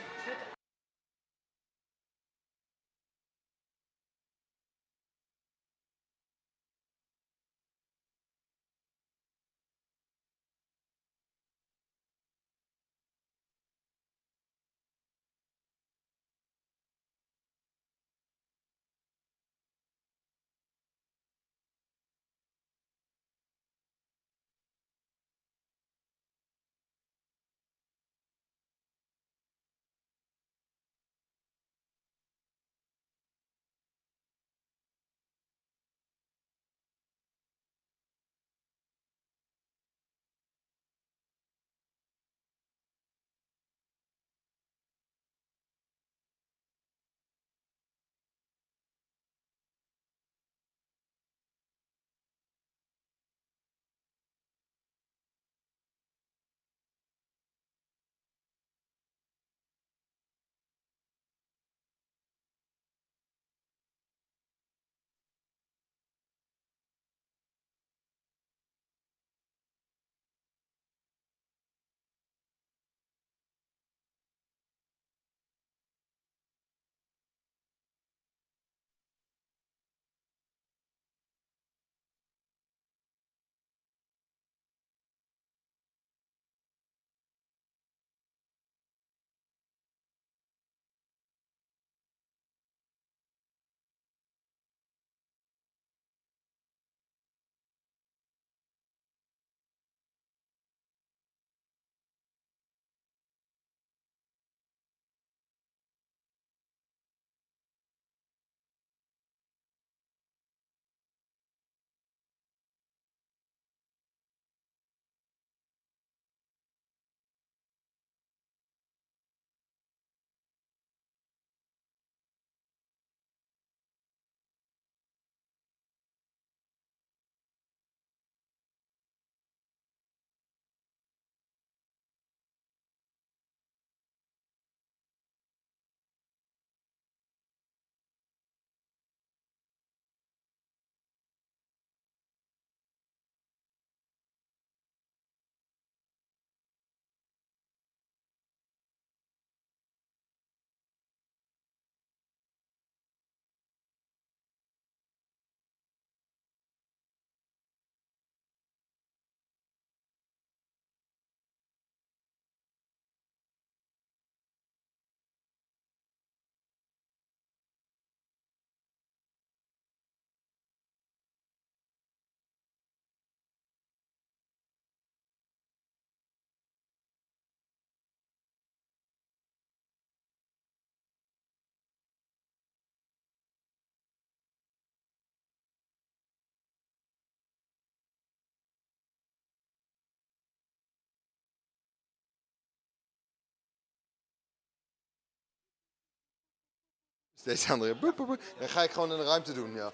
But Steeds andere. Boep, boep, boep. Dan ga ik gewoon in de ruimte doen, ja.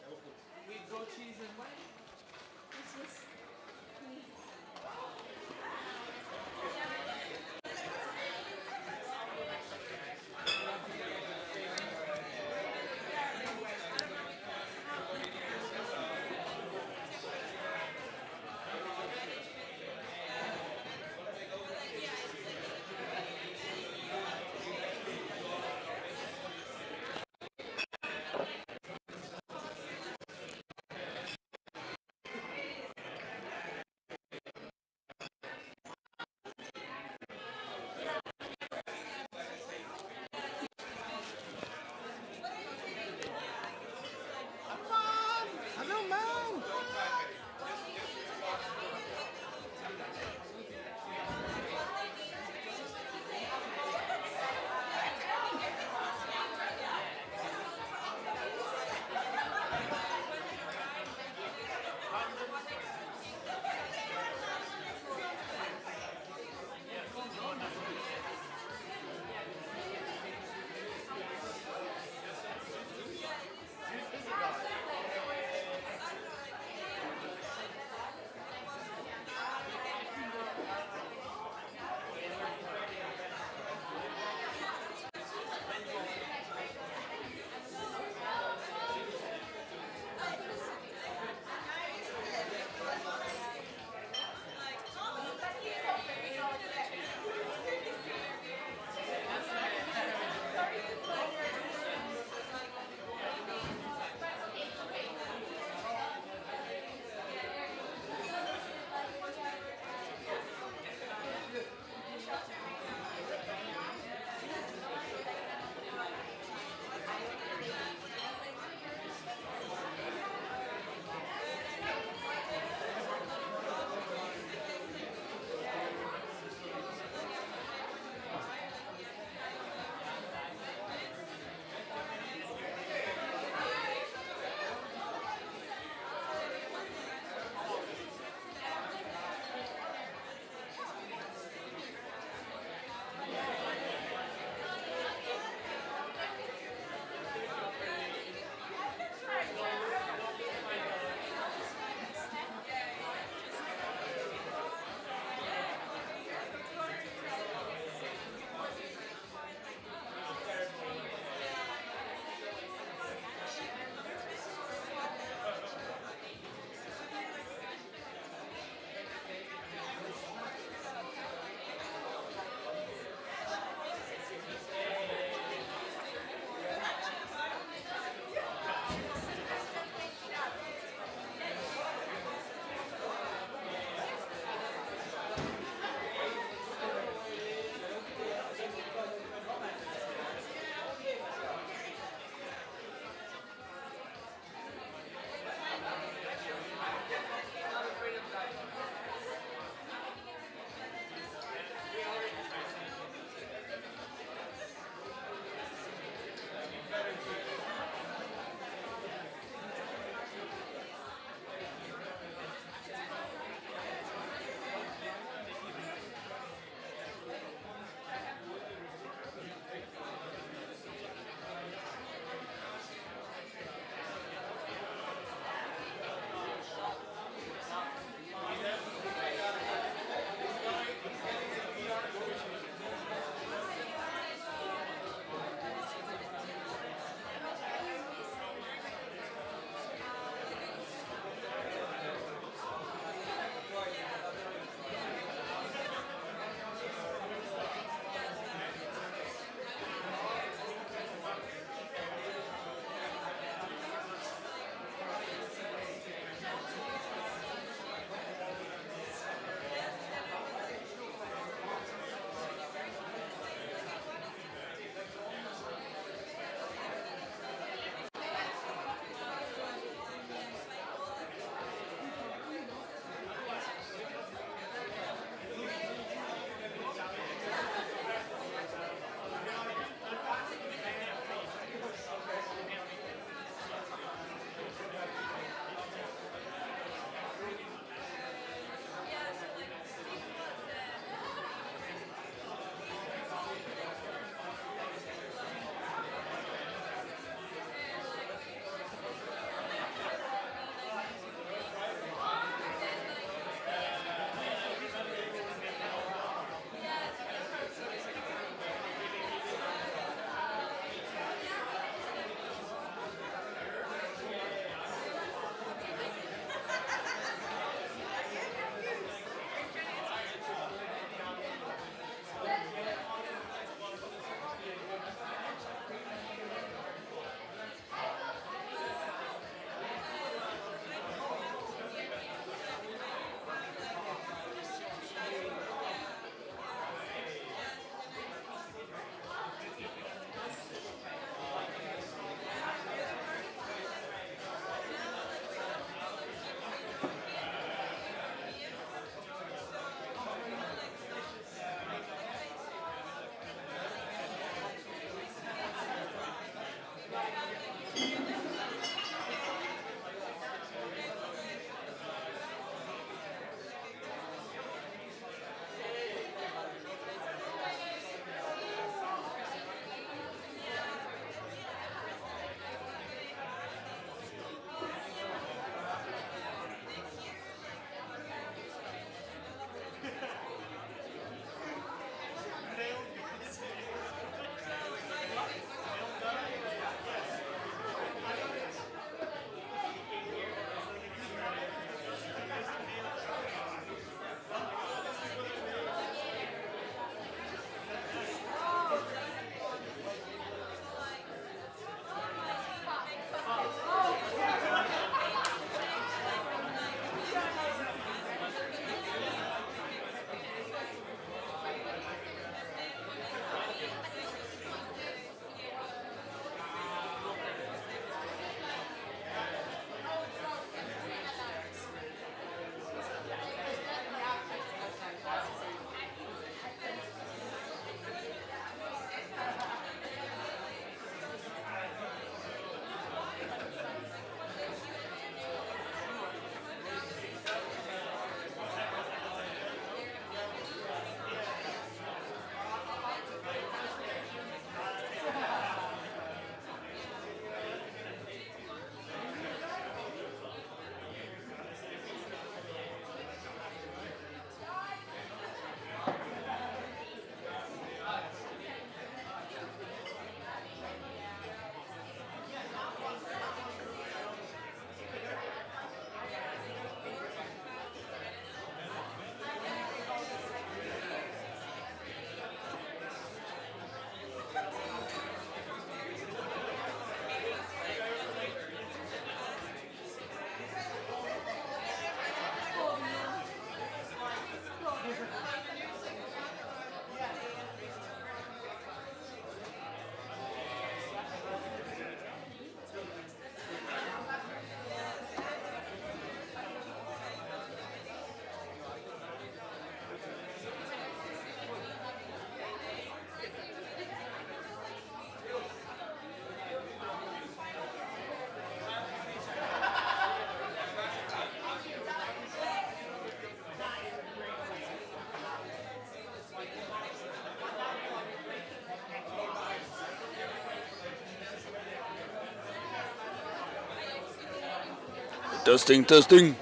Testing, testing.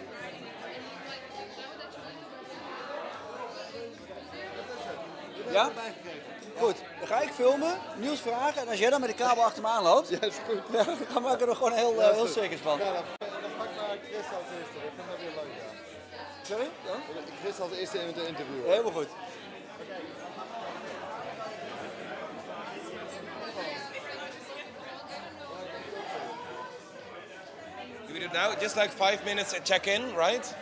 Ja? Goed, dan ga ik filmen, Niels vragen en als jij dan met de kabel achter me aanloopt, ja, is goed. Ja, dan maken we er gewoon heel circus van. Ja, dan pak maar Chris als eerste, ik vind dat weer leuk. Ja. Sorry? Ja? Chris als eerste in te interviewen. Helemaal goed. Do we do it now? Just like 5 minutes at check-in, right?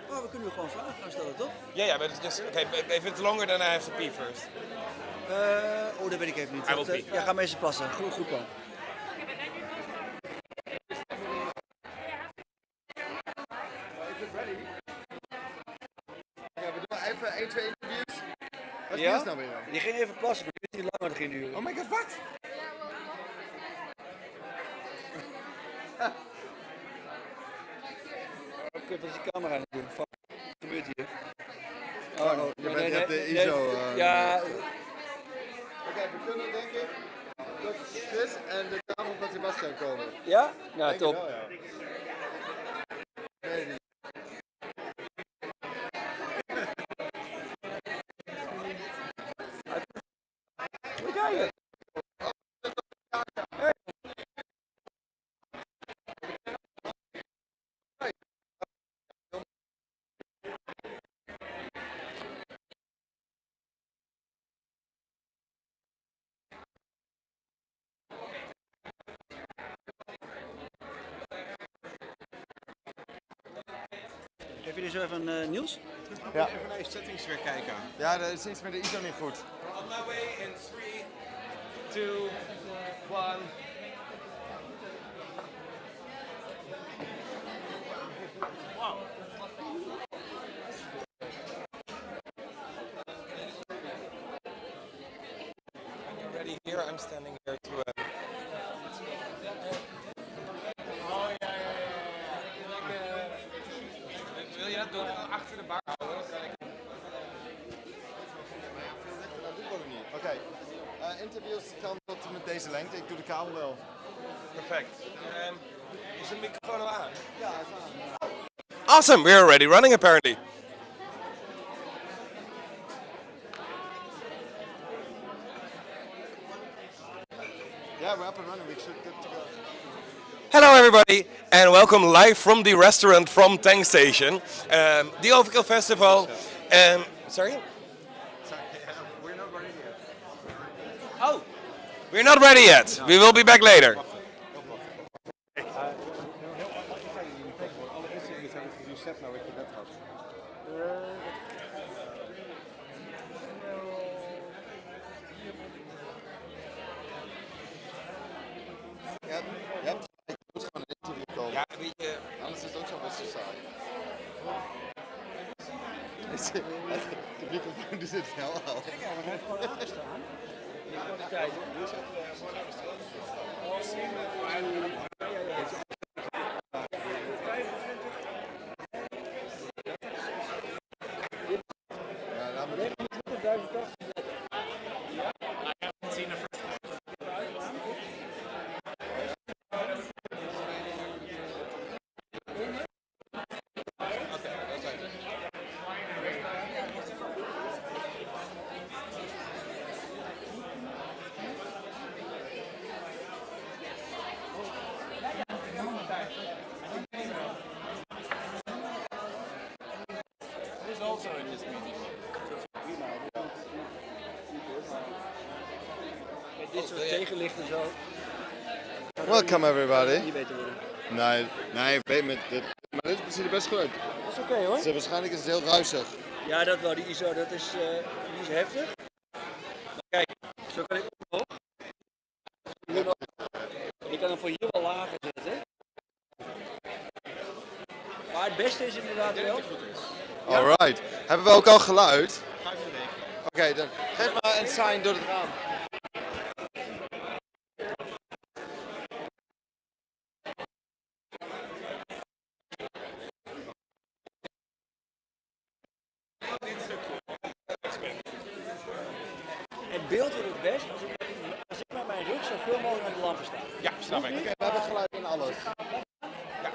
Oh, we kunnen gewoon vragen gaan stellen, toch? Yeah, but it's just okay. But if it's longer, then I have to pee first. Oh, dat weet ik even niet. I will pee. Ja, ga maar eens plassen. Goed plan. Ja, we doen even 1, 2 interviews. Wat is Ja? Niels nou weer? Die ging even plassen, maar die wist niet langer dat ging duren. Oh my god, what? Oh, kut, wat is die camera aan het doen? Fuck, wat gebeurt hier? Je hebt de ISO. Ja, Oké, we kunnen denk ik tot Chris en de kamer van Sebastian komen. ja? Ja, Denk top. Wel, ja. Nee, niet. Hoe ga je? Geef je dus even Niels? Ja. Even naar je settings weer kijken. Ja, er is iets met de ISO niet goed. On my way in 3, 2, 1. Wow. Already here, I'm standing here to. Wil je dat doen? Achter de bar houden? Kan ik... Dat doen we niet. Oké. Interviews kan tot met deze lengte. Ik doe de kabel wel. Perfect. Is de microfoon al aan? Ja, is aan. Awesome, we're already running apparently. Yeah, we're up and running. We should get to go. Hello everybody and welcome live from the restaurant from Tank Station. The Overkill Festival. Sorry? We're not ready yet. Oh, we're not ready yet. We will be back later. Je moet gewoon een interview komen. Ja, weet je... Anders is het ook zo best zo saai. De microfoon die zit snel al. Kijk, we hebben gewoon aangestaan. Ja, laat me Dit soort tegenlichten zo. Welcome everybody. Niet beter worden. Nee, met dit, maar dit ziet er best goed uit. Dat is oké hoor. Dus waarschijnlijk is het heel ruisig. Ja, dat wel. Die ISO, dat is, die is heftig. Maar kijk, zo kan ik omhoog. Ik kan hem voor hier wel lager zetten. Maar het beste is inderdaad wel. Alright. Hebben we ook al geluid? Oké, dan geef maar een sign door het raam. Het beeld wordt het best als ik met mijn rug zoveel mogelijk aan de lampen sta. Ja, snap ik. Oké, we hebben geluid en alles. Ja,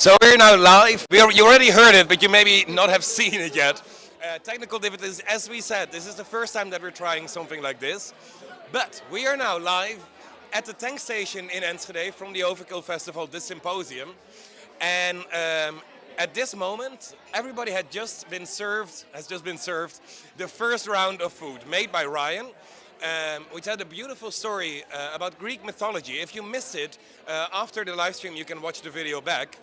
So we're now live. You already heard it, but you maybe not have seen it yet. Technical difficulties, as we said, this is the first time that we're trying something like this. But we are now live at the tank station in Enschede from the Overkill Festival, the Symposium. And at this moment, everybody has just been served the first round of food made by Ryan, which had a beautiful story about Greek mythology. If you missed it, after the live stream, you can watch the video back.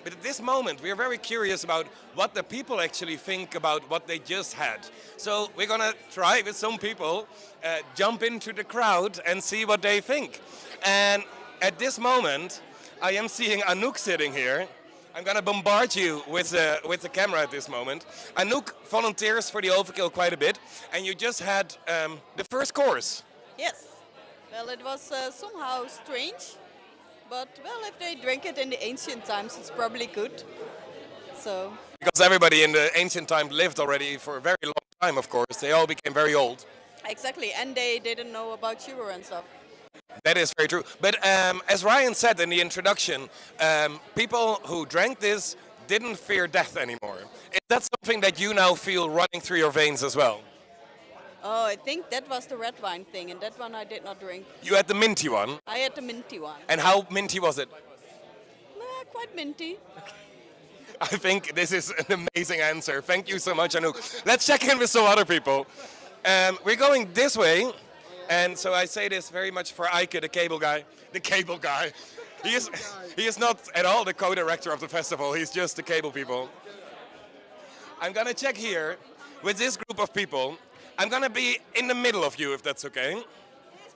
But at this moment, we are very curious about what the people actually think about what they just had. So we're gonna try with some people, jump into the crowd and see what they think. And at this moment, I am seeing Anouk sitting here. I'm gonna bombard you with the camera at this moment. Anouk volunteers for the Overkill quite a bit, and you just had the first course. Yes. Well, it was somehow strange. But, well, if they drink it in the ancient times, it's probably good. So. Because everybody in the ancient time lived already for a very long time, of course. They all became very old. Exactly, and they didn't know about sugar and stuff. That is very true. But as Ryan said in the introduction, people who drank this didn't fear death anymore. Is that something that you now feel running through your veins as well? Oh, I think that was the red wine thing, and that one I did not drink. You had the minty one? I had the minty one. And how minty was it? Quite minty. I think this is an amazing answer. Thank you so much, Anouk. Let's check in with some other people. We're going this way, and so I say this very much for Eike, the cable guy. The cable guy. He is not at all the co-director of the festival. He's just the cable people. I'm gonna check here with this group of people. I'm gonna be in the middle of you, if that's okay. Yes,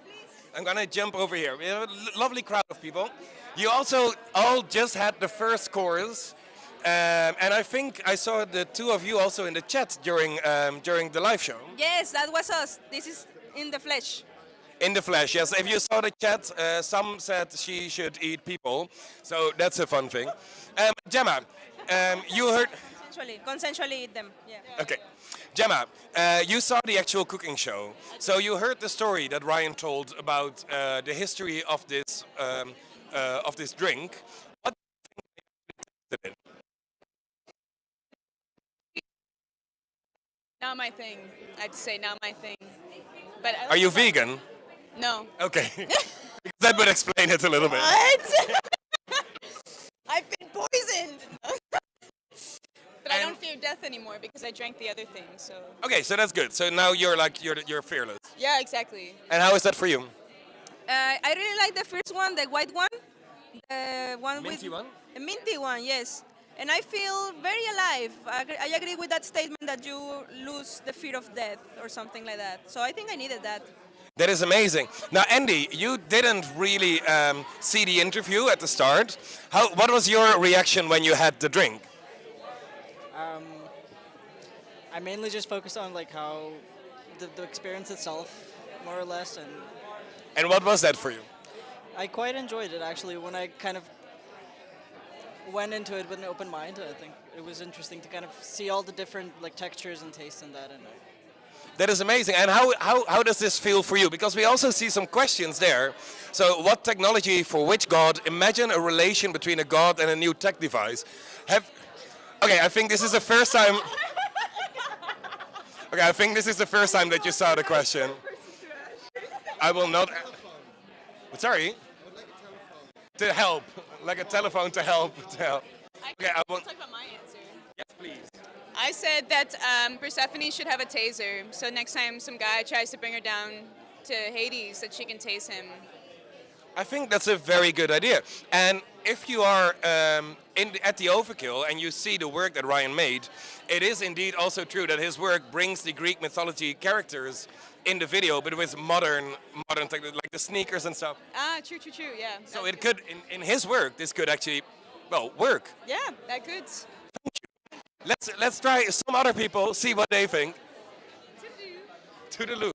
please. I'm gonna jump over here. We have a lovely crowd of people. You also all just had the first course, and I think I saw the two of you also in the chat during the live show. Yes, that was us. This is in the flesh. In the flesh, yes. If you saw the chat, some said she should eat people, so that's a fun thing. Gemma, you heard... Consensually eat them, yeah. Okay. Gemma, you saw the actual cooking show, so you heard the story that Ryan told about the history of this drink. What do you think? Not my thing. I'd say not my thing. But are you vegan? No. Okay. That would explain it a little bit. What? I've been poisoned. But I don't fear death anymore because I drank the other thing. So. Okay, so that's good. So now you're fearless. Yeah, exactly. And how is that for you? I really like the first one, the white one. The one minty with one? The minty one, yes. And I feel very alive. I agree with that statement that you lose the fear of death or something like that. So I think I needed that. That is amazing. Now, Andy, you didn't really see the interview at the start. What was your reaction when you had the drink? I mainly just focused on like how the experience itself, more or less, And what was that for you? I quite enjoyed it actually. When I kind of went into it with an open mind, I think it was interesting to kind of see all the different like textures and tastes in that. And that is amazing. And how does this feel for you? Because we also see some questions there. So, what technology for which god? Imagine a relation between a god and a new tech device. Okay, I think this is the first time. Okay, I think this is the first time that you saw the question. I will not. Sorry. To help, like a telephone to help. Okay, I will. Talk about my answer. Yes, please. I said that Persephone should have a taser, so next time some guy tries to bring her down to Hades, that she can tase him. I think that's a very good idea. And if you are at the Overkill and you see the work that Ryan made, it is indeed also true that his work brings the Greek mythology characters in the video, but with modern technology, like the sneakers and stuff. Ah, true, yeah. So it could, in his work, this could actually, well, work. Yeah, that could. Let's try some other people, see what they think. Toodaloo.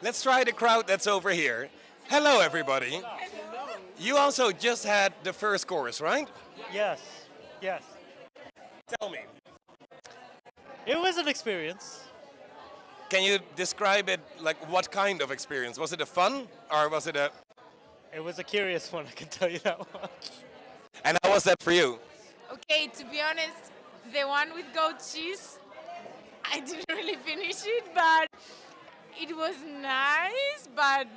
Let's try the crowd that's over here. Hello, everybody. Hello. You also just had the first course, right? Yes. Tell me. It was an experience. Can you describe it, like what kind of experience? Was it a fun or was it a... It was a curious one, I can tell you that much. And how was that for you? Okay, to be honest, the one with goat cheese, I didn't really finish it, but it was nice. But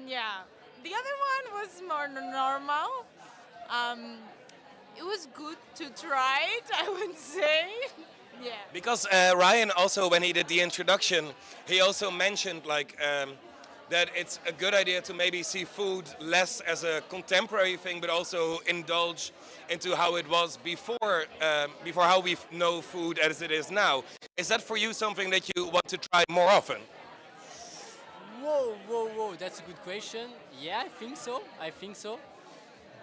yeah, the other one was more normal. It was good to try it, I would say. Yeah. Because Ryan also, when he did the introduction, he also mentioned like that it's a good idea to maybe see food less as a contemporary thing, but also indulge into how it was before, before how we know food as it is now. Is that for you something that you want to try more often? Whoa, that's a good question. Yeah, I think so.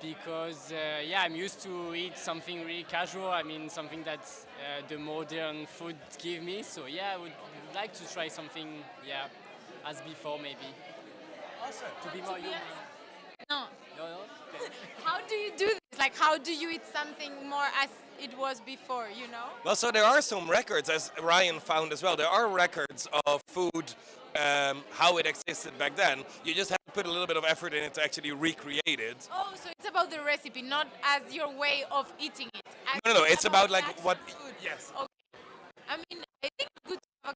Because, yeah, I'm used to eat something really casual. I mean, something that the modern food give me. So, yeah, I would like to try something, yeah, as before, maybe. Awesome. To be more human. No. No? Okay. How do you do this? Like, how do you eat something more as it was before, you know? Well, so there are some records, as Ryan found as well. There are records of food, how it existed back then. You just have to put a little bit of effort in it to actually recreate it. Oh, so it's about the recipe, not as your way of eating it. No, it's about like what. Food. Yes. Okay. I mean, I think it's good to have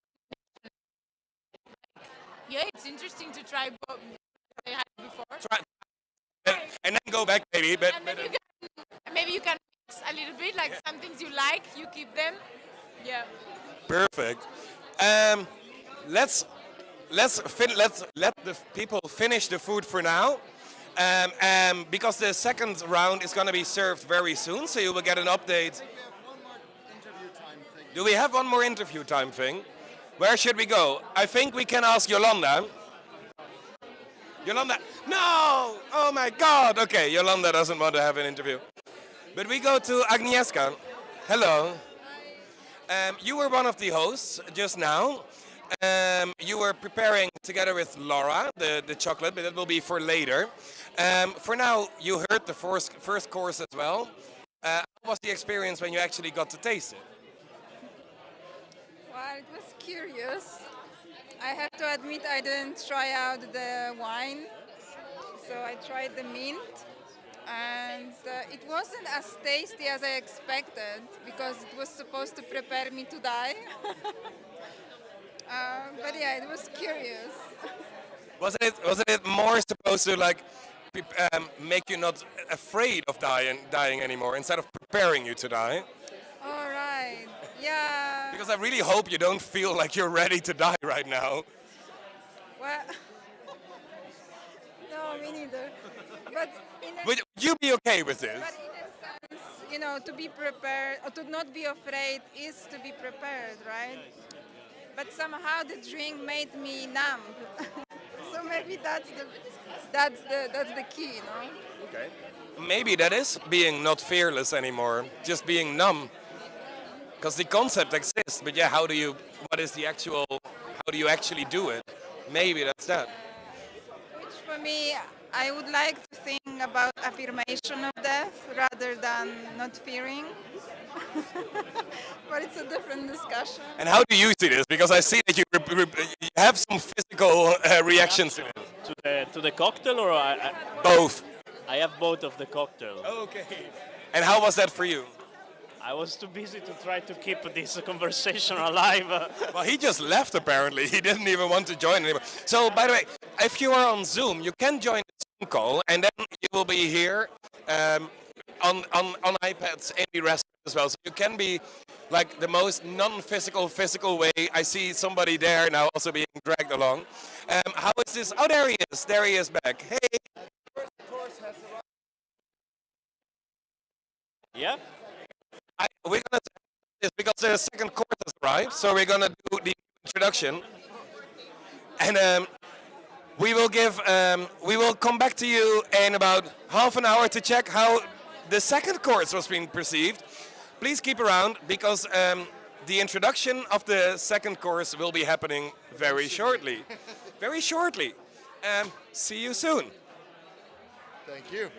yeah, it's interesting to try both I had before. Try, and then go back, maybe. But, And then maybe you can mix a little bit, like some things you like, you keep them. Yeah. Perfect. Let's let the people finish the food for now. Because the second round is going to be served very soon, so you will get an update. Do we have one more interview time thing? Where should we go? I think we can ask Yolanda. Yolanda, no! Oh my God! Okay, Yolanda doesn't want to have an interview. But we go to Agnieszka. Hello. You were one of the hosts just now. You were preparing together with Laura the chocolate, but that will be for later. For now, you heard the first course as well. How was the experience when you actually got to taste it? Well, it was curious. I have to admit I didn't try out the wine, so I tried the mint, and it wasn't as tasty as I expected because it was supposed to prepare me to die. But yeah, it was curious. Wasn't it more supposed to like make you not afraid of dying anymore instead of preparing you to die? All right. Yeah. Because I really hope you don't feel like you're ready to die right now. Well, no, me neither. But Would you be okay with this? But in a sense, you know, to be prepared or to not be afraid is to be prepared, right? But somehow the drink made me numb. So maybe that's the key, you know? Okay. Maybe that is being not fearless anymore, just being numb. Because the concept exists, but yeah, what is the actual, how do you actually do it? Maybe that's that. Which for me, I would like to think about affirmation of death rather than not fearing. But it's a different discussion. And how do you see this? Because I see that you have some physical reactions to it. To the cocktail, or both? I have both of the cocktail. Okay. And how was that for you? I was too busy to try to keep this conversation alive. Well, he just left apparently. He didn't even want to join anymore. So, by the way, if you are on Zoom, you can join the Zoom call, and then you will be here on iPads in the restaurant as well. So you can be like the most non-physical way. I see somebody there now also being dragged along. How is this? Oh, there he is. There he is back. Hey. Yeah. We're gonna do this because the second course has arrived, so we're gonna do the introduction, and we will come back to you in about half an hour to check how the second course was being perceived. Please keep around because the introduction of the second course will be happening very shortly. Very shortly. See you soon. Thank you.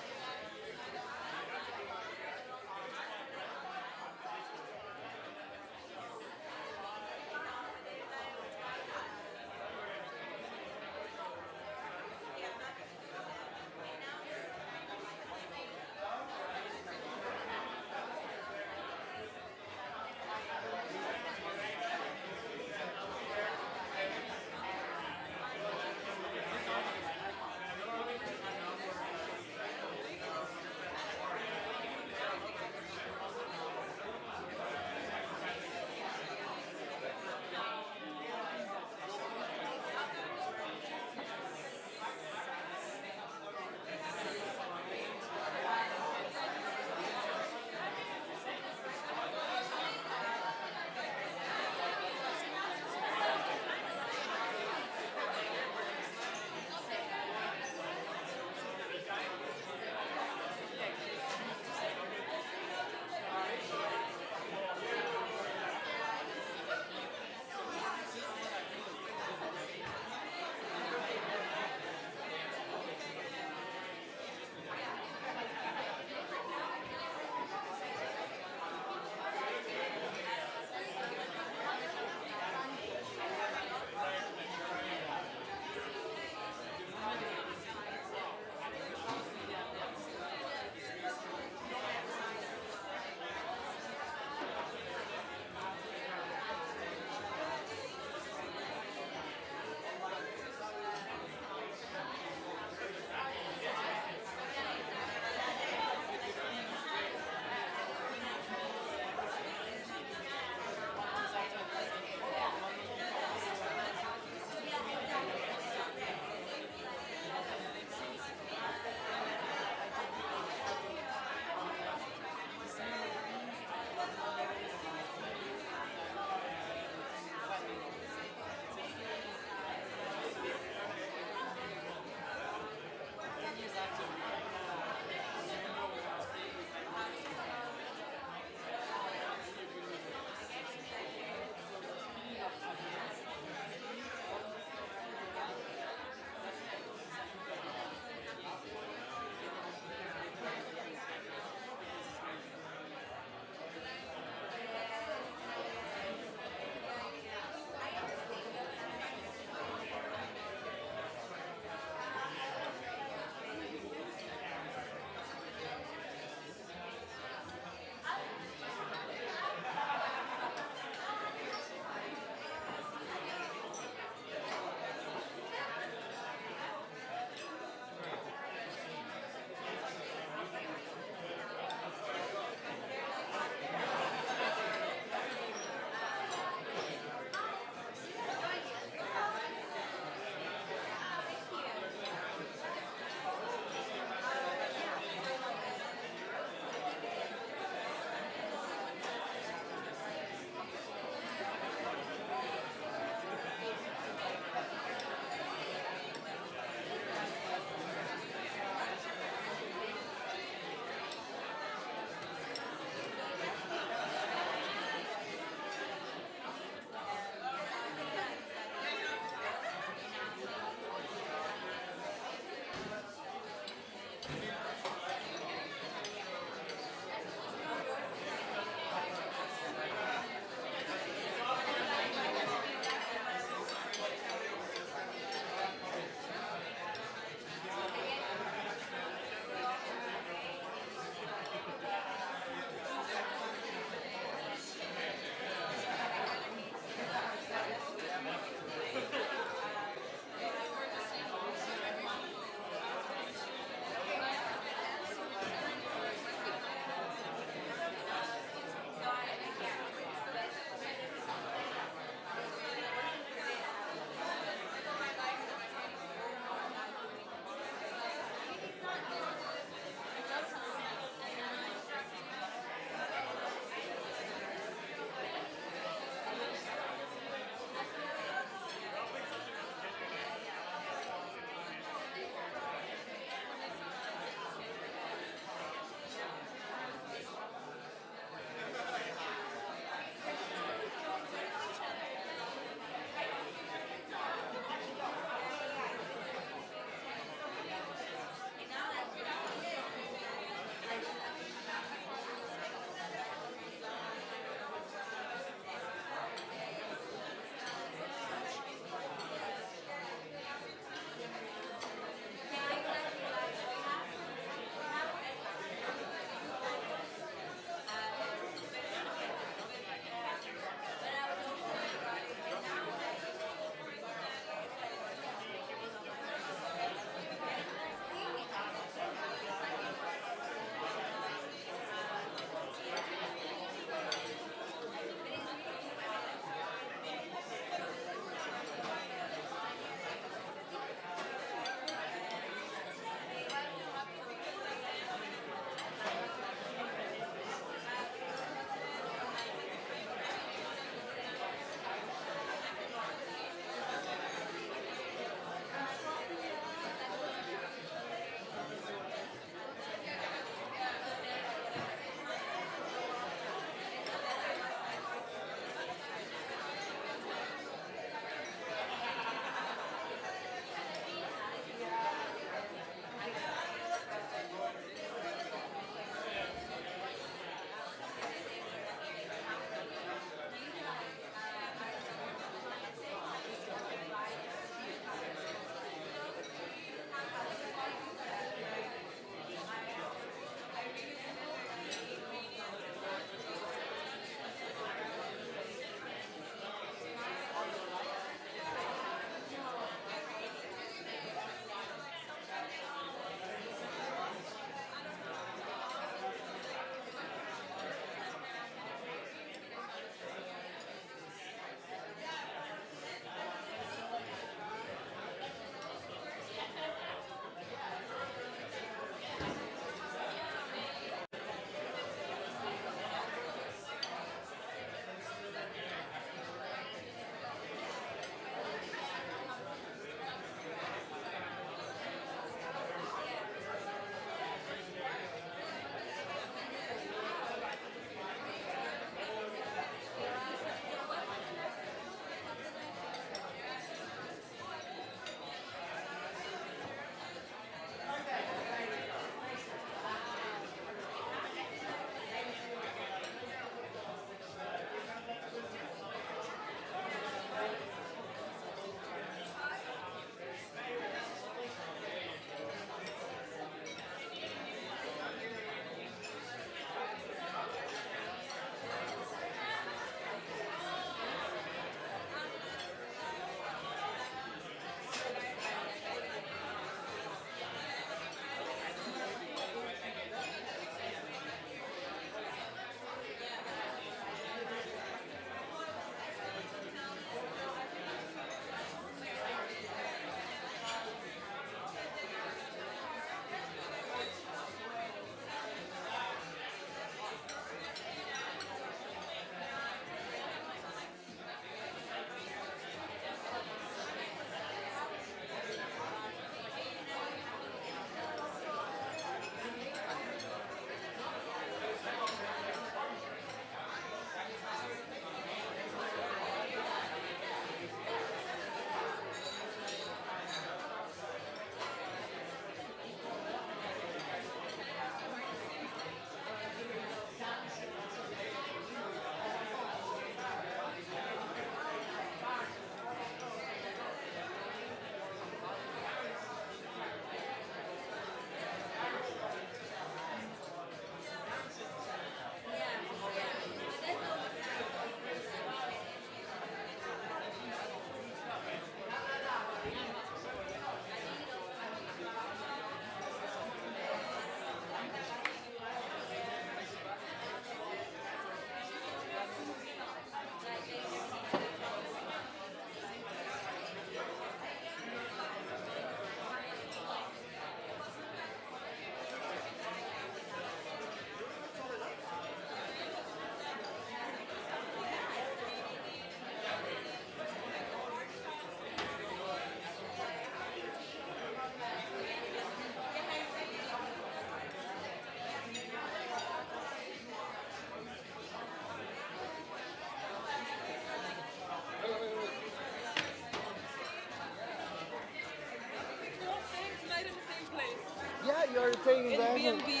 you're staying in B&B.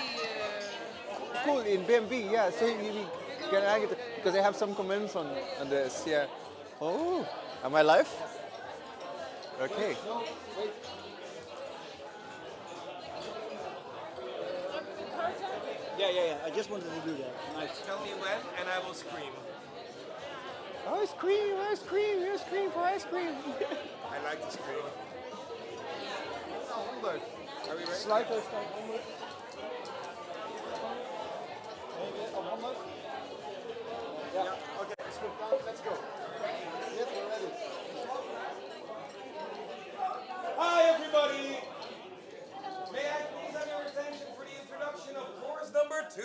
Cool, in BNB, yeah. So you can hang it, because I have some comments on this, yeah. Oh, am I live? Okay. Yeah. I just wanted to do that. Nice. Tell me when, and I will scream. Ice cream for ice cream. I like to scream. Are we ready? Sluiter staat onder. Op 100? Yeah, okay, it's good. Let's go. Yes, we're ready. Hi, everybody. May I please have your attention for the introduction of course number 2.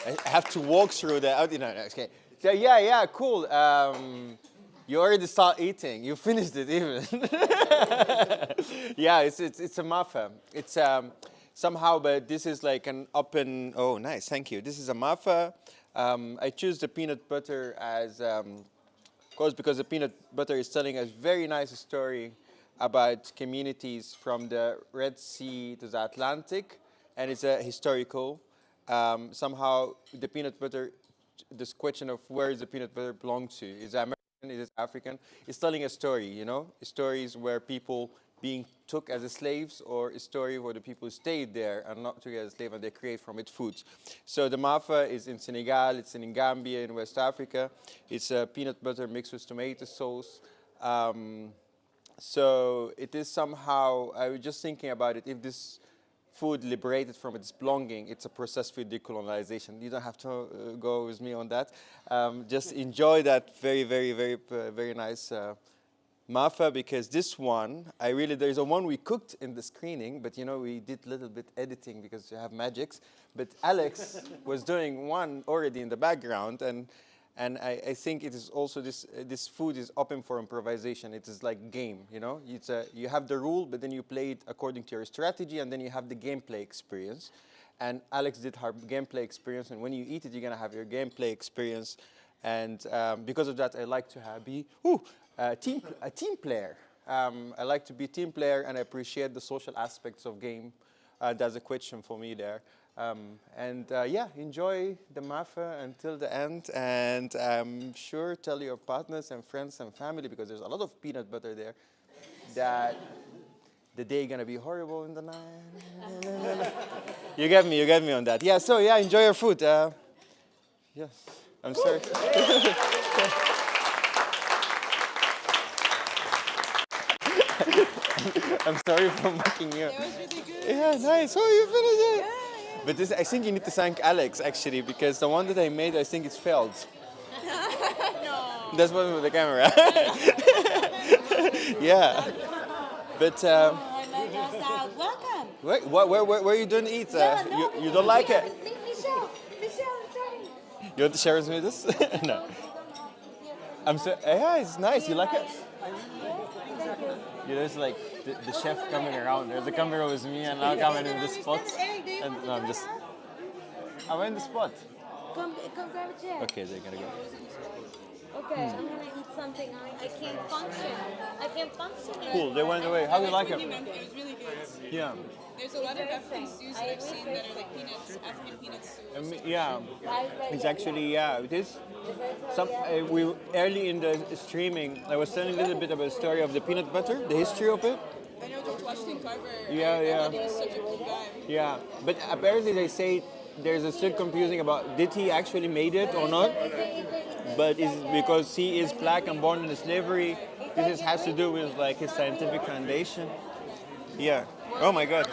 I have to walk through the. Okay. So yeah, cool. You already start eating. You finished it even. Yeah, it's a muffin. It's somehow, but this is like an open. Oh, nice. Thank you. This is a muffin. I choose the peanut butter as, of course, because the peanut butter is telling a very nice story about communities from the Red Sea to the Atlantic, and it's a historical. Somehow the peanut butter, this question of where does the peanut butter belong to? Is it American? Is it African? It's telling a story, you know? Stories where people being took as slaves, or a story where the people stayed there and not took as slaves and they create from it foods. So the mafa is in Senegal, it's in Gambia, in West Africa. It's peanut butter mixed with tomato sauce. So it is somehow, I was just thinking about it, if this food liberated from its belonging, it's a process for decolonization. You don't have to go with me on that. Just enjoy that very nice mafa, because this one, there's a one we cooked in the screening, but you know, we did a little bit editing because you have magics. But Alex was doing one already in the background, and I think it is also this food is open for improvisation. It is like game, you know. You have the rule, but then you play it according to your strategy, and then you have the gameplay experience. And Alex did her gameplay experience, and when you eat it, you're gonna have your gameplay experience. And because of that, I like to be a team player. I like to be a team player, and I appreciate the social aspects of game. That's a question for me there. Yeah, enjoy the mafa until the end, and I'm sure tell your partners and friends and family, because there's a lot of peanut butter there, that the day gonna be horrible in the night. You get me on that. Yeah, so yeah, enjoy your food. Yes, I'm sorry. I'm sorry for mocking you. That was really good. Yeah, nice. Oh, you finished it. Yeah. But this, I think you need to thank Alex, actually, because the one that I made, I think it's failed. No. That's one with the camera. Yeah. But welcome. Where are you doing to eat? You don't like it? Michelle, sorry. You want to share with me this? No. I'm so. Yeah, it's nice. You like it? Yeah, there's like the chef coming around. There's a camera with me, and now coming in the spot. And no, I'm just. I'm in the spot. Come grab a chair. Okay, they're gonna go. Okay, I'm gonna eat something. I can't function. Cool. They went away. How do you like it? It was really good. Yeah. There's a lot of African stews that I've seen that are like peanuts, African peanut stew. Yeah, it's actually, it is. We early in the streaming, I was telling a little bit about the story of the peanut butter, the history of it. I know George Washington Carver. Yeah. He was such a cool guy. Yeah, but apparently they say there's a still confusing about did he actually made it or not. But it's because he is black and born in slavery. This has to do with like his scientific foundation. Yeah. Oh my God.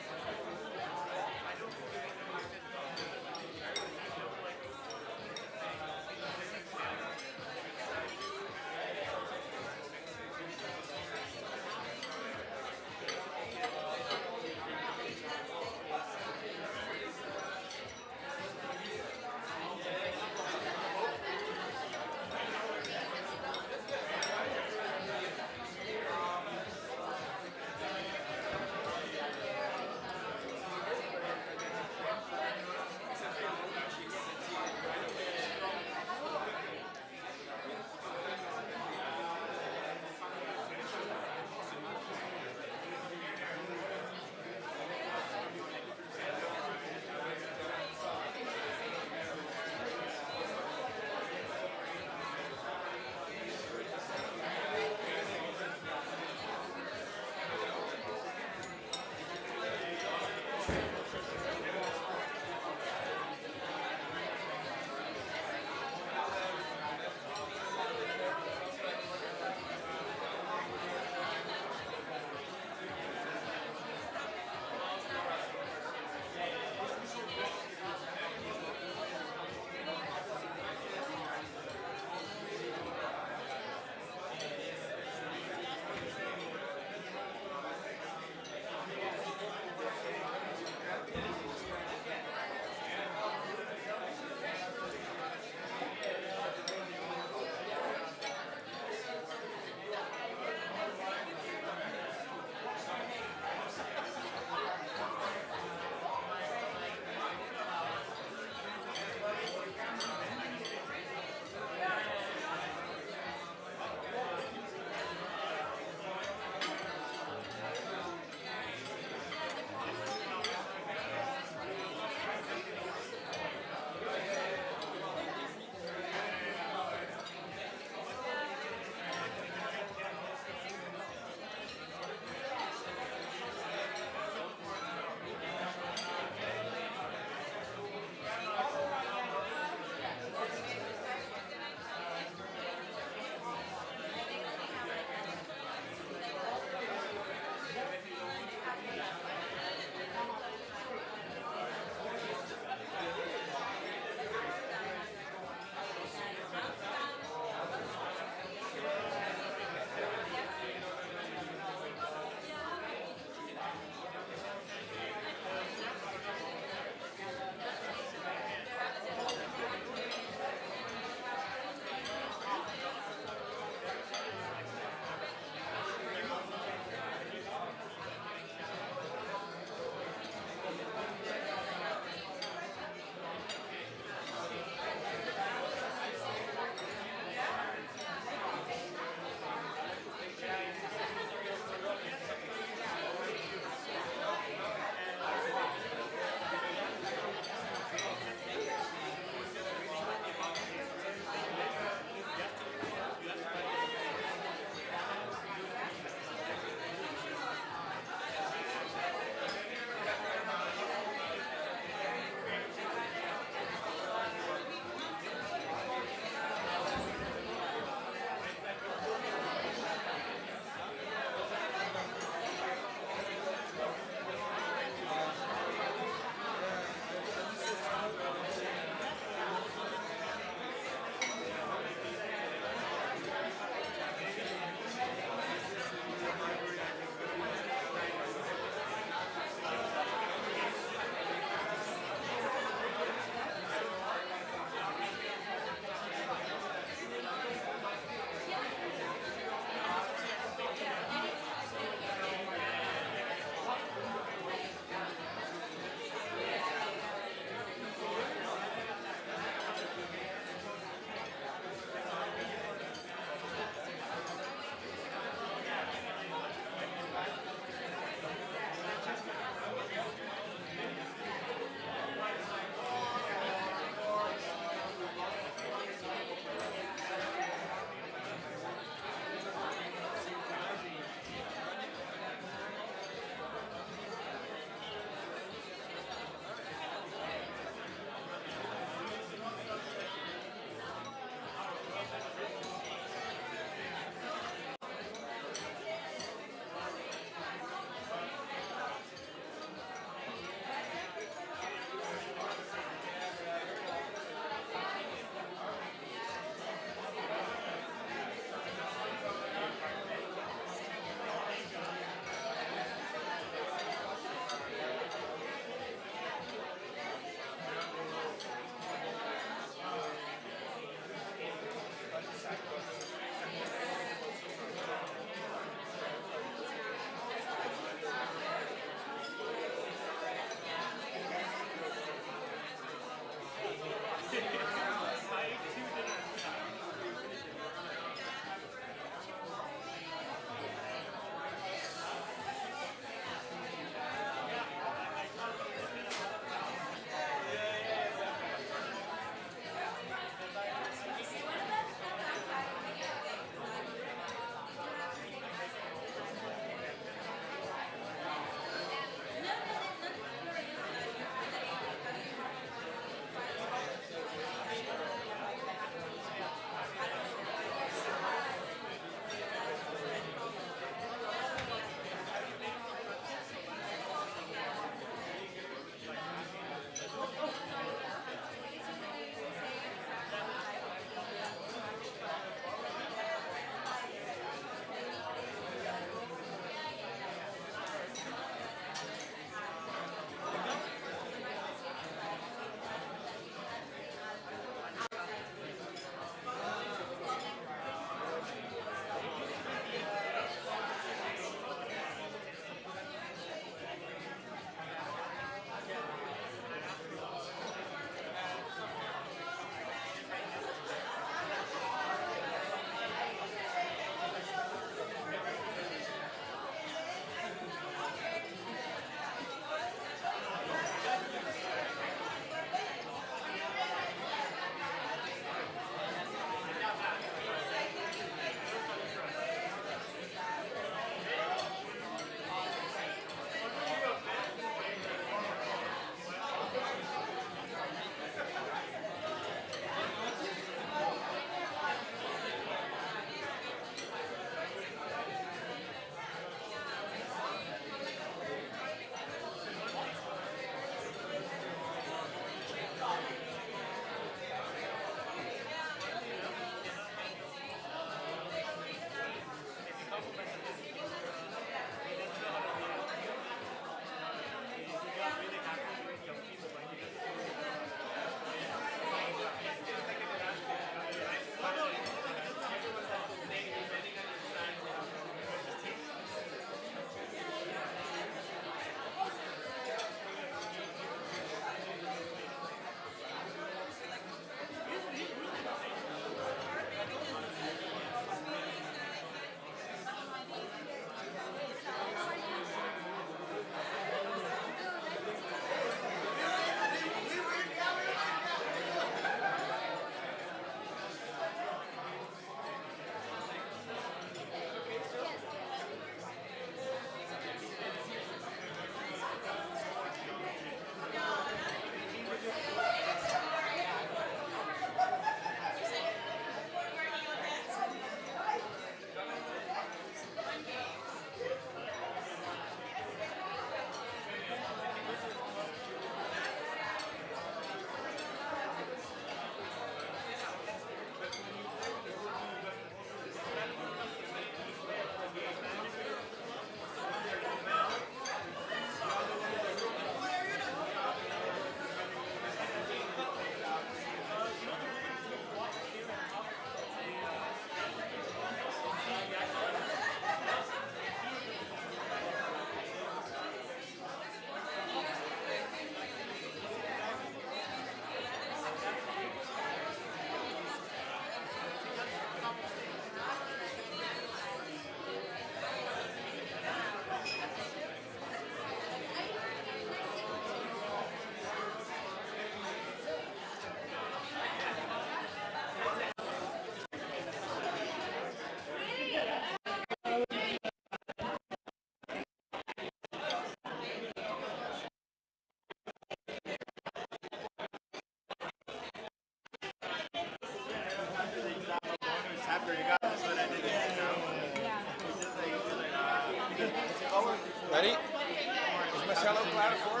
Ready? Is Marcelo klaar voor?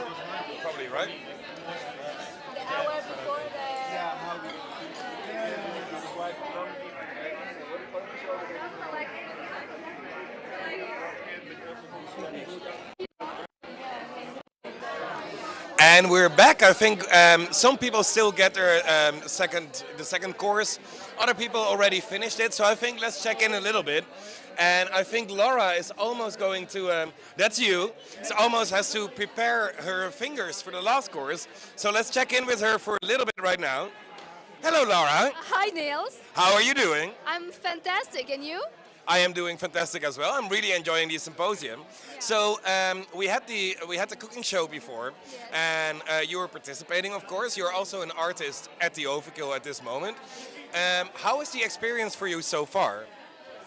Probably, right? The hour before the... And we're back. I think some people still get their the second course. Other people already finished it. So I think let's check in a little bit. And I think Laura is almost going to, that's you, so almost has to prepare her fingers for the last course. So let's check in with her for a little bit right now. Hello, Laura. Hi, Niels. How are you doing? I'm fantastic, and you? I am doing fantastic as well. I'm really enjoying the symposium. Yeah. So we had the cooking show before, yes. And you were participating, of course. You're also an artist at the Overkill at this moment. How is the experience for you so far?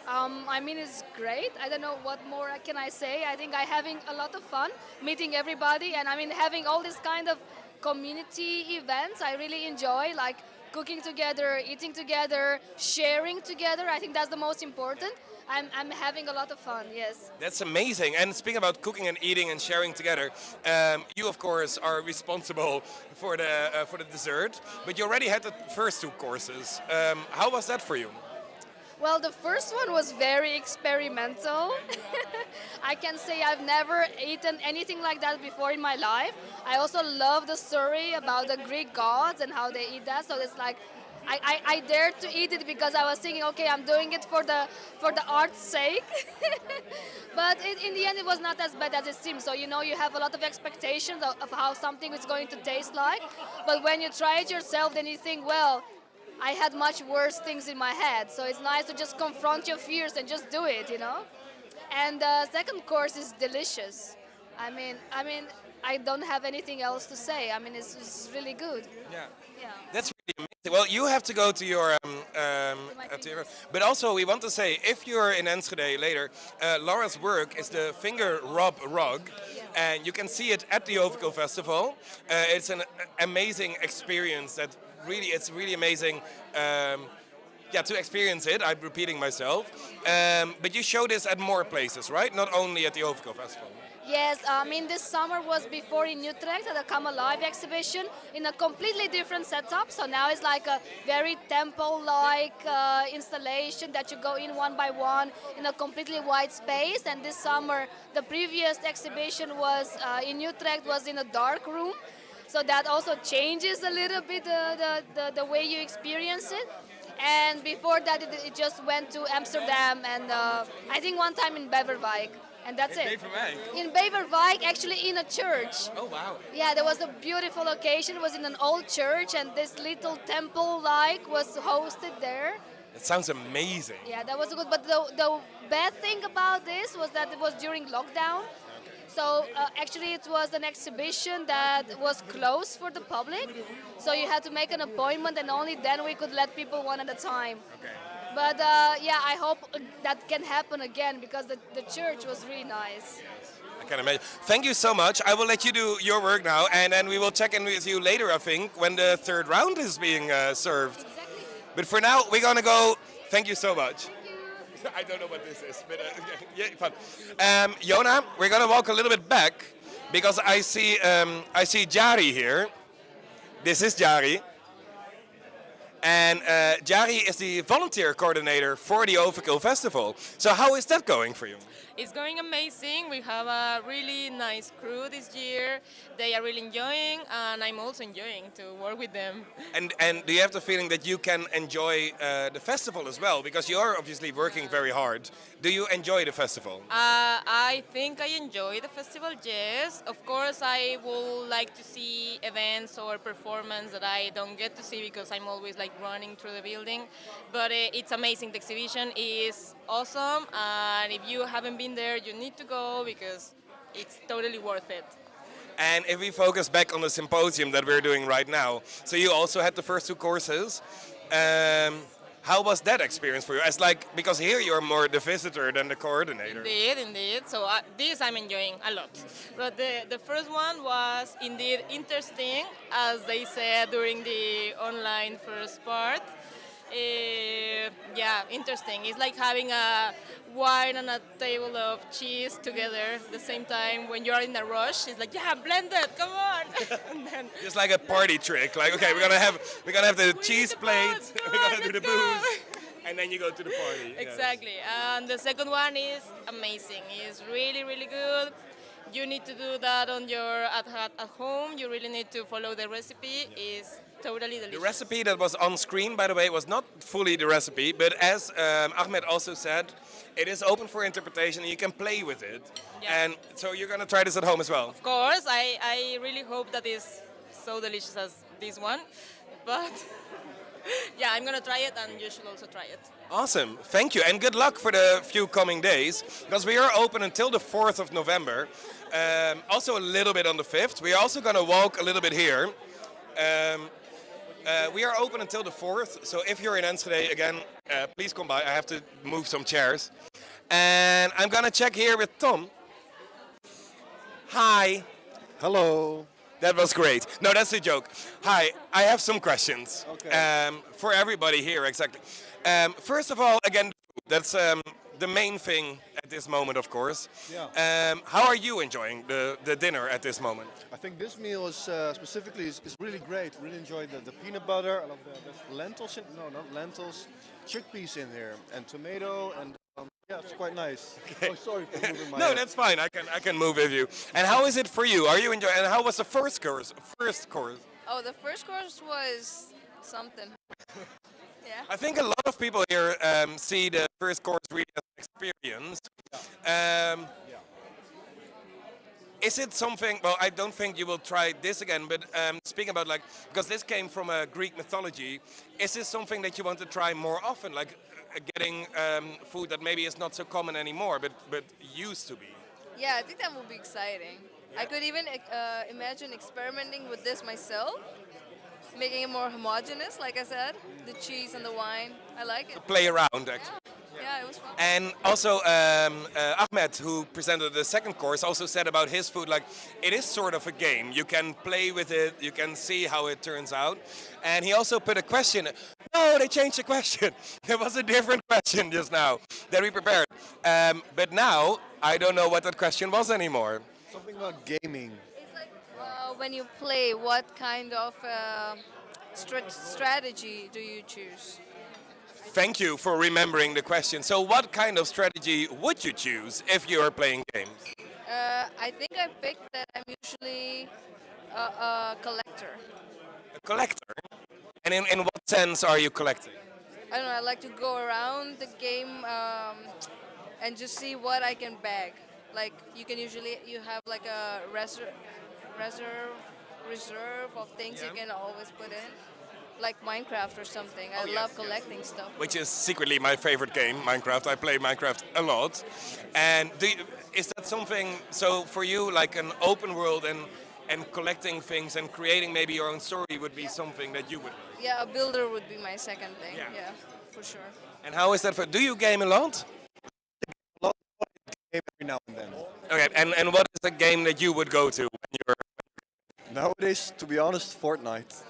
I mean, it's great. I don't know what more can I say. I think I'm having a lot of fun meeting everybody, and I mean having all these kind of community events. I really enjoy, like cooking together, eating together, sharing together. I think that's the most important. I'm having a lot of fun, yes. That's amazing. And speaking about cooking and eating and sharing together, you of course are responsible for the dessert, but you already had the first two courses. How was that for you? Well, the first one was very experimental. I can say I've never eaten anything like that before in my life. I also love the story about the Greek gods and how they eat that. So it's like, I dared to eat it because I was thinking, okay, I'm doing it for the art's sake. But in the end, it was not as bad as it seems. So, you know, you have a lot of expectations of how something is going to taste like. But when you try it yourself, then you think, well, I had much worse things in my head, so it's nice to just confront your fears and just do it, you know. And the second course is delicious. I mean, I don't have anything else to say. I mean, it's really good. Yeah. That's really amazing. Well, you have to go to your, but also we want to say, if you're in Enschede later, Laura's work is the finger rub rug, and you can see it at the Overkill Festival. It's an amazing experience that really, it's really amazing. To experience it. I'm repeating myself, but you show this at more places, right? Not only at the Overkill Festival. Yes, I mean this summer was before in Utrecht at the Come Alive exhibition in a completely different setup. So now it's like a very temple-like installation that you go in one by one in a completely white space. And this summer, the previous exhibition was in Utrecht, was in a dark room. So that also changes a little bit the way you experience it. And before that, it just went to Amsterdam and I think one time in Beverwijk. And that's it. In Beverwijk, actually in a church. Oh, wow. Yeah, there was a beautiful occasion. It was in an old church and this little temple-like was hosted there. It sounds amazing. Yeah, that was good. But the bad thing about this was that it was during lockdown. So actually it was an exhibition that was closed for the public. So you had to make an appointment and only then we could let people one at a time. Okay. But yeah, I hope that can happen again because the church was really nice. I can imagine. Thank you so much. I will let you do your work now and then we will check in with you later, I think, when the third round is being served. Exactly. But for now, we're going to go. Thank you so much. I don't know what this is, but yeah, fun. Jona, we're gonna walk a little bit back because I see Jari here. This is Jari, and Jari is the volunteer coordinator for the Overkill Festival. So how is that going for you? It's going amazing. We have a really nice crew this year. They are really enjoying, and I'm also enjoying to work with them. And do you have the feeling that you can enjoy the festival as well? Because you're obviously working very hard. Do you enjoy the festival? I think I enjoy the festival, yes. Of course, I would like to see events or performance that I don't get to see because I'm always like running through the building. But it's amazing. The exhibition is awesome, and if you haven't been there, you need to go because it's totally worth it. And if we focus back on the symposium that we're doing right now, so you also had the first two courses. How was that experience for you? Because here you're more the visitor than the coordinator. Indeed. So this I'm enjoying a lot. But the first one was indeed interesting, as they said during the online first part. yeah, interesting. It's like having a wine and a table of cheese together at the same time. When you're in a rush, it's like, yeah, blend it, come on. And then, Just like a party trick. Like, okay, we're gonna have the cheese plate. We're gonna do the booze, and then you go to the party. exactly. And the second one is amazing. It's really, really good. You need to do that on your at home. You really need to follow the recipe. It's totally delicious. The recipe that was on screen, by the way, was not fully the recipe, but as Ahmed also said, it is open for interpretation and you can play with it. Yeah. And so you're going to try this at home as well? Of course, I really hope that it's so delicious as this one. But yeah, I'm going to try it and you should also try it. Awesome, thank you, and good luck for the few coming days, because we are open until the 4th of November, also a little bit on the 5th. We are also going to walk a little bit here. We are open until the 4th, so if you're in Enschede, again, please come by. I have to move some chairs. And I'm going to check here with Tom. Hi. Hello. That was great. No, that's a joke. Hi, I have some questions for everybody here, exactly. First of all, again, that's the main thing at this moment, of course. Yeah. How are you enjoying the dinner at this moment? I think this meal is specifically is really great. Really enjoyed the peanut butter. I love the lentils. Not lentils. Chickpeas in here and tomato and yeah, it's quite nice. Okay. Oh, sorry for moving my No, head. that's fine. I can move with you. And how is it for you? Are you enjoying? And how was the first course? Oh, the first course was something. Yeah. I think a lot of people here see the first course really as an experience. Is it something, well, I don't think you will try this again, but speaking about like, because this came from a Greek mythology, is this something that you want to try more often, like getting food that maybe is not so common anymore, but used to be? Yeah, I think that would be exciting. I could even imagine experimenting with this myself, making it more homogeneous, like I said, the cheese and the wine. I like it. Play around, actually. Yeah, it was fun. And also, Ahmed, who presented the second course, also said about his food, like, it is sort of a game. You can play with it, you can see how it turns out. And he also put a question. No, they changed the question. There was a different question just now that we prepared. But now, I don't know what that question was anymore. Something about gaming. It's like when you play, what kind of strategy do you choose? Thank you for remembering the question. So what kind of strategy would you choose if you are playing games? I think I picked that I'm usually a collector. A collector? And in what sense are you collecting? I don't know, I like to go around the game and just see what I can bag. Like you have like a reserve of things you can always put in. Like Minecraft or something. I love collecting stuff. Which is secretly my favorite game, Minecraft. I play Minecraft a lot. And is that something, so for you, like an open world and collecting things and creating maybe your own story would be something that you would like? Yeah, a builder would be my second thing. Yeah, for sure. And how is that for, do you game a lot? A lot of game every now and then. Okay, and what is the game that you would go to when you're... Nowadays, to be honest, Fortnite.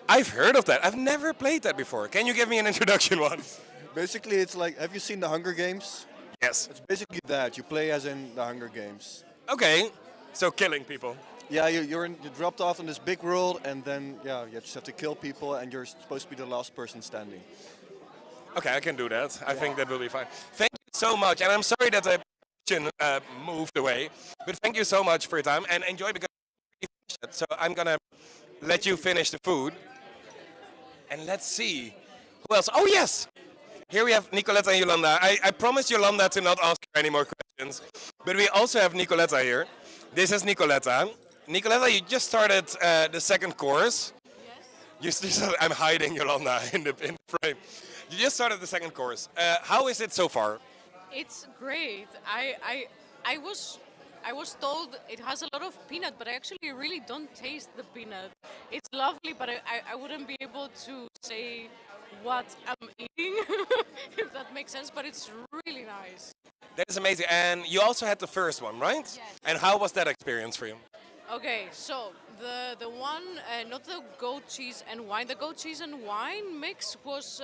I've heard of that. I've never played that before. Can you give me an introduction once? Basically, it's like, have you seen the Hunger Games? Yes. It's basically that. You play as in the Hunger Games. Okay, so killing people. Yeah, you're dropped off in this big world, and then yeah, you just have to kill people, and you're supposed to be the last person standing. Okay, I can do that. I think that will be fine. Thank you so much, and I'm sorry that the question moved away, but thank you so much for your time, and enjoy because we finished it. So I'm gonna let you finish the food. And let's see, who else? Oh yes! Here we have Nicoletta and Yolanda. I promised Yolanda to not ask her any more questions, but we also have Nicoletta here. This is Nicoletta. Nicoletta, you just started the second course. Yes. I'm hiding Yolanda in the frame. You just started the second course. How is it so far? It's great. I was told it has a lot of peanut, but I actually really don't taste the peanut. It's lovely, but I wouldn't be able to say what I'm eating, if that makes sense, but it's really nice. That is amazing. And you also had the first one, right? Yes. And how was that experience for you? Okay, so the one, not the goat cheese and wine. The goat cheese and wine mix was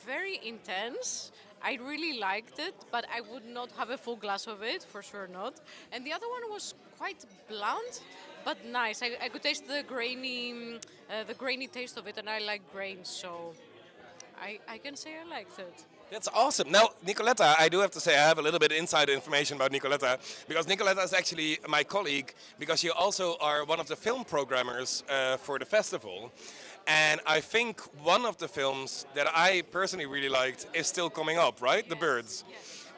very intense. I really liked it, but I would not have a full glass of it, for sure not. And the other one was quite blunt, but nice. I could taste the grainy taste of it, and I like grains, so I can say I liked it. That's awesome. Now, Nicoletta, I do have to say I have a little bit of inside information about Nicoletta, because Nicoletta is actually my colleague, because you also are one of the film programmers for the festival. And I think one of the films that I personally really liked is still coming up, right? The Birds.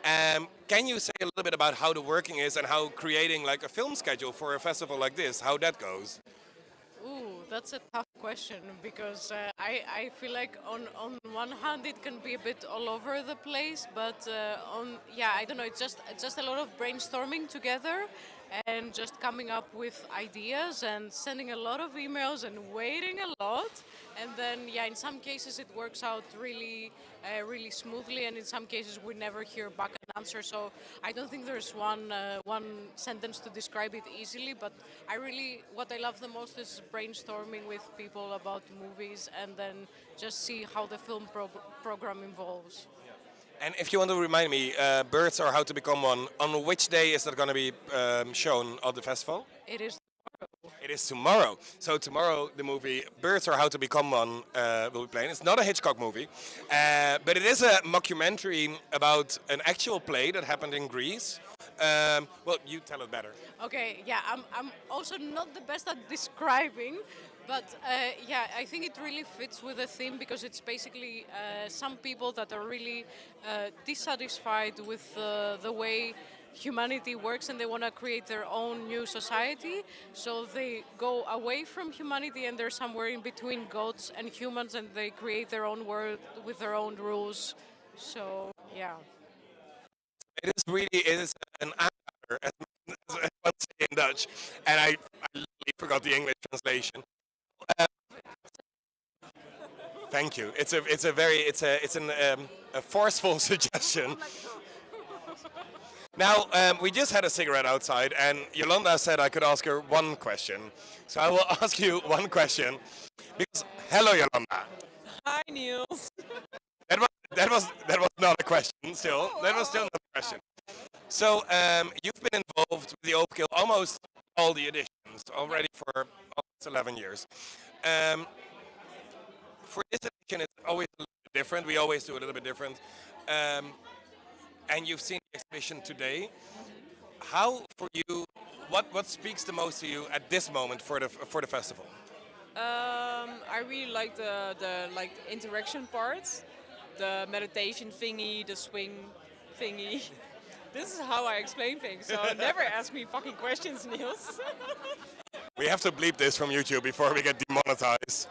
Can you say a little bit about how the working is and how creating like a film schedule for a festival like this, how that goes? Ooh, that's a tough question because I feel like on one hand it can be a bit all over the place, but I don't know. It's just a lot of brainstorming together and just coming up with ideas and sending a lot of emails and waiting a lot, and then in some cases it works out really smoothly, and in some cases we never hear back an answer. So I don't think there's one sentence to describe it easily, but what I love the most is brainstorming with people about movies and then just see how the film program evolves. And if you want to remind me, Birds or How to Become One, on which day is that going to be shown at the festival? It is It is tomorrow. So tomorrow the movie Birds or How to Become One will be playing. It's not a Hitchcock movie, but it is a mockumentary about an actual play that happened in Greece. Well, you tell it better. Okay, I'm also not the best at describing, but I think it really fits with the theme because it's basically some people that are really dissatisfied with the way humanity works and they want to create their own new society. So they go away from humanity and they're somewhere in between goats and humans and they create their own world with their own rules. So, yeah. It is an aanrader, as one say in Dutch, and I literally forgot the English translation. Thank you. It's a forceful suggestion. Now, we just had a cigarette outside, and Yolanda said I could ask her one question. So I will ask you one question. Because, hello, Yolanda. Hi, Niels. That was not a question. Still, that was still not a question. So you've been involved with the Overkill almost all the editions already for almost 11 years. For this edition, it's always a little bit different. We always do a little bit different. And you've seen the exhibition today. How, for you, what speaks the most to you at this moment for the festival? I really like the interaction parts, the meditation thingy, the swing thingy. This is how I explain things. So never ask me fucking questions, Niels. We have to bleep this from YouTube before we get demonetized.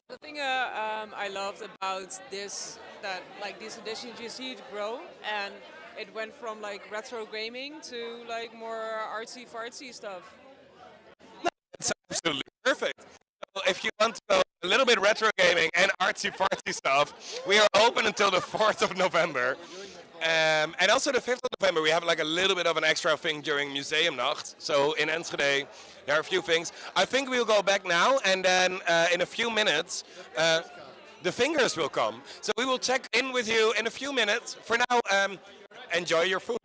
The thing I loved about this, that like these editions, you see it grow, and it went from like retro gaming to like more artsy fartsy stuff. It's absolutely perfect. So if you want to go a little bit retro gaming and artsy fartsy stuff, we are open until the 4th of November. And also the 5th of November, we have like a little bit of an extra thing during Museumnacht. So in Enschede, there are a few things. I think we'll go back now, and then in a few minutes, the fingers will come. So we will check in with you in a few minutes. For now, enjoy your food.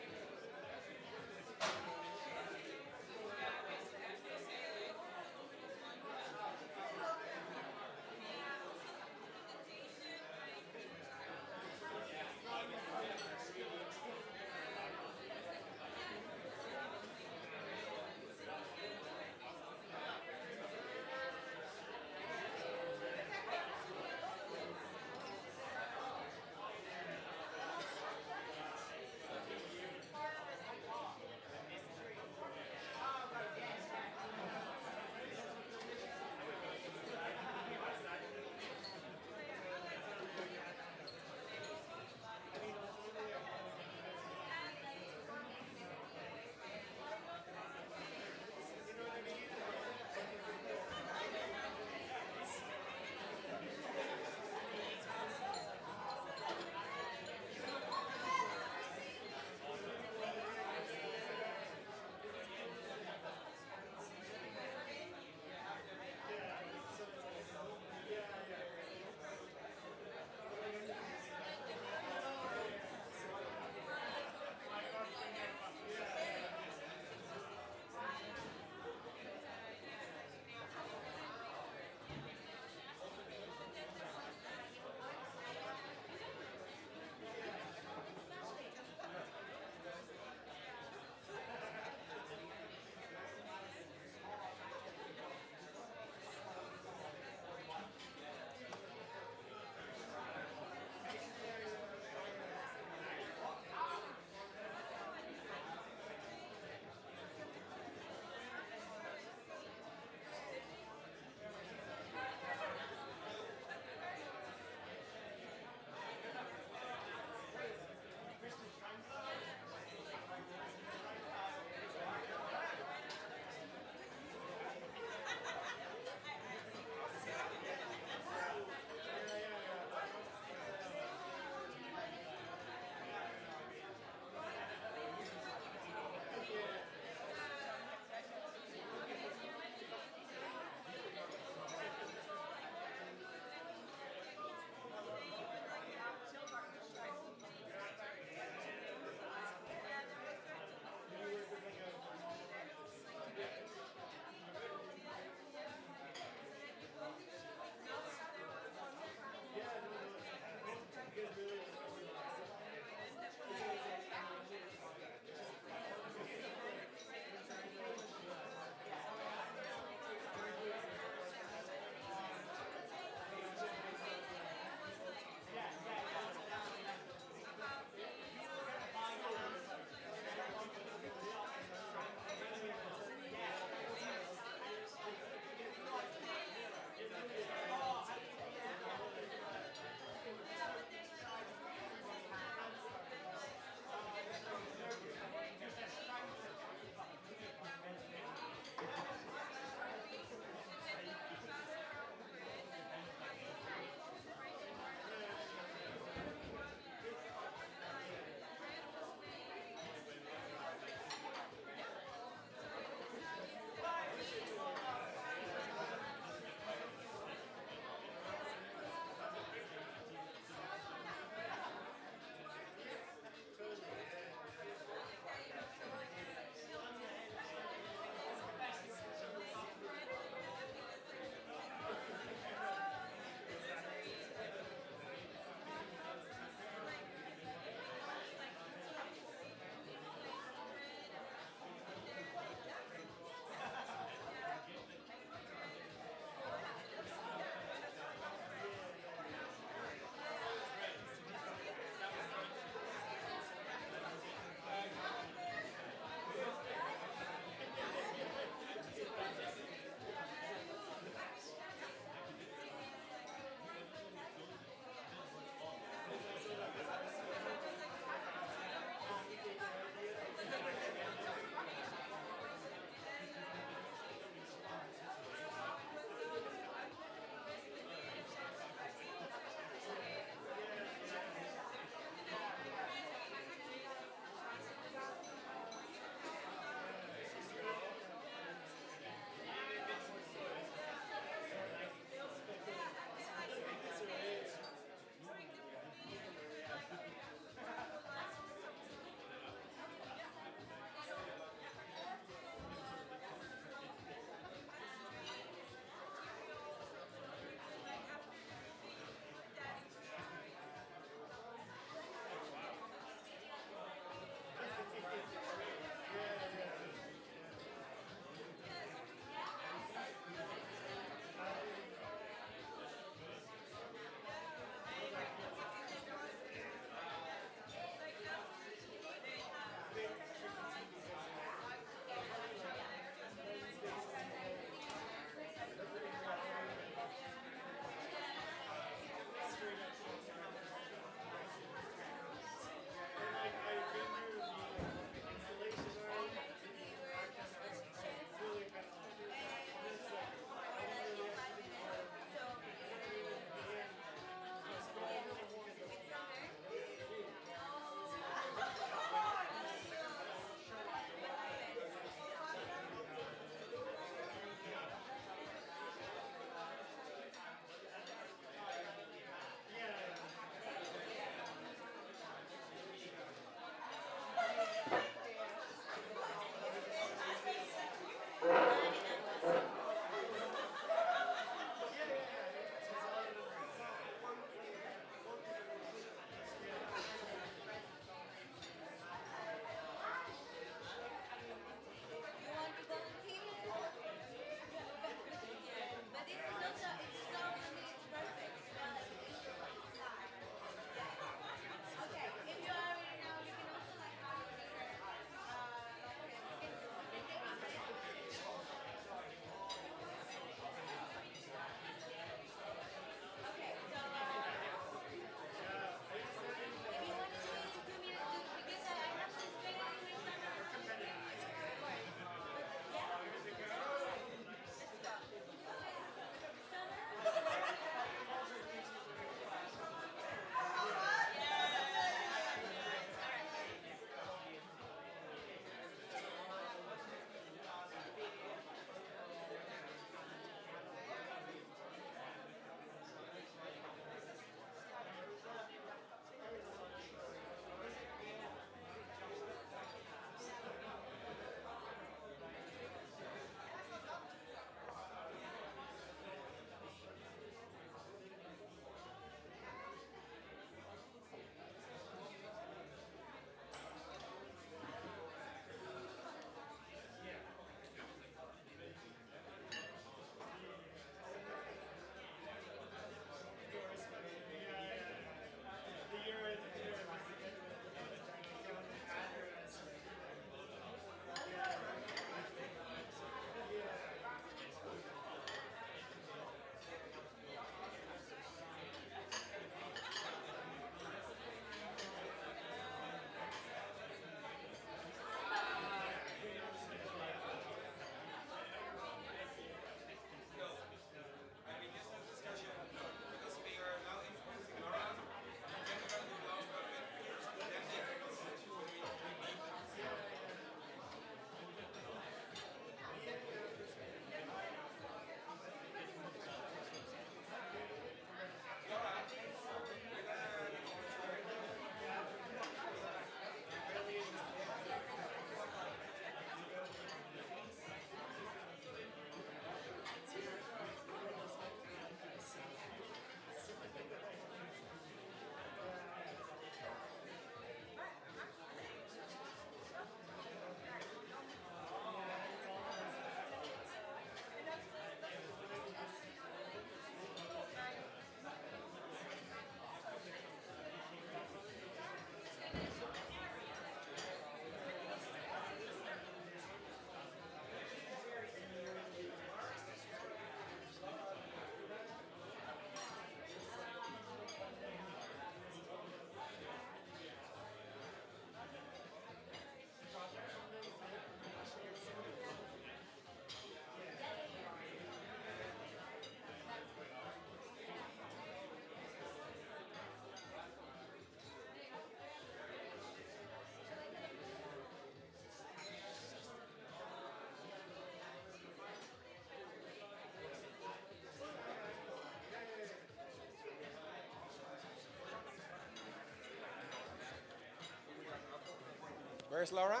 Where's Laura?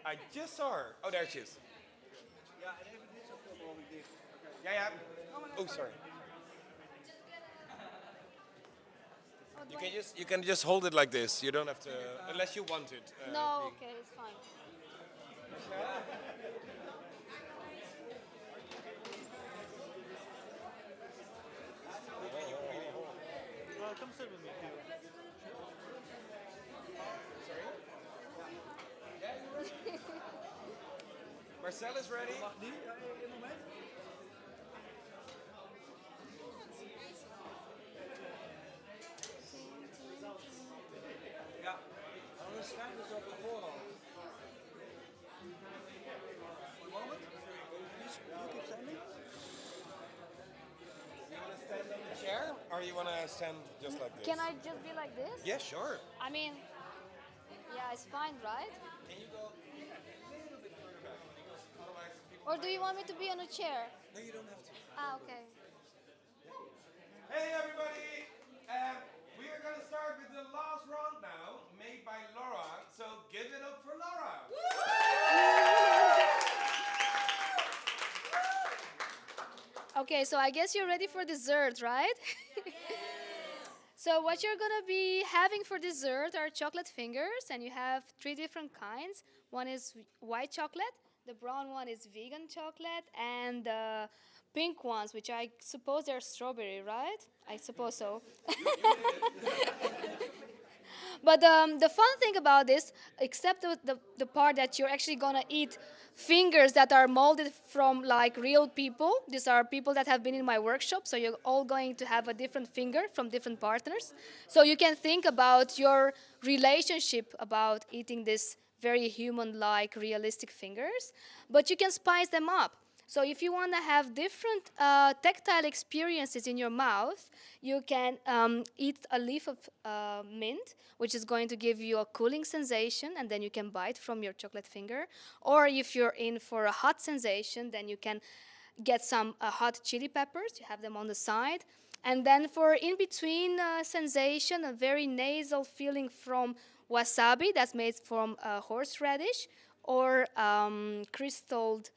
I just saw her. Oh, there she is. Ja, en even dit zo veel mogelijk dicht. Ja, ja. Oh, sorry. You can just hold it like this. You don't have to, unless you want it. No, okay, it's fine. Well, come sit with me if you want. Marcel is ready. Mag die? Ja, één moment. Ja, anders schrijven ze op de voorhand. One moment. You keep standing. You want to stand on the chair, or you want to stand just like this? Can I just be like this? Yeah, sure. I mean, yeah, it's fine, right? Can you go a little bit further back? Because otherwise people... Or do you want me to be on a chair? No, you don't have to. Ah, okay. Hey everybody! We are going to start with the last round now, made by Laura. So give it up for Laura. Okay, so I guess you're ready for dessert, right? So what you're gonna be having for dessert are chocolate fingers, and you have 3 different kinds. One is white chocolate, the brown one is vegan chocolate, and the pink ones, which I suppose they're strawberry, right? I suppose so. But the fun thing about this, except the part that you're actually gonna eat fingers that are molded from like real people. These are people that have been in my workshop, so you're all going to have a different finger from different partners. So you can think about your relationship about eating this very human-like, realistic fingers, but you can spice them up. So if you want to have different tactile experiences in your mouth, you can eat a leaf of mint, which is going to give you a cooling sensation, and then you can bite from your chocolate finger. Or if you're in for a hot sensation, then you can get some hot chili peppers. You have them on the side. And then for in-between sensation, a very nasal feeling from wasabi, that's made from horseradish, or crystalled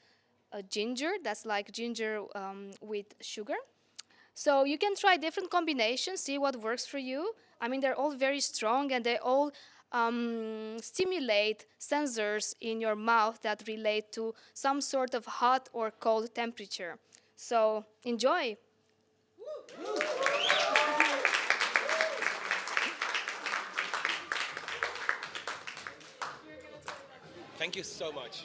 ginger, that's like ginger with sugar. So you can try different combinations, see what works for you. I mean, they're all very strong, and they all stimulate sensors in your mouth that relate to some sort of hot or cold temperature. So enjoy. Thank you so much.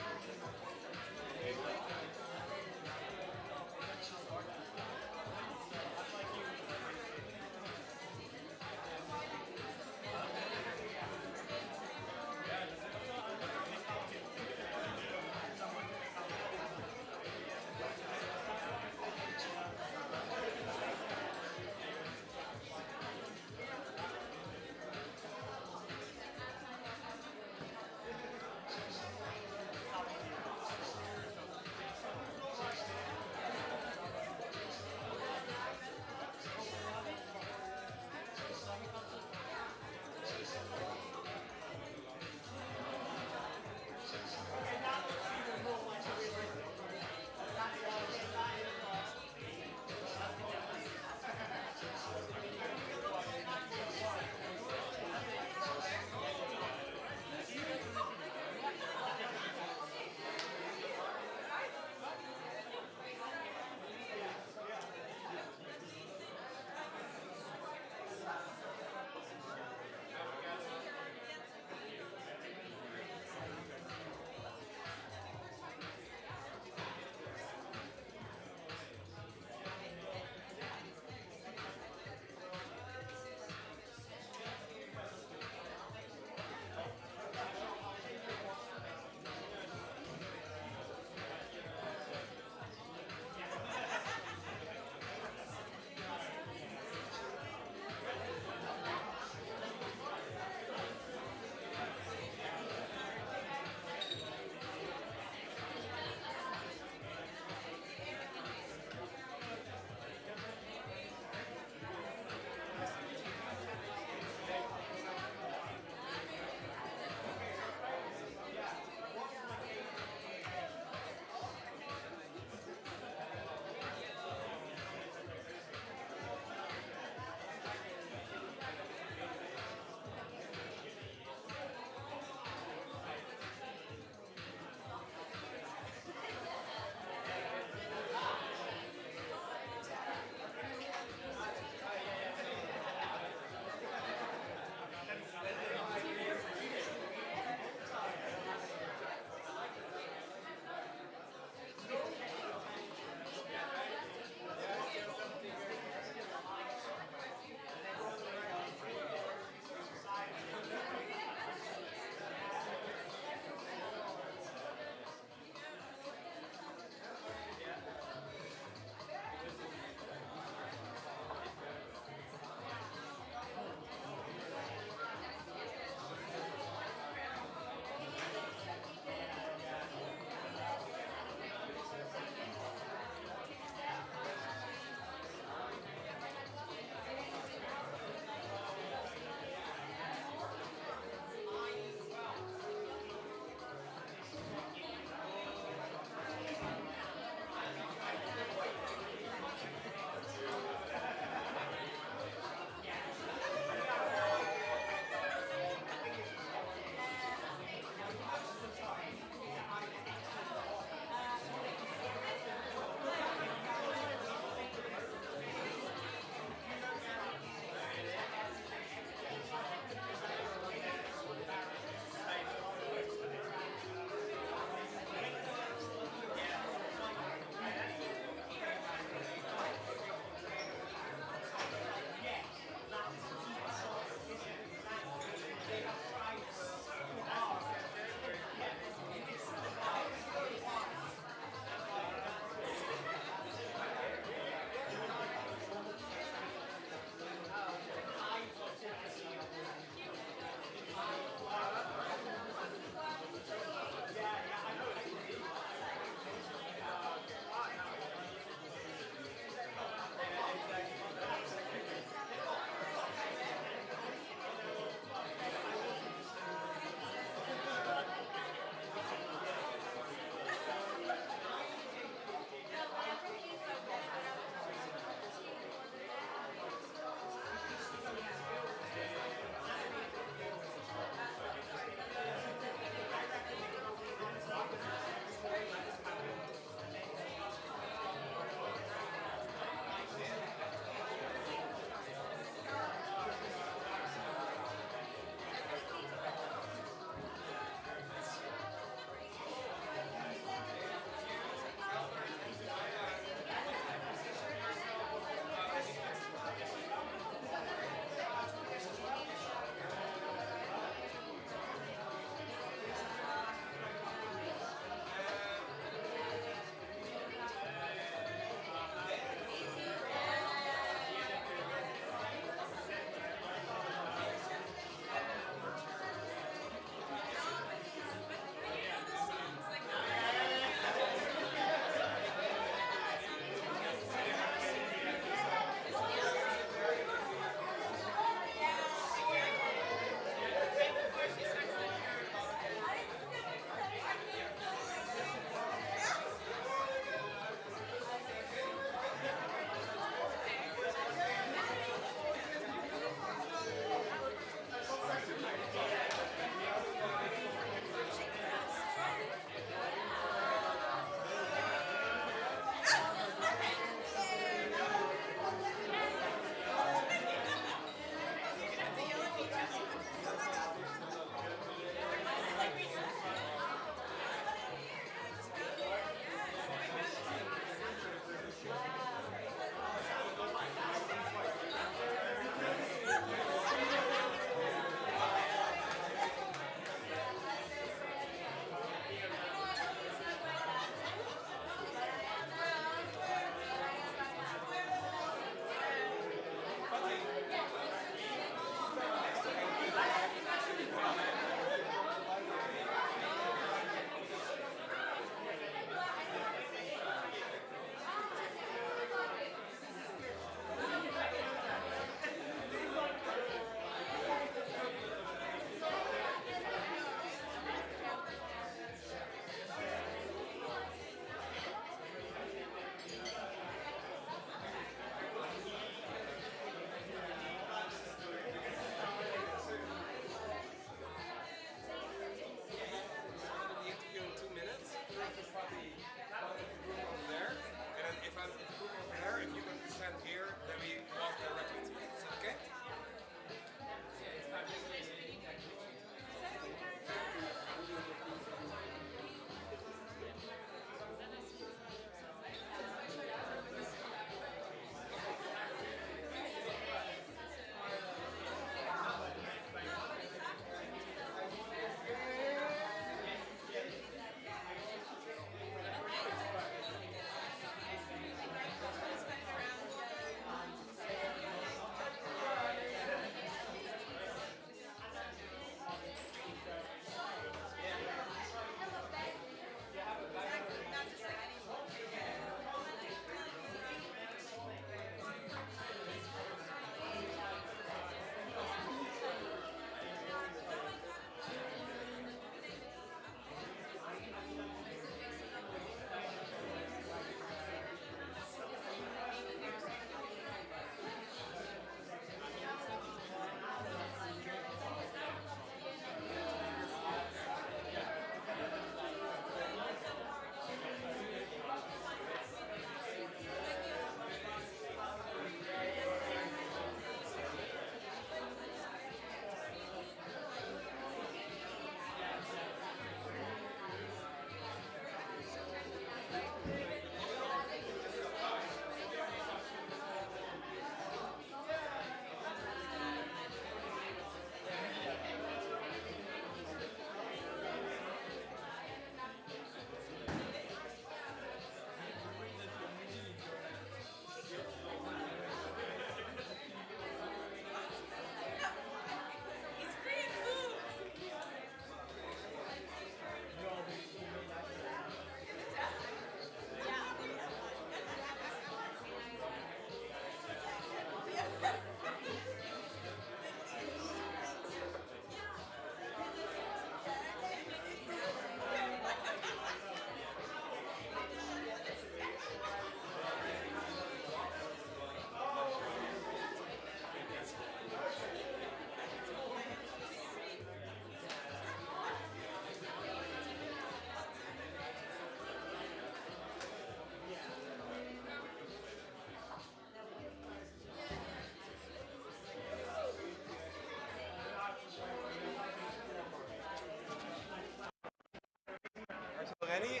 Ready?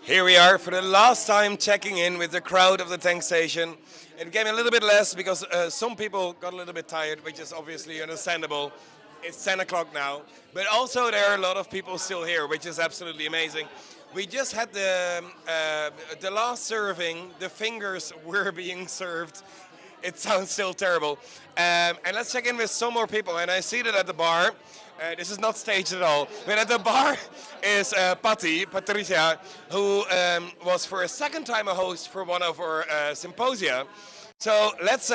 Here we are for the last time checking in with the crowd of the tank station. It became a little bit less because some people got a little bit tired, which is obviously understandable. It's 10 o'clock now, but also there are a lot of people still here, which is absolutely amazing. We just had the last serving. The fingers were being served. It sounds still terrible. And let's check in with some more people. And I see that at the bar. This is not staged at all. But at the bar is Patricia, who was for a second time a host for one of our symposia. So let's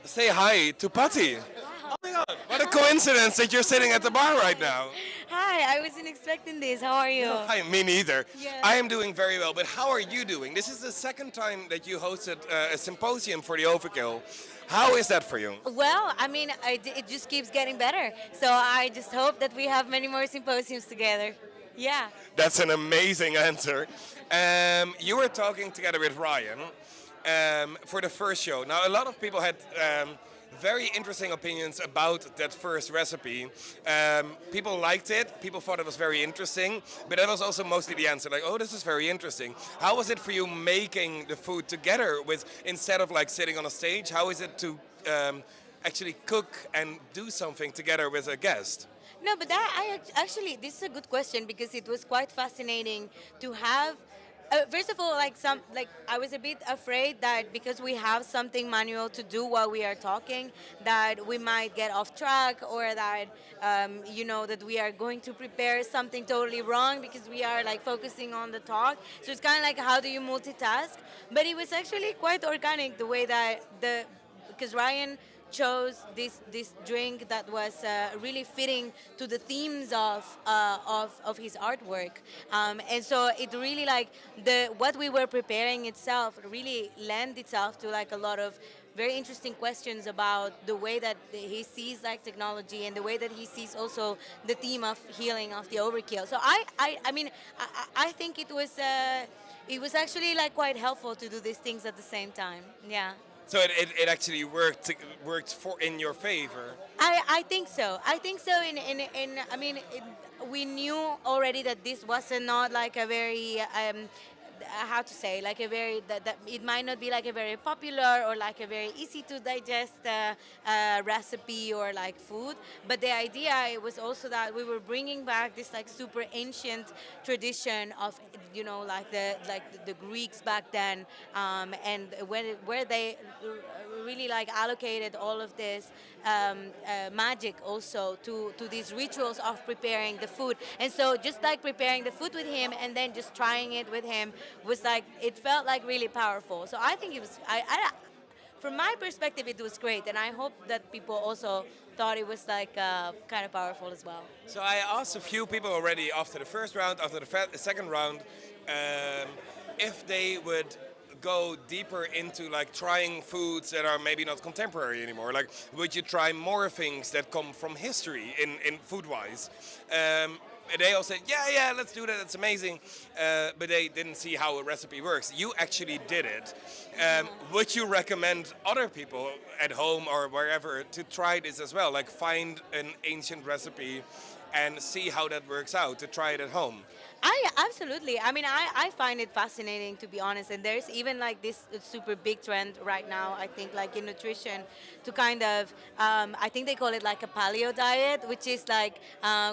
say hi to Patty. Oh my God! What a coincidence that you're sitting at the bar right now. Hi, I wasn't expecting this. How are you? Hi, me neither. Yeah. I am doing very well, but how are you doing? This is the second time that you hosted a symposium for the Overkill. How is that for you? Well, I mean, it just keeps getting better. So I just hope that we have many more symposiums together. Yeah. That's an amazing answer. You were talking together with Ryan for the first show. Now, a lot of people had very interesting opinions about that first recipe. People liked it, people thought it was very interesting, but that was also mostly the answer, like, oh, this is very interesting. How was it for you making the food together with, instead of like sitting on a stage, how is it to actually cook and do something together with a guest? No, but actually, this is a good question because it was quite fascinating to have. First of all, I was a bit afraid that because we have something manual to do while we are talking, that we might get off track, or that that we are going to prepare something totally wrong because we are like focusing on the talk. So it's kind of like, how do you multitask? But it was actually quite organic the way that because Ryan chose this drink that was really fitting to the themes of his artwork, and so it really like what we were preparing itself really lent itself to like a lot of very interesting questions about the way that he sees like technology and the way that he sees also the theme of healing of the overkill. So I think it was actually like quite helpful to do these things at the same time. Yeah. So it actually worked in your favor. I think so. I think so. We knew already that this was not like a very how to say, like a very that it might not be like a very popular or like a very easy to digest recipe or like food, but the idea it was also that we were bringing back this like super ancient tradition of like the Greeks back then, and where they really like allocated all of this magic also to these rituals of preparing the food. And so just like preparing the food with him and then just trying it with him was like, it felt like really powerful. So I think it was, from my perspective, it was great, and I hope that people also thought it was like kind of powerful as well. So I asked a few people already after the first round, after the second round, if they would go deeper into like trying foods that are maybe not contemporary anymore. Like, would you try more things that come from history in food-wise? And they all said, yeah, let's do that, it's amazing. But they didn't see how a recipe works. You actually did it. Would you recommend other people at home or wherever to try this as well? Like find an ancient recipe and see how that works out, to try it at home? Absolutely. I mean, I find it fascinating, to be honest. And there's even like this super big trend right now, I think, like in nutrition, to kind of, I think they call it like a paleo diet, which is like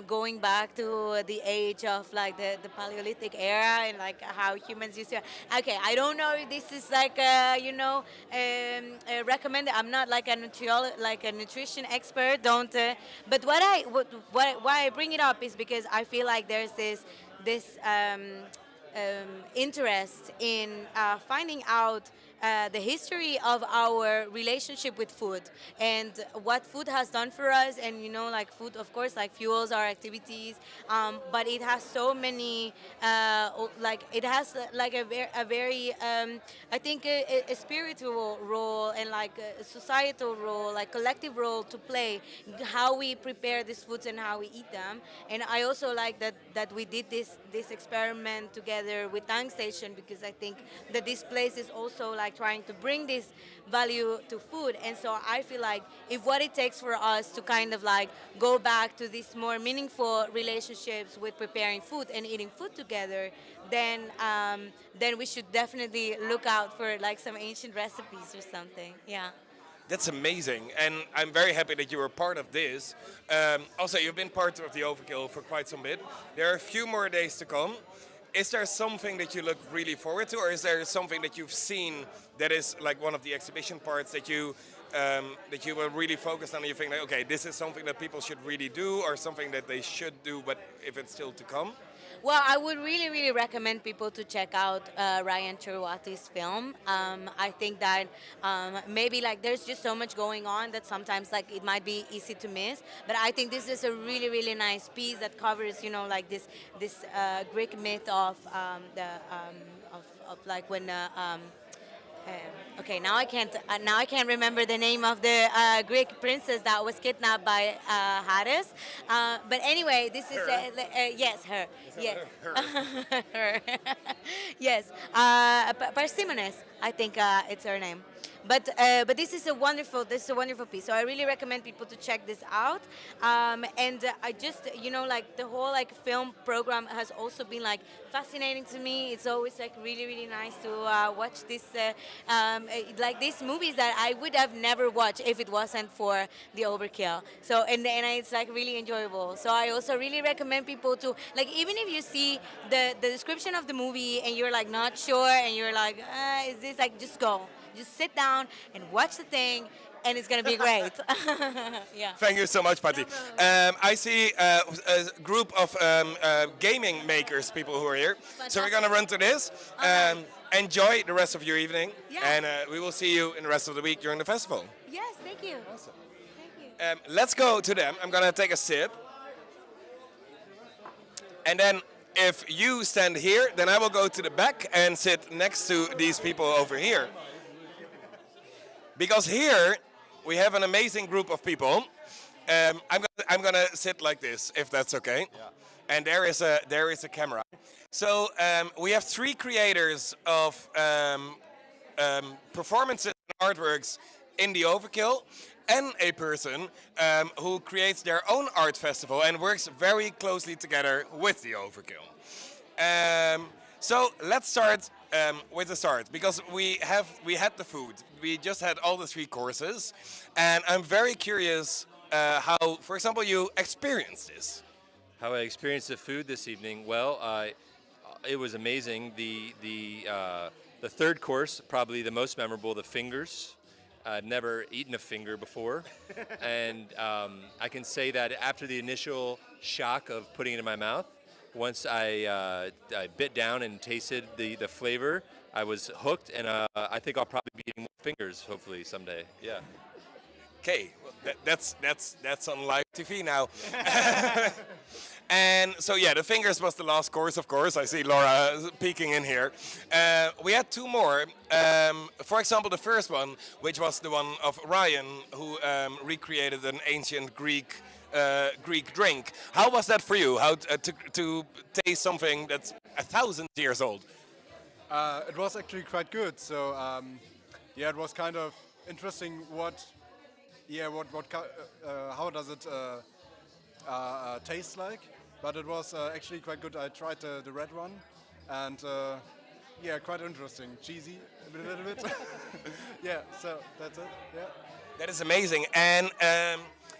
going back to the age of like the Paleolithic era and like how humans used to. Okay, I don't know if this is like, recommended. I'm not like a nutrition expert. Don't. But why I bring it up is because I feel like there's this interest in finding out the history of our relationship with food and what food has done for us. And like food, of course, like fuels our activities, but it has so many, like it has like a very, I think a spiritual role and like a societal role, like collective role to play, how we prepare these foods and how we eat them. And I also like that we did this experiment together with Tang Station, because I think that this place is also like trying to bring this value to food. And so I feel like if what it takes for us to kind of like go back to these more meaningful relationships with preparing food and eating food together, then we should definitely look out for like some ancient recipes or something. Yeah. That's amazing, and I'm very happy that you were part of this. Also, you've been part of the Overkill for quite some bit. There are a few more days to come. Is there something that you look really forward to, or is there something that you've seen that is like one of the exhibition parts that you will really focus on and you think like, okay, this is something that people should really do, or something that they should do, but if it's still to come? Well, I would really, really recommend people to check out Ryan Cherwati's film. I think that maybe like there's just so much going on that sometimes like it might be easy to miss. But I think this is a really, really nice piece that covers, like this Greek myth of like when. Okay, now I can't remember the name of the Greek princess that was kidnapped by Hades. But anyway, this is yes, her. Yes, her. Yes, Parsimonus, I think it's her name. But this is a wonderful piece. So I really recommend people to check this out. And I just like the whole like film program has also been like fascinating to me. It's always like really, really nice to watch this like these movies that I would have never watched if it wasn't for the Overkill. So and it's like really enjoyable. So I also really recommend people to like, even if you see the description of the movie and you're like not sure and you're like is this like, just go. Just sit down and watch the thing, and it's going to be great. Yeah. Thank you so much, Patty. I see a group of gaming makers, people who are here. So we're going to run to this. Enjoy the rest of your evening, and we will see you in the rest of the week during the festival. Yes, thank you. Awesome. Thank you. Let's go to them. I'm going to take a sip. And then if you stand here, then I will go to the back and sit next to these people over here. Because here we have an amazing group of people. I'm gonna sit like this, if that's okay. Yeah. And there is a camera. So we have 3 creators of performances and artworks in the Overkill, and a person who creates their own art festival and works very closely together with the Overkill. So let's start with the start, because we had the food. We just had all the 3 courses, and I'm very curious how, for example, you experienced this. How I experienced the food this evening? Well, it was amazing. The third course, probably the most memorable, the fingers. I'd never eaten a finger before, and I can say that after the initial shock of putting it in my mouth, once I bit down and tasted the flavor, I was hooked, and I think I'll probably be eating more fingers, hopefully, someday. Yeah. Okay, well, that's on live TV now. And so yeah, the fingers was the last course, of course. I see Laura peeking in here. We had 2 more. For example, the first one, which was the one of Ryan, who recreated an ancient Greek drink. How was that for you? How to taste something that's 1,000 years old? It was actually quite good. So yeah, it was kind of interesting. How does it taste like? But it was actually quite good. I tried the red one, and yeah, quite interesting. Cheesy a little bit. Yeah, so that's it. Yeah. That is amazing. And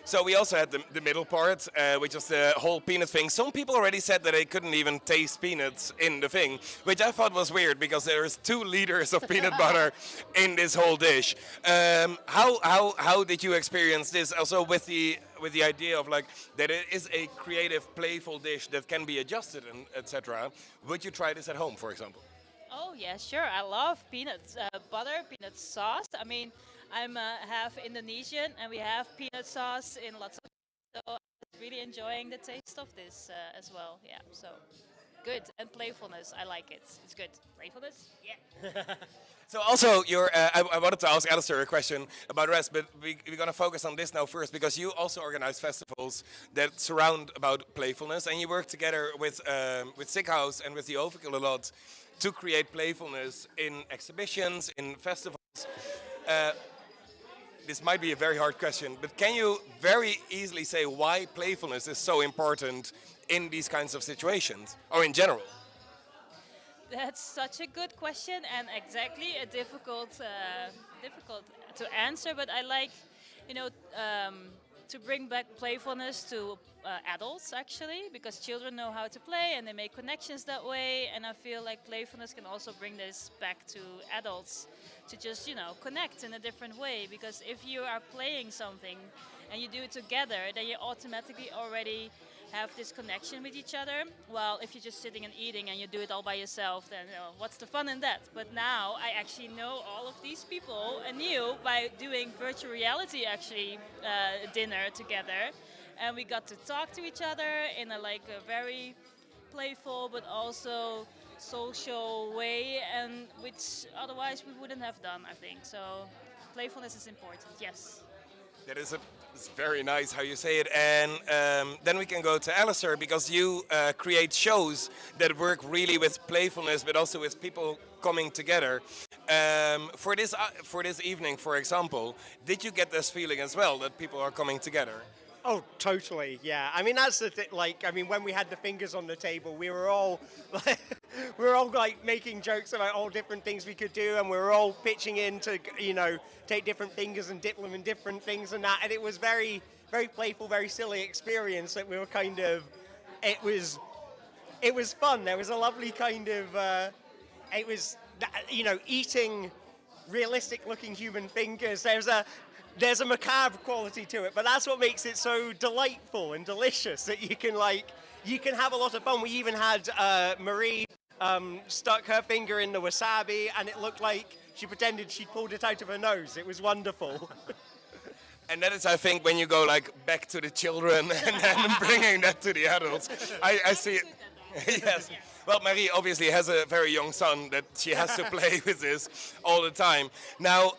so we also had the middle part, which was the whole peanut thing. Some people already said that they couldn't even taste peanuts in the thing, which I thought was weird because there's 2 liters of peanut butter in this whole dish. How did you experience this? Also with the idea of like that it is a creative, playful dish that can be adjusted and etc. Would you try this at home, for example? Oh yeah, sure. I love peanut butter, peanut sauce. I mean, I'm half Indonesian, and we have peanut sauce in lots of. So I'm really enjoying the taste of this as well. Yeah. So good and playfulness. I like it. It's good. Playfulness. Yeah. So also, I wanted to ask Alistair a question about rest, but we're going to focus on this now first because you also organize festivals that surround about playfulness, and you work together with Sick House and with the Overkill a lot to create playfulness in exhibitions, in festivals. Uh, this might be a very hard question, but can you very easily say why playfulness is so important in these kinds of situations, or in general? That's such a good question and exactly a difficult to answer. But I like, you know, to bring back playfulness to adults actually, because children know how to play and they make connections that way. And I feel like playfulness can also bring this back to adults to just, connect in a different way. Because if you are playing something and you do it together, then you automatically already have this connection with each other. While if you're just sitting and eating and you do it all by yourself, then what's the fun in that? But now I actually know all of these people anew by doing virtual reality actually dinner together, and we got to talk to each other in a very playful but also social way, and which otherwise we wouldn't have done, I think. So playfulness is important. Yes. That is it's very nice how you say it. And then we can go to Alistair because you create shows that work really with playfulness, but also with people coming together. For this evening, for example, did you get this feeling as well that people are coming together? Oh, totally. Yeah. I mean, that's the thing. Like, I mean, when we had the fingers on the table, we were all, like making jokes about all different things we could do, and we were all pitching in to, take different fingers and dip them in different things and that. And it was very, very playful, very silly experience that we were kind of. It was fun. There was a lovely kind of. It was, eating realistic-looking human fingers. There's a macabre quality to it, but that's what makes it so delightful and delicious that you can have a lot of fun. We even had Marie stuck her finger in the wasabi, and it looked like she pretended she pulled it out of her nose. It was wonderful. And that is, I think, when you go back to the children and then bringing that to the adults. I see it. Yes. Well, Marie obviously has a very young son that she has to play with this all the time. Now,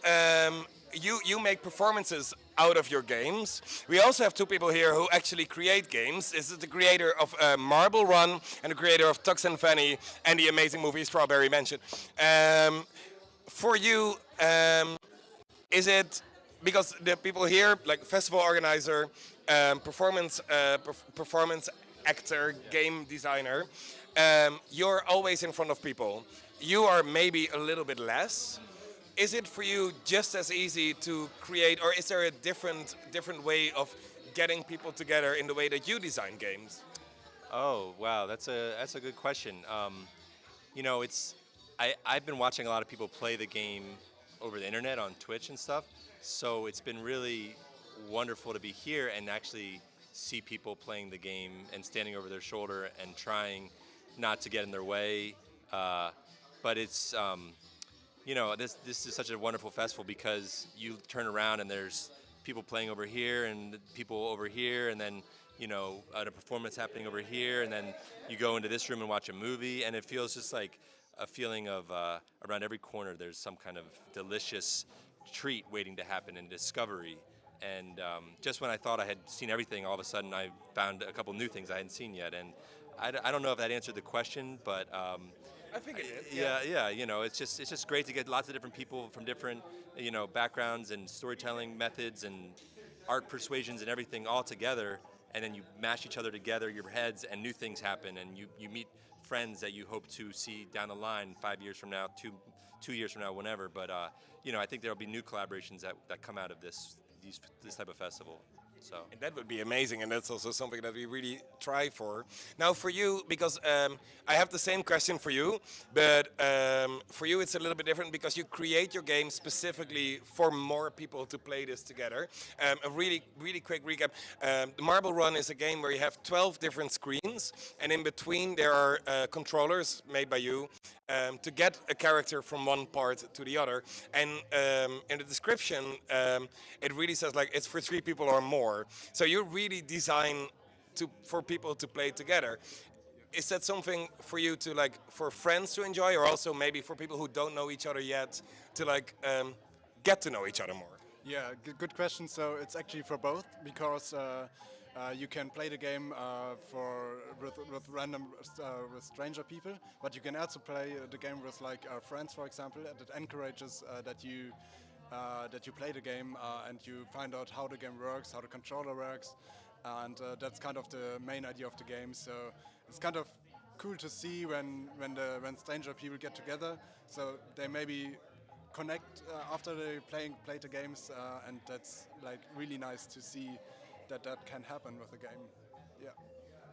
you make performances out of your games. We also have two people here who actually create games. This is the creator of Marble Run and the creator of Tux and Fanny and the amazing movie Strawberry Mansion. For you, is it because the people here, like festival organizer, performance actor, game designer, you're always in front of people. You are maybe a little bit less. Is it for you just as easy to create, or is there a different way of getting people together in the way that you design games? Oh wow, that's a good question. I've been watching a lot of people play the game over the internet on Twitch and stuff, so it's been really wonderful to be here and actually see people playing the game and standing over their shoulder and trying not to get in their way. But it's this is such a wonderful festival because you turn around and there's people playing over here and people over here, and then a performance happening over here, and then you go into this room and watch a movie, and it feels just like a feeling of around every corner there's some kind of delicious treat waiting to happen and discovery. And just when I thought I had seen everything, all of a sudden I found a couple new things I hadn't seen yet. And I don't know if that answered the question, but I think it did. Yeah. It's just great to get lots of different people from different backgrounds and storytelling methods and art persuasions and everything all together, and then you mash each other together, your heads, and new things happen, and you meet friends that you hope to see down the line 5 years from now, 2 years from now, whenever. But I think there'll be new collaborations that come out of this type of festival. So And that would be amazing, and that's also something that we really try for. Now, for you, because I have the same question for you, but for you it's a little bit different because you create your game specifically for more people to play this together. A really quick recap. The Marble Run is a game where you have 12 different screens, and in between there are controllers made by you to get a character from one part to the other. And in the description, it really says like it's for 3 people or more. So you really design for people to play together. Is that something for you to like for friends to enjoy, or also maybe for people who don't know each other yet to like get to know each other more? Yeah, good question. So it's actually for both because you can play the game with random with stranger people, but you can also play the game with like friends, for example. And it encourages that you play the game and you find out how the game works, how the controller works, and that's kind of the main idea of the game. So it's kind of cool to see when stranger people get together. So they maybe connect after they play the games, and that's like really nice to see that can happen with the game. Yeah.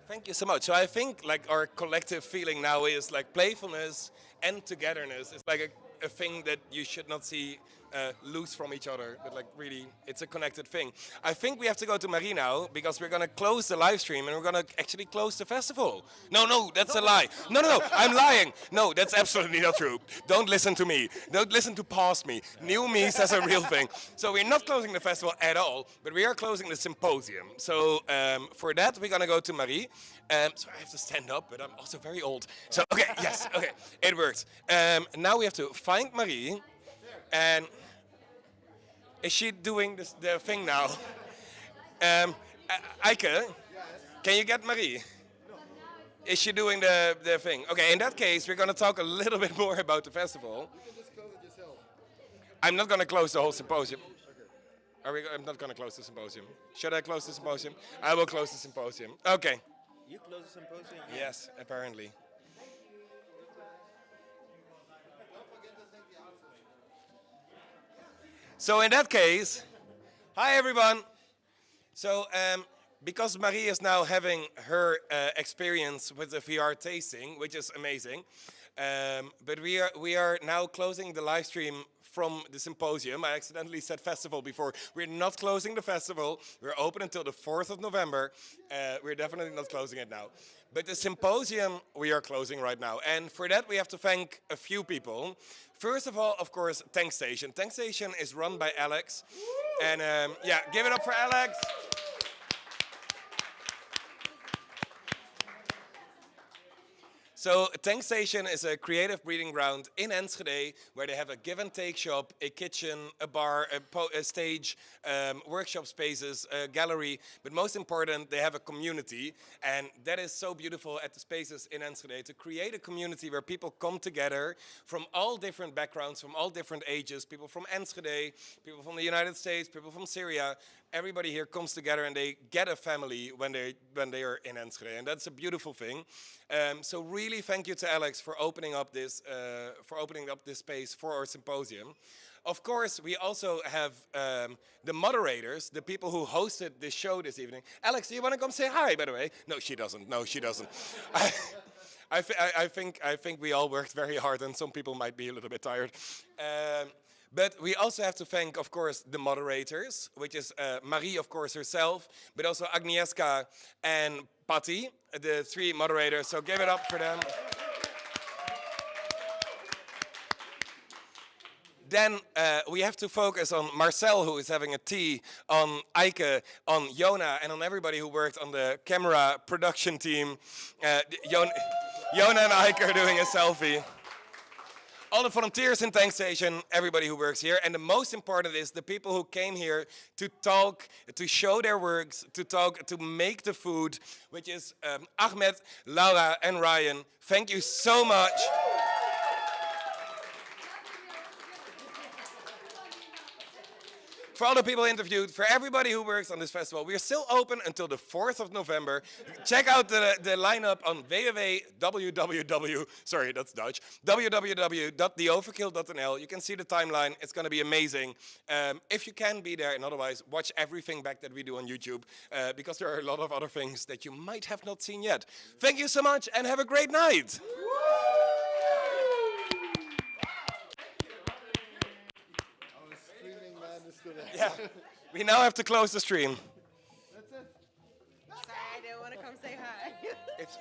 Thank you so much. So I think like our collective feeling now is like playfulness and togetherness is like a thing that you should not see loose from each other, but like really it's a connected thing. I think we have to go to Marie now because we're gonna close the live stream and we're gonna actually close the festival. No, that's a lie. No, I'm lying. No, that's absolutely not true. Don't listen to me. Don't listen to past me. New me says a real thing. So we're not closing the festival at all, but we are closing the symposium. So for that we're gonna go to Marie. So I have to stand up, but I'm also very old. So okay, yes, okay, it works. Now we have to find Marie, and is she doing the thing now? Eike, can you get Marie? Is she doing the thing? Okay, in that case, we're going to talk a little bit more about the festival. You can just close it yourself. I'm not going to close the whole symposium. I'm not going to close the symposium. Should I close the symposium? I will close the symposium. Okay. You close the symposium? Yes, apparently. So in that case, hi everyone. So because Marie is now having her experience with the VR tasting, which is amazing, but we are now closing the live stream from the symposium. I accidentally said festival before. We're not closing the festival. We're open until the 4th of November. We're definitely not closing it now. But the symposium we are closing right now. And for that we have to thank a few people. First of all, of course, TankStation. TankStation is run by Alex. And yeah, give it up for Alex. So TankStation is a creative breeding ground in Enschede where they have a give and take shop, a kitchen, a bar, a stage, workshop spaces, a gallery, but most important, they have a community. And that is so beautiful at the spaces in Enschede, to create a community where people come together from all different backgrounds, from all different ages, people from Enschede, people from the United States, people from Syria. Everybody here comes together and they get a family when they are in Enschede, and that's a beautiful thing. So really thank you to Alex for opening up this space for our symposium. Of course, we also have the moderators, the people who hosted this show this evening. Alex, do you want to come say hi, by the way? No, she doesn't. No, she doesn't. I think we all worked very hard, and some people might be a little bit tired. But we also have to thank, of course, the moderators, which is Marie, of course, herself, but also Agnieszka and Patti, the 3 moderators. So give it up for them. Then we have to focus on Marcel, who is having a tea, on Eike, on Jona, and on everybody who worked on the camera production team. Jona and Eike are doing a selfie. All the volunteers in TankStation, everybody who works here, and the most important is the people who came here to talk, to show their works, to talk, to make the food, which is Ahmed, Laura, and Ryan. Thank you so much. for all the people interviewed, for everybody who works on this festival. We are still open until the 4th of November. Check out the lineup on sorry, that's Dutch, www.theoverkill.nl. You can see the timeline. It's going to be amazing. If you can be there, and otherwise, watch everything back that we do on YouTube, because there are a lot of other things that you might have not seen yet. Thank you so much, and have a great night. Yeah, we now have to close the stream. Sorry, I didn't want to come say hi. It's